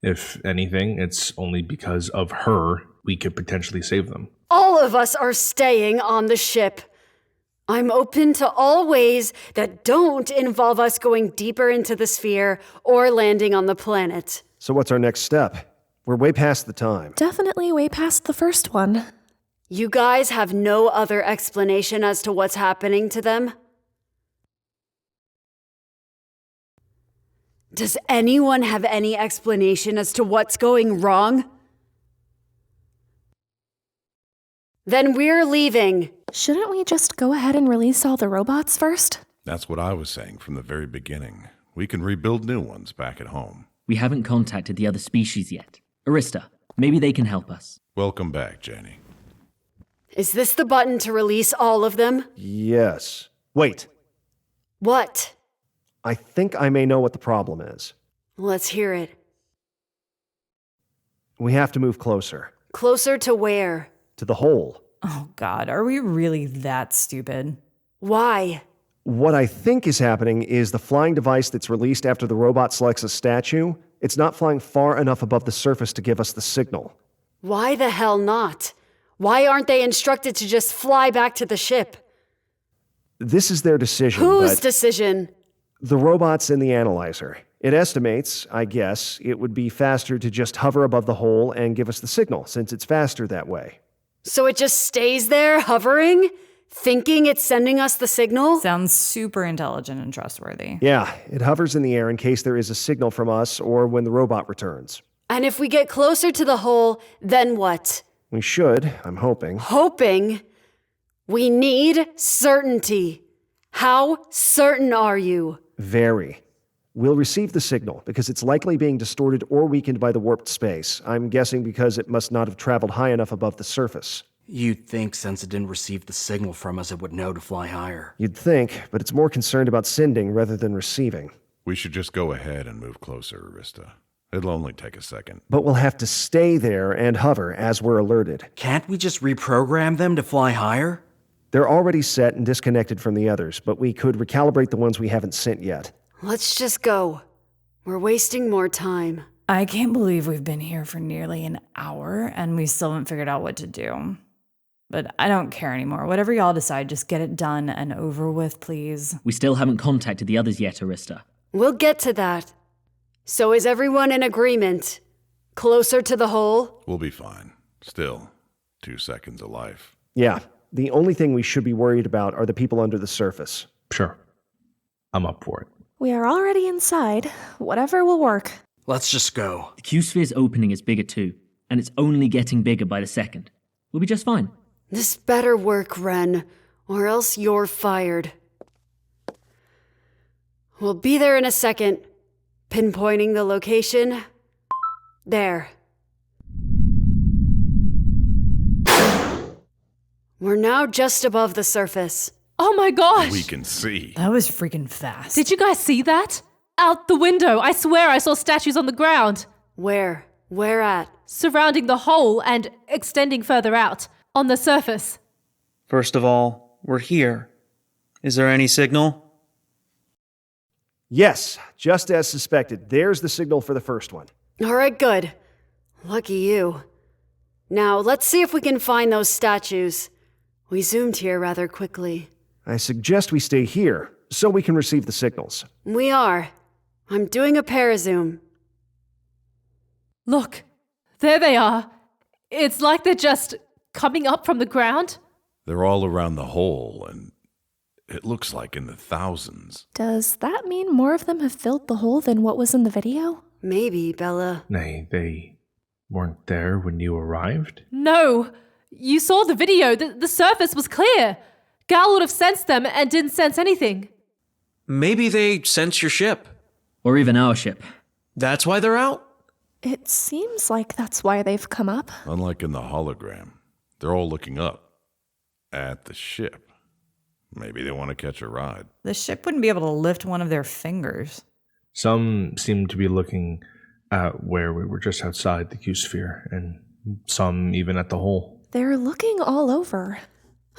If anything, it's only because of her we could potentially save them.
All of us are staying on the ship. I'm open to all ways that don't involve us going deeper into the sphere or landing on the planet.
So what's our next step? We're way past the time.
Definitely way past the first one.
You guys have no other explanation as to what's happening to them? Does anyone have any explanation as to what's going wrong? Then we're leaving.
Shouldn't we just go ahead and release all the robots first?
That's what I was saying from the very beginning. We can rebuild new ones back at home.
We haven't contacted the other species yet. Arista, maybe they can help us.
Welcome back, Janie.
Is this the button to release all of them?
Yes. Wait.
What?
I think I may know what the problem is.
Let's hear it.
We have to move closer.
Closer to where?
To the hole.
Oh God, are we really that stupid?
Why?
What I think is happening is the flying device that's released after the robot selects a statue, it's not flying far enough above the surface to give us the signal.
Why the hell not? Why aren't they instructed to just fly back to the ship?
This is their decision.
Whose
but
decision?
The robots in the analyzer. It estimates, I guess, it would be faster to just hover above the hole and give us the signal, since it's faster that way.
So it just stays there, hovering? Thinking it's sending us the signal?
Sounds super intelligent and trustworthy.
Yeah, it hovers in the air in case there is a signal from us or when the robot returns.
And if we get closer to the hole, then what?
We should, I'm hoping.
Hoping? We need certainty. How certain are you?
Very. We'll receive the signal because it's likely being distorted or weakened by the warped space. I'm guessing because it must not have traveled high enough above the surface.
You'd think since it didn't receive the signal from us, it would know to fly higher.
You'd think, but it's more concerned about sending rather than receiving.
We should just go ahead and move closer, Arista. It'll only take a second.
But we'll have to stay there and hover as we're alerted.
Can't we just reprogram them to fly higher?
They're already set and disconnected from the others, but we could recalibrate the ones we haven't sent yet.
Let's just go. We're wasting more time.
I can't believe we've been here for nearly an hour and we still haven't figured out what to do. But I don't care anymore. Whatever y'all decide, just get it done and over with, please.
We still haven't contacted the others yet, Arista.
We'll get to that. So is everyone in agreement? Closer to the hole?
We'll be fine. Still, 2 seconds of life.
Yeah, the only thing we should be worried about are the people under the surface.
Sure. I'm up for it.
We are already inside. Whatever will work.
Let's just go.
The Q-sphere's opening is bigger too, and it's only getting bigger by the second. We'll be just fine.
This better work, Ren, or else you're fired. We'll be there in a second. Pinpointing the location. There. We're now just above the surface.
Oh my gosh!
We can see.
That was freaking fast.
Did you guys see that? Out the window, I swear I saw statues on the ground.
Where? Where at?
Surrounding the hole and extending further out, on the surface.
First of all, we're here. Is there any signal?
Yes, just as suspected. There's the signal for the first one.
All right, good. Lucky you. Now, let's see if we can find those statues. We zoomed here rather quickly.
I suggest we stay here, so we can receive the signals.
We are. I'm doing a parazoom.
Look, there they are. It's like they're just coming up from the ground.
They're all around the hole, and it looks like in the thousands.
Does that mean more of them have filled the hole than what was in the video?
Maybe, Bella.
Nay, they weren't there when you arrived?
No, you saw the video. The surface was clear. Gal would have sensed them and didn't sense anything.
Maybe they sense your ship.
Or even our ship.
That's why they're out?
It seems like that's why they've come up.
Unlike in the hologram, they're all looking up at the ship. Maybe they want to catch a ride.
The ship wouldn't be able to lift one of their fingers.
Some seem to be looking at where we were just outside the Q-sphere, and some even at the hole.
They're looking all over.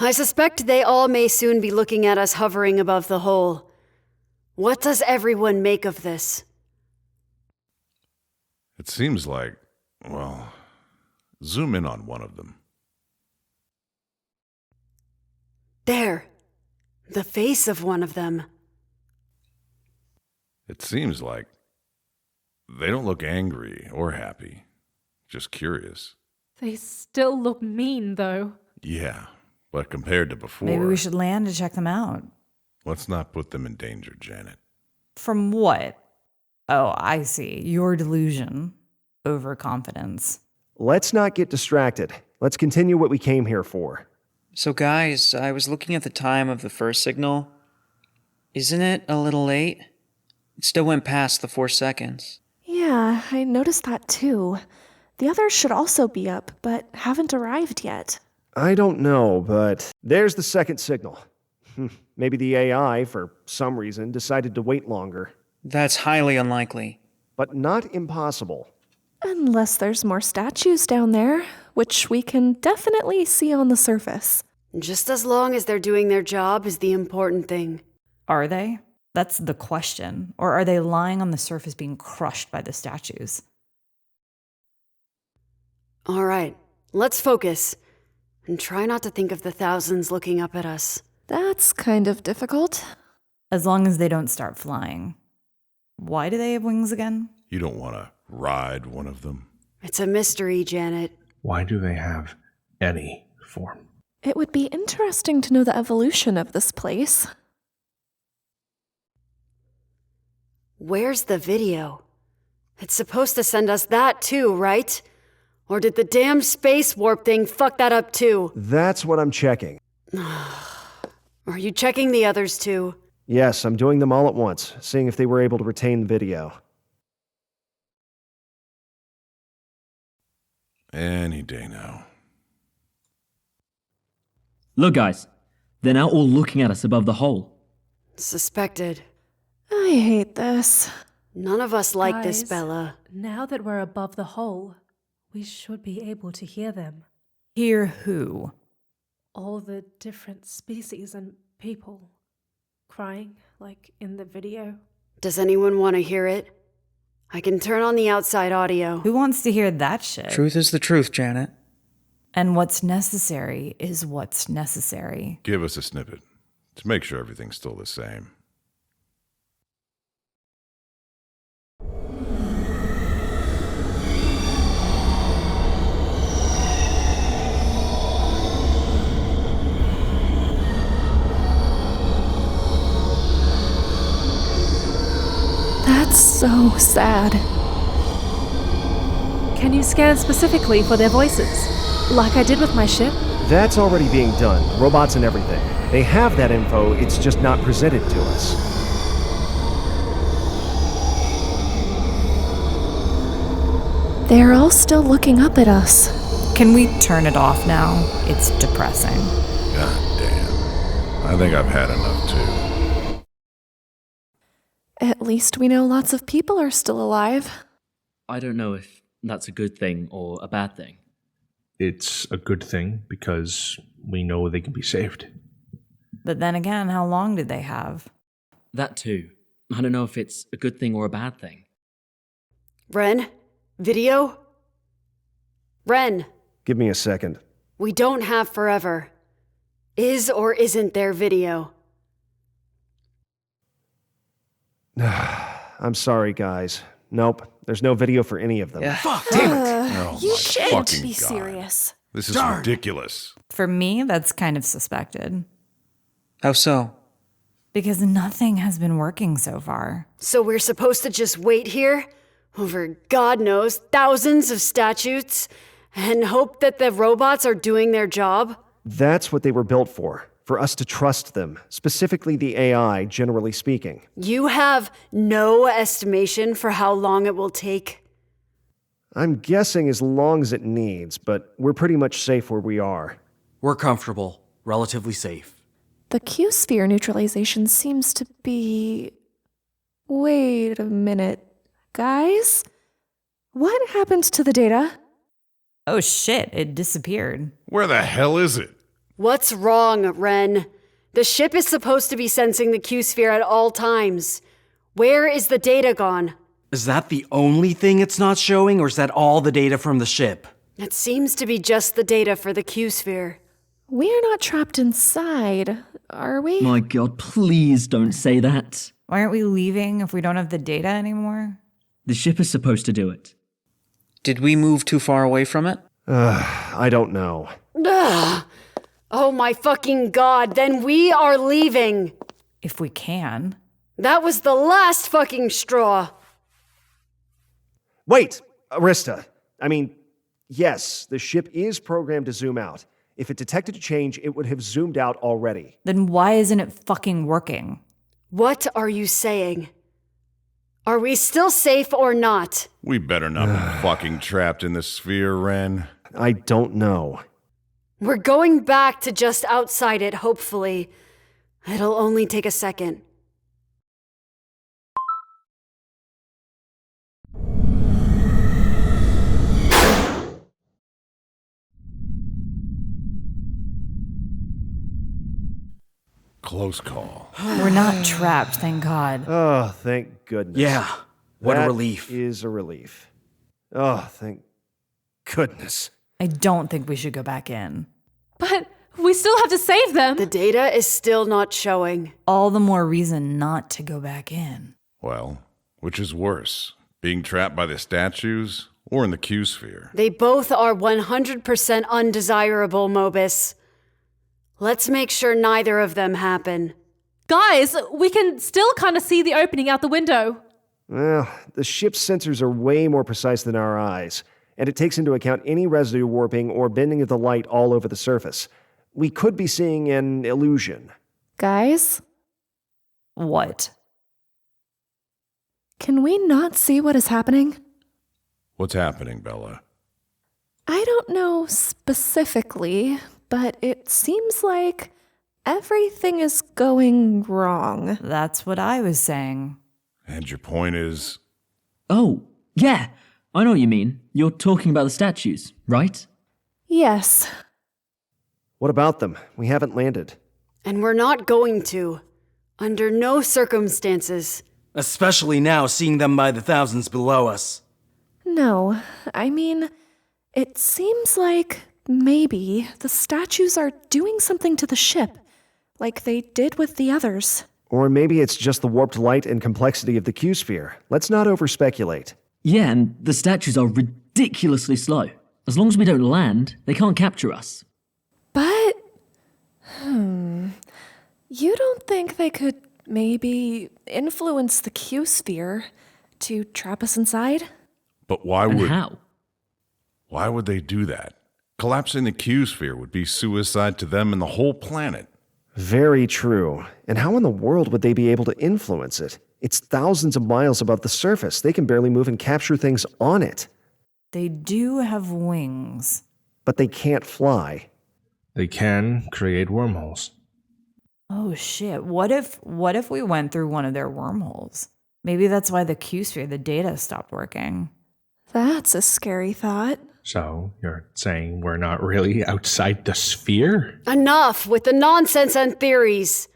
I suspect they all may soon be looking at us hovering above the hole. What does everyone make of this?
It seems like, well, zoom in on one of them.
There. The face of one of them.
It seems like they don't look angry or happy, just curious.
They still look mean, though.
Yeah, but compared to before...
Maybe we should land to check them out.
Let's not put them in danger, Janet.
From what? Oh, I see. Your delusion. Overconfidence.
Let's not get distracted. Let's continue what we came here for.
So guys, I was looking at the time of the first signal. Isn't it a little late? It still went past the 4 seconds.
Yeah, I noticed that too. The others should also be up, but haven't arrived yet.
I don't know, but there's the second signal. Maybe the AI, for some reason, decided to wait longer.
That's highly unlikely.
But not impossible.
Unless there's more statues down there, which we can definitely see on the surface.
Just as long as they're doing their job is the important thing.
Are they? That's the question. Or are they lying on the surface being crushed by the statues?
All right, let's focus. And try not to think of the thousands looking up at us.
That's kind of difficult.
As long as they don't start flying. Why do they have wings again?
You don't want to ride one of them?
It's a mystery, Janet.
Why do they have any form?
It would be interesting to know the evolution of this place.
Where's the video? It's supposed to send us that too, right? Or did the damn space warp thing fuck that up too?
That's what I'm checking.
Are you checking the others too?
Yes, I'm doing them all at once, seeing if they were able to retain the video.
Any day now.
Look, guys. They're now all looking at us above the hole.
Suspected.
I hate this.
None of us like this,
Guys,
Bella.
Now that we're above the hole, we should be able to hear them.
Hear who?
All the different species and people crying, like in the video.
Does anyone want to hear it? I can turn on the outside audio.
Who wants to hear that shit?
Truth is the truth, Janet.
And what's necessary is what's necessary.
Give us a snippet to make sure everything's still the same.
That's so sad.
Can you scan specifically for their voices? Like I did with my ship?
That's already being done, robots and everything. They have that info, it's just not presented to us.
They're all still looking up at us.
Can we turn it off now? It's depressing.
God damn. I think I've had enough too.
At least we know lots of people are still alive.
I don't know if that's a good thing or a bad thing.
It's a good thing because we know they can be saved.
But then again, how long did they have?
That too. I don't know if it's a good thing or a bad thing.
Ren? Video? Ren,
Give me a second.
we don't have forever. Is or isn't there video?
I'm sorry, guys. Nope, there's no video for any of them.
Yeah.
Fuck, damn it. Oh
You
my
can't
fucking
be
God.
serious.
This is ridiculous.
For me, that's kind of suspected.
How so?
Because nothing has been working so far.
So we're supposed to just wait here? Over God knows thousands of statutes? And hope that the robots are doing their job?
That's what they were built for us to trust them, specifically the AI, generally speaking.
You have no estimation for how long it will take?
I'm guessing as long as it needs, but we're pretty much safe where we are.
We're comfortable, relatively safe.
The Q-sphere neutralization seems to be... Wait a minute. Guys? What happened to the data?
Oh shit, it disappeared.
Where the hell is it?
What's wrong, Ren? The ship is supposed to be sensing the Q-sphere at all times. Where is the data gone?
Is that the only thing it's not showing, or is that all the data from the ship?
It seems to be just the data for the Q-sphere.
We're not trapped inside, are we?
My God, please don't say that.
Why aren't we leaving if we don't have the data anymore?
The ship is supposed to do it.
Did we move too far away from it?
I don't know.
Ugh. Oh my fucking God, then we are leaving!
If we can.
That was the last fucking straw!
Wait, Arista. Yes, the ship is programmed to zoom out. If it detected a change, it would have zoomed out already.
Then why isn't it fucking working?
What are you saying? Are we still safe or not?
We better not be fucking trapped in the sphere, Ren.
I don't know.
We're going back to just outside it, hopefully. It'll only take a second.
Close call.
We're not trapped, thank God.
Oh, thank goodness.
Yeah, what a
That
relief.
Is a relief. Oh, thank goodness.
I don't think we should go back in.
But we still have to save them.
The data is still not showing.
All the more reason not to go back in.
Well, which is worse? Being trapped by the statues or in the Q-sphere?
They both are 100% undesirable, Mobus. Let's make sure neither of them happen.
Guys, we can still kind of see the opening out the window.
Well, the ship's sensors are way more precise than our eyes, and it takes into account any residue warping or bending of the light all over the surface. We could be seeing an illusion.
Guys,
What?
can we not see what is happening?
What's happening, Bella?
I don't know specifically, but it seems like everything is going wrong.
That's what I was saying.
And your point is?
Oh, yeah, I know what you mean. You're talking about the statues, right?
Yes.
What about them? We haven't landed.
And we're not going to. Under no circumstances.
Especially now, seeing them by the thousands below us.
No, I mean, it seems like maybe the statues are doing something to the ship, like they did with the others.
Or maybe it's just the warped light and complexity of the Q-sphere. Let's not over-speculate.
Yeah, and the statues are ridiculously slow. As long as we don't land, they can't capture us.
But, you don't think they could maybe influence the Q-sphere to trap us inside?
But why
And
would...
how?
Why would they do that? Collapsing the Q-sphere would be suicide to them and the whole planet.
Very true. And how in the world would they be able to influence it? It's thousands of miles above the surface. They can barely move and capture things on it.
They do have wings.
But they can't fly.
They can create wormholes.
Oh shit. What if we went through one of their wormholes? Maybe that's why the Q-sphere, the data stopped working.
That's a scary thought.
So you're saying we're not really outside the sphere?
Enough with the nonsense and theories.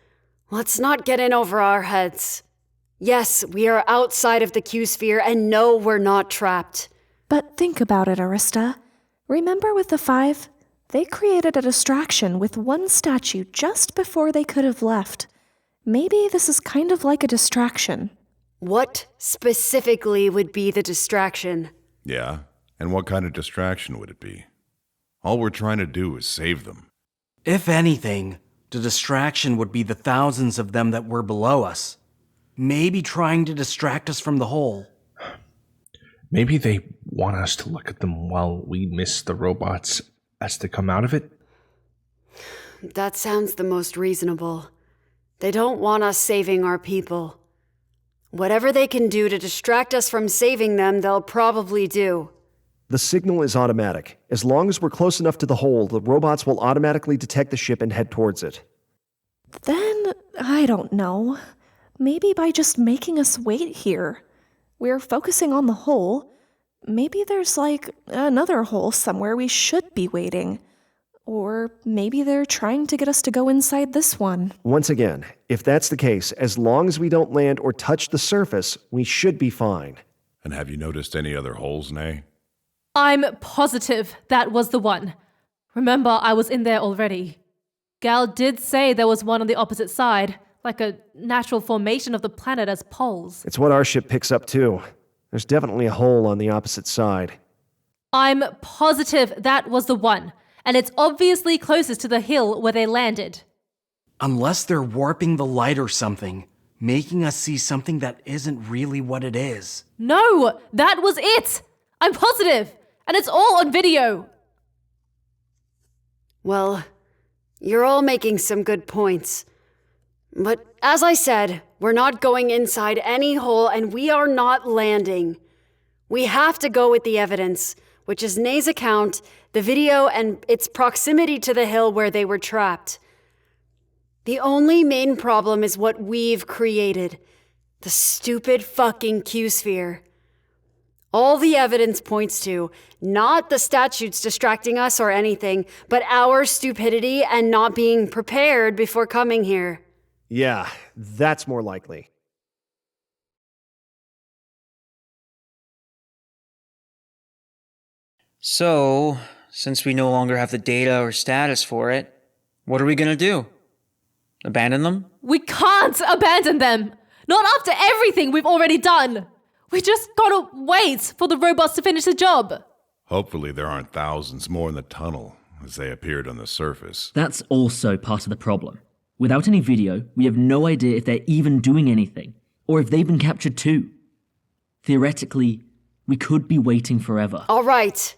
Let's not get in over our heads. Yes, we are outside of the Q-sphere, and no, we're not trapped.
But think about it, Arista. Remember with the 5? They created a distraction with one statue just before they could have left. Maybe this is kind of like a distraction.
What specifically would be the distraction?
Yeah, and what kind of distraction would it be? All we're trying to do is save them.
If anything, the distraction would be the thousands of them that were below us. Maybe trying to distract us from the hole.
Maybe they want us to look at them while we miss the robots as to come out of it?
That sounds the most reasonable. They don't want us saving our people. Whatever they can do to distract us from saving them, they'll probably do.
The signal is automatic. As long as we're close enough to the hole, the robots will automatically detect the ship and head towards it.
Then, I don't know. Maybe by just making us wait here. We're focusing on the hole. Maybe there's like another hole somewhere we should be waiting. Or maybe they're trying to get us to go inside this one.
Once again, if that's the case, as long as we don't land or touch the surface, we should be fine.
And have you noticed any other holes, Nay?
I'm positive that was the one. Remember, I was in there already. Gal did say there was one on the opposite side, like a natural formation of the planet as poles.
It's what our ship picks up too. There's definitely a hole on the opposite side.
I'm positive that was the one, and it's obviously closest to the hill where they landed.
Unless they're warping the light or something, making us see something that isn't really what it is.
No, that was it! I'm positive, and it's all on video.
Well, you're all making some good points. But as I said, we're not going inside any hole and we are not landing. We have to go with the evidence, which is Nay's account, the video, and its proximity to the hill where they were trapped. The only main problem is what we've created. The stupid fucking Q-sphere. All the evidence points to, not the statues distracting us or anything, but our stupidity and not being prepared before coming here.
Yeah, that's more likely.
So, since we no longer have the data or status for it, what are we gonna do? Abandon them?
We can't abandon them! Not after everything we've already done! We just gotta wait for the robots to finish the job!
Hopefully there aren't thousands more in the tunnel as they appeared on the surface.
That's also part of the problem. Without any video, we have no idea if they're even doing anything, or if they've been captured too. Theoretically, we could be waiting forever.
All right.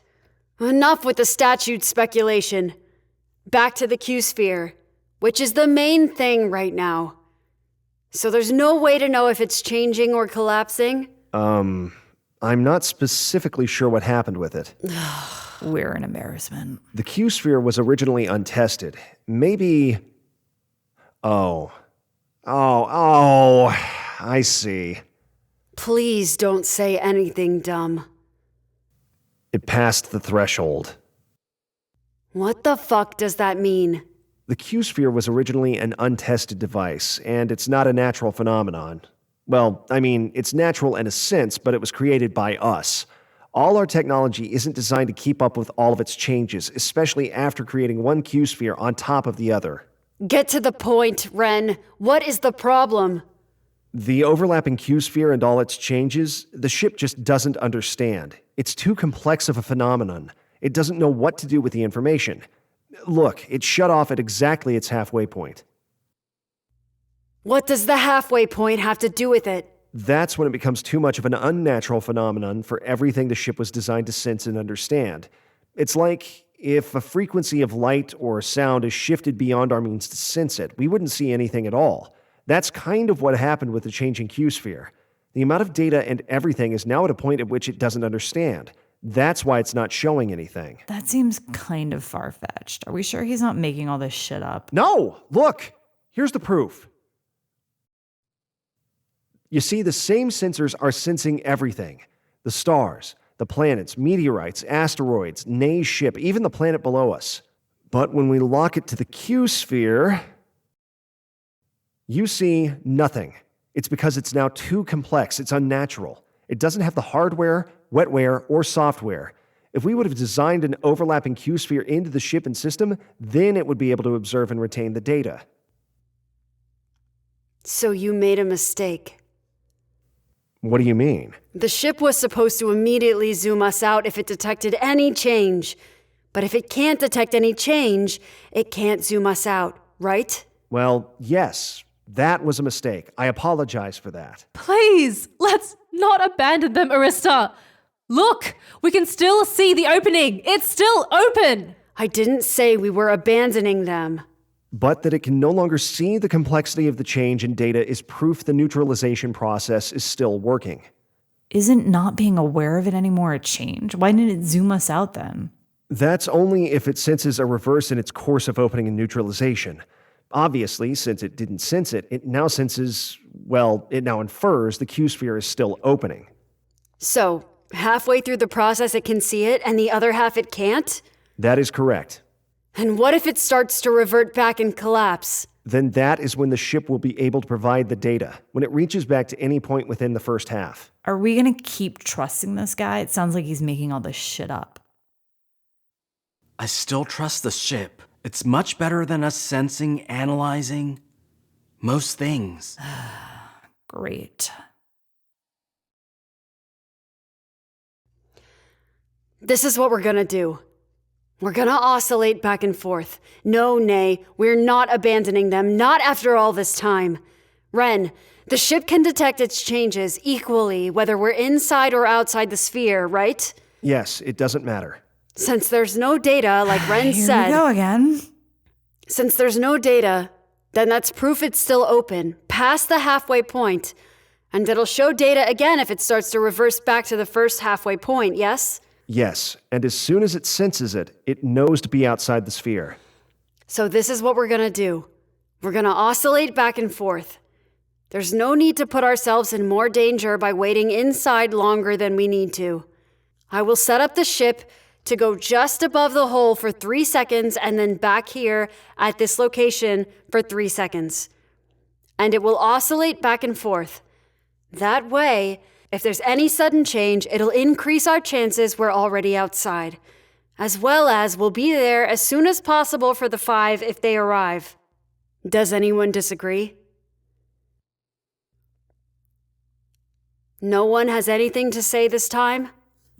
Enough with the statute speculation. Back to the Q-sphere. which is the main thing right now. So there's no way to know if it's changing or collapsing?
I'm not specifically sure what happened with it.
We're an embarrassment.
The Q-sphere was originally untested. Maybe... Oh, I see.
Please don't say anything dumb.
It passed the threshold.
What the fuck does that mean?
The Q-sphere was originally an untested device, and it's not a natural phenomenon. Well, I mean, it's natural in a sense, but it was created by us. All our technology isn't designed to keep up with all of its changes, especially after creating one Q-sphere on top of the other.
Get to the point, Ren. What is the problem?
The overlapping Q-sphere and all its changes, the ship just doesn't understand. It's too complex of a phenomenon. It doesn't know what to do with the information. Look, it shut off at exactly its halfway point.
What does the halfway point have to do with it?
That's when it becomes too much of an unnatural phenomenon for everything the ship was designed to sense and understand. It's like if a frequency of light or sound is shifted beyond our means to sense it, we wouldn't see anything at all. That's kind of what happened with the changing Q-sphere. The amount of data and everything is now at a point at which it doesn't understand. That's why it's not showing anything.
That seems kind of far-fetched. Are we sure he's not making all this shit up?
No! Look! Here's the proof. You see, the same sensors are sensing everything. The stars, the planets, meteorites, asteroids, Nay's ship, even the planet below us. But when we lock it to the Q-sphere, you see nothing. It's because it's now too complex. It's unnatural. It doesn't have the hardware, wetware, or software. If we would have designed an overlapping Q-sphere into the ship and system, then it would be able to observe and retain the data.
So you made a mistake.
What do you mean?
The ship was supposed to immediately zoom us out if it detected any change. But if it can't detect any change, it can't zoom us out, right?
Well, yes, that was a mistake. I apologize for that.
Please, let's not abandon them, Arista. Look, we can still see the opening. It's still open.
I didn't say we were abandoning them.
But that it can no longer see the complexity of the change in data is proof the neutralization process is still working.
Isn't not being aware of it anymore a change? Why didn't it zoom us out then?
That's only if it senses a reverse in its course of opening and neutralization. Obviously, since it didn't sense it, it now senses, well, it now infers the Q-sphere is still opening.
So, halfway through the process it can see it, and the other half it can't?
That is correct.
And what if it starts to revert back and collapse?
Then that is when the ship will be able to provide the data, when it reaches back to any point within the first half.
Are we going to keep trusting this guy? It sounds like he's making all this shit up.
I still trust the ship. It's much better than us sensing, analyzing most things.
Great.
This is what we're gonna do. We're gonna oscillate back and forth. No, Nay, we're not abandoning them, not after all this time. Ren, the ship can detect its changes equally, whether we're inside or outside the sphere, right?
Yes, it doesn't matter.
Since there's no data, like Ren said...
Here we go again.
Since there's no data, then that's proof it's still open, past the halfway point. And it'll show data again if it starts to reverse back to the first halfway point, yes?
Yes, and as soon as it senses it, it knows to be outside the sphere.
So this is what we're gonna do. We're gonna oscillate back and forth. There's no need to put ourselves in more danger by waiting inside longer than we need to. I will set up the ship to go just above the hole for 3 seconds and then back here at this location for 3 seconds. And it will oscillate back and forth. That way, if there's any sudden change, it'll increase our chances we're already outside, as well as we'll be there as soon as possible for the 5 if they arrive. Does anyone disagree? No one has anything to say this time?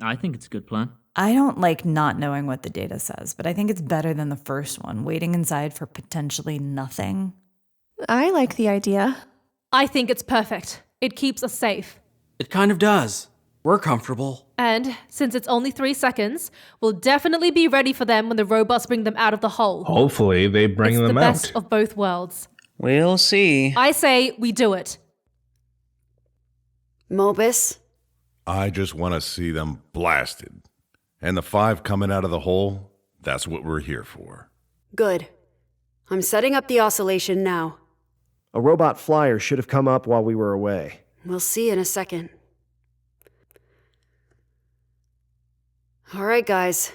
I think it's a good plan.
I don't like not knowing what the data says, but I think it's better than the first one, waiting inside for potentially nothing.
I like the idea.
I think it's perfect. It keeps us safe.
It kind of does. We're comfortable.
And since it's only 3 seconds, we'll definitely be ready for them when the robots bring them out of the hole.
Hopefully they bring
It's
them
the
out.
best of both worlds.
We'll see.
I say we do it.
Mobus?
I just want to see them blasted. And the 5 coming out of the hole, that's what we're here for.
Good. I'm setting up the oscillation now.
A robot flyer should have come up while we were away.
We'll see in a second. All right, guys.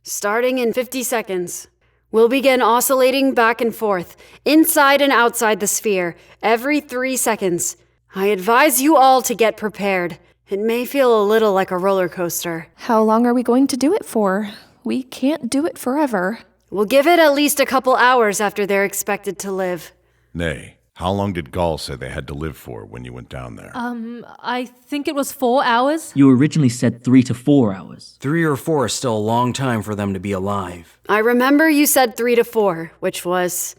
Starting in 50 seconds. We'll begin oscillating back and forth, inside and outside the sphere, every 3 seconds. I advise you all to get prepared. It may feel a little like a roller coaster.
How long are we going to do it for? We can't do it forever.
We'll give it at least a couple hours after they're expected to live.
Nay, how long did Gore say they had to live for when you went down there?
I think it was 4 hours.
You originally said 3 to 4 hours.
3 or 4 is still a long time for them to be alive.
I remember you said 3 to 4, which was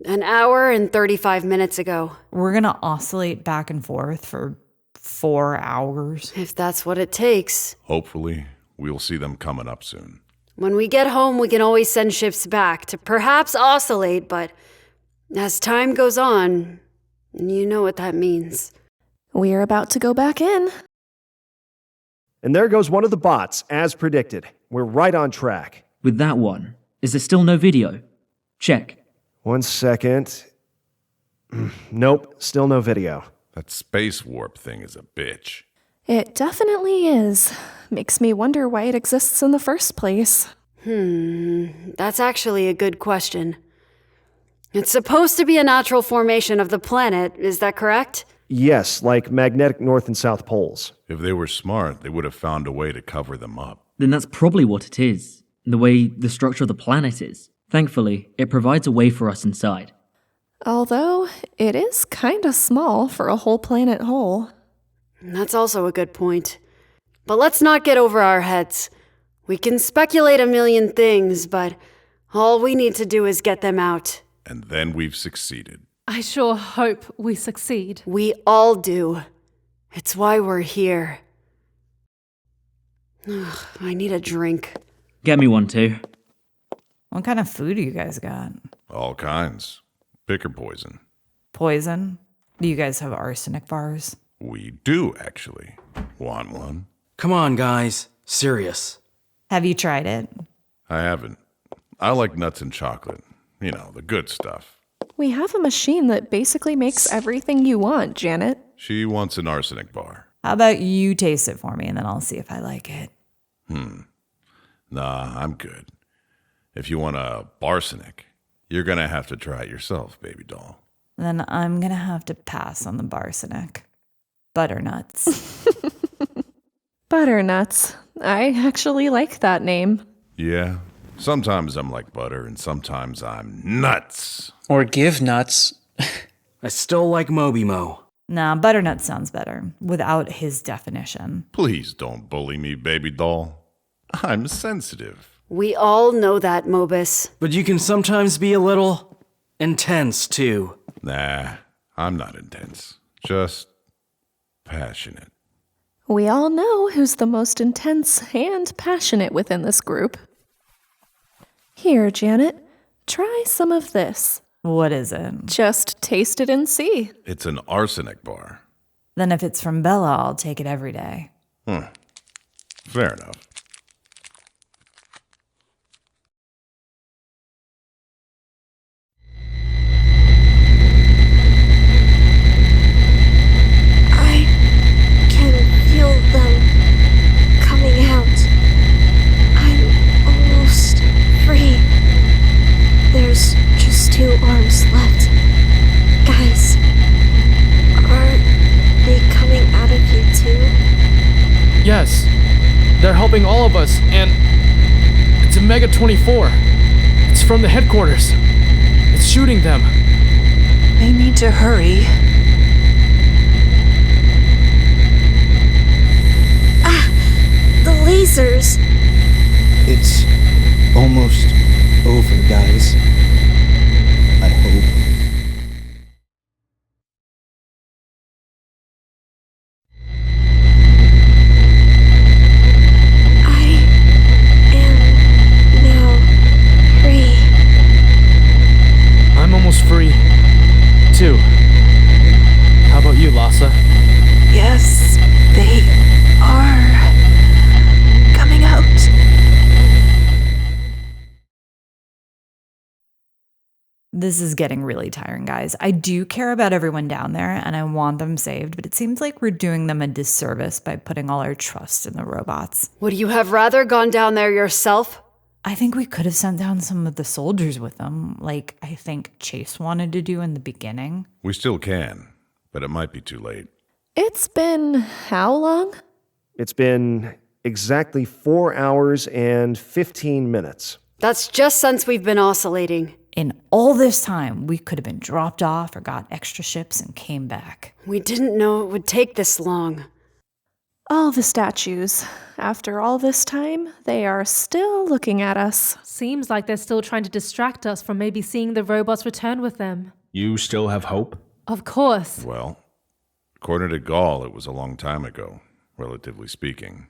an hour and 35 minutes ago.
We're gonna oscillate back and forth for 4 hours.
If that's what it takes.
Hopefully, we'll see them coming up soon.
When we get home, we can always send ships back to perhaps oscillate, but as time goes on, you know what that means.
We're about to go back in.
And there goes one of the bots, as predicted. We're right on track.
With that one, is there still no video? Check.
1 second. Nope, still no video.
That space warp thing is a bitch.
It definitely is. Makes me wonder why it exists in the first place.
That's actually a good question. It's supposed to be a natural formation of the planet, is that correct?
Yes, like magnetic north and south poles.
If they were smart, they would have found a way to cover them up.
Then that's probably what it is. The way the structure of the planet is. Thankfully, it provides a way for us inside.
Although, it is kinda small for a whole planet hole.
That's also a good point. But let's not get over our heads. We can speculate a million things, but all we need to do is get them out.
And then we've succeeded.
I sure hope we succeed.
We all do. It's why we're here. I need a drink.
Get me one too.
What kind of food do you guys got?
All kinds. Pick or poison.
Poison? Do you guys have arsenic bars?
We do, actually. Want one?
Come on, guys. Serious.
Have you tried it?
I haven't. I like nuts and chocolate. You know, the good stuff.
We have a machine that basically makes everything you want, Janet.
She wants an arsenic bar.
How about you taste it for me and then I'll see if I like it.
Nah, I'm good. If you want a barsenic, you're gonna have to try it yourself, baby doll.
Then I'm gonna have to pass on the barsenic. Butternuts.
Butternuts. I actually like that name.
Yeah, sometimes I'm like butter and sometimes I'm nuts.
Or give nuts.
I still like Moby Mo.
Nah, butternut sounds better without his definition.
Please don't bully me, baby doll. I'm sensitive.
We all know that, Mobus.
But you can sometimes be a little intense, too.
Nah, I'm not intense. Just passionate.
We all know who's the most intense and passionate within this group. Here, Janet, try some of this.
What is it?
Just taste it and see.
It's an arsenic bar.
Then if it's from Bella, I'll take it every day.
Fair enough.
I can feel them coming out. I'm almost free. There's just 2 arms left. Guys, are they coming out of you too?
Yes, they're helping all of us, and it's a Mega 24. It's from the headquarters. It's shooting them.
They need to hurry.
The lasers!
It's almost over, guys. I hope.
too. How about you, Lhasa?
Yes, they are coming out.
This is getting really tiring, guys. I do care about everyone down there and I want them saved, but it seems like we're doing them a disservice by putting all our trust in the robots.
Would you have rather gone down there yourself?
I think we could have sent down some of the soldiers with them, like I think Chase wanted to do in the beginning.
We still can, but it might be too late.
It's been how long?
It's been exactly 4 hours and 15 minutes.
That's just since we've been oscillating.
In all this time, we could have been dropped off or got extra ships and came back.
We didn't know it would take this long.
All the statues. After all this time, they are still looking at us.
Seems like they're still trying to distract us from maybe seeing the robots return with them.
You still have hope?
Of course.
Well, according to Gore, it was a long time ago, relatively speaking.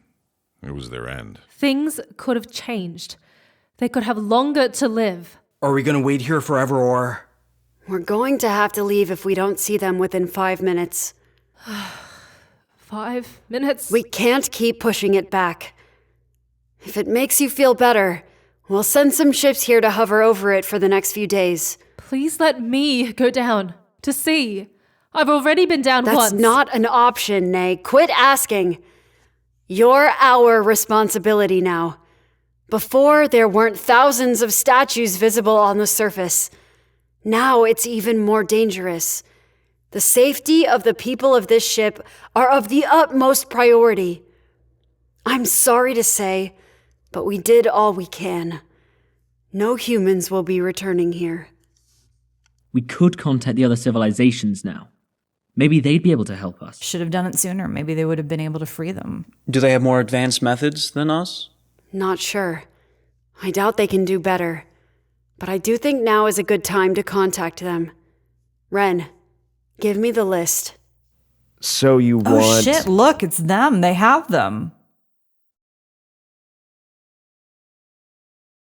It was their end.
Things could have changed. They could have longer to live.
Are we gonna wait here forever, or...?
We're going to have to leave if we don't see them within 5 minutes.
5 minutes?
We can't keep pushing it back. If it makes you feel better, we'll send some ships here to hover over it for the next few days.
Please let me go down to see. I've already been down once.
That's not an option, Nay. Quit asking. You're our responsibility now. Before, there weren't thousands of statues visible on the surface. Now it's even more dangerous. The safety of the people of this ship are of the utmost priority. I'm sorry to say, but we did all we can. No humans will be returning here.
We could contact the other civilizations now. Maybe they'd be able to help us.
Should have done it sooner. Maybe they would have been able to free them.
Do they have more advanced methods than us?
Not sure. I doubt they can do better. But I do think now is a good time to contact them. Ren, give me the list.
So you want...
Oh shit, look, it's them. They have them.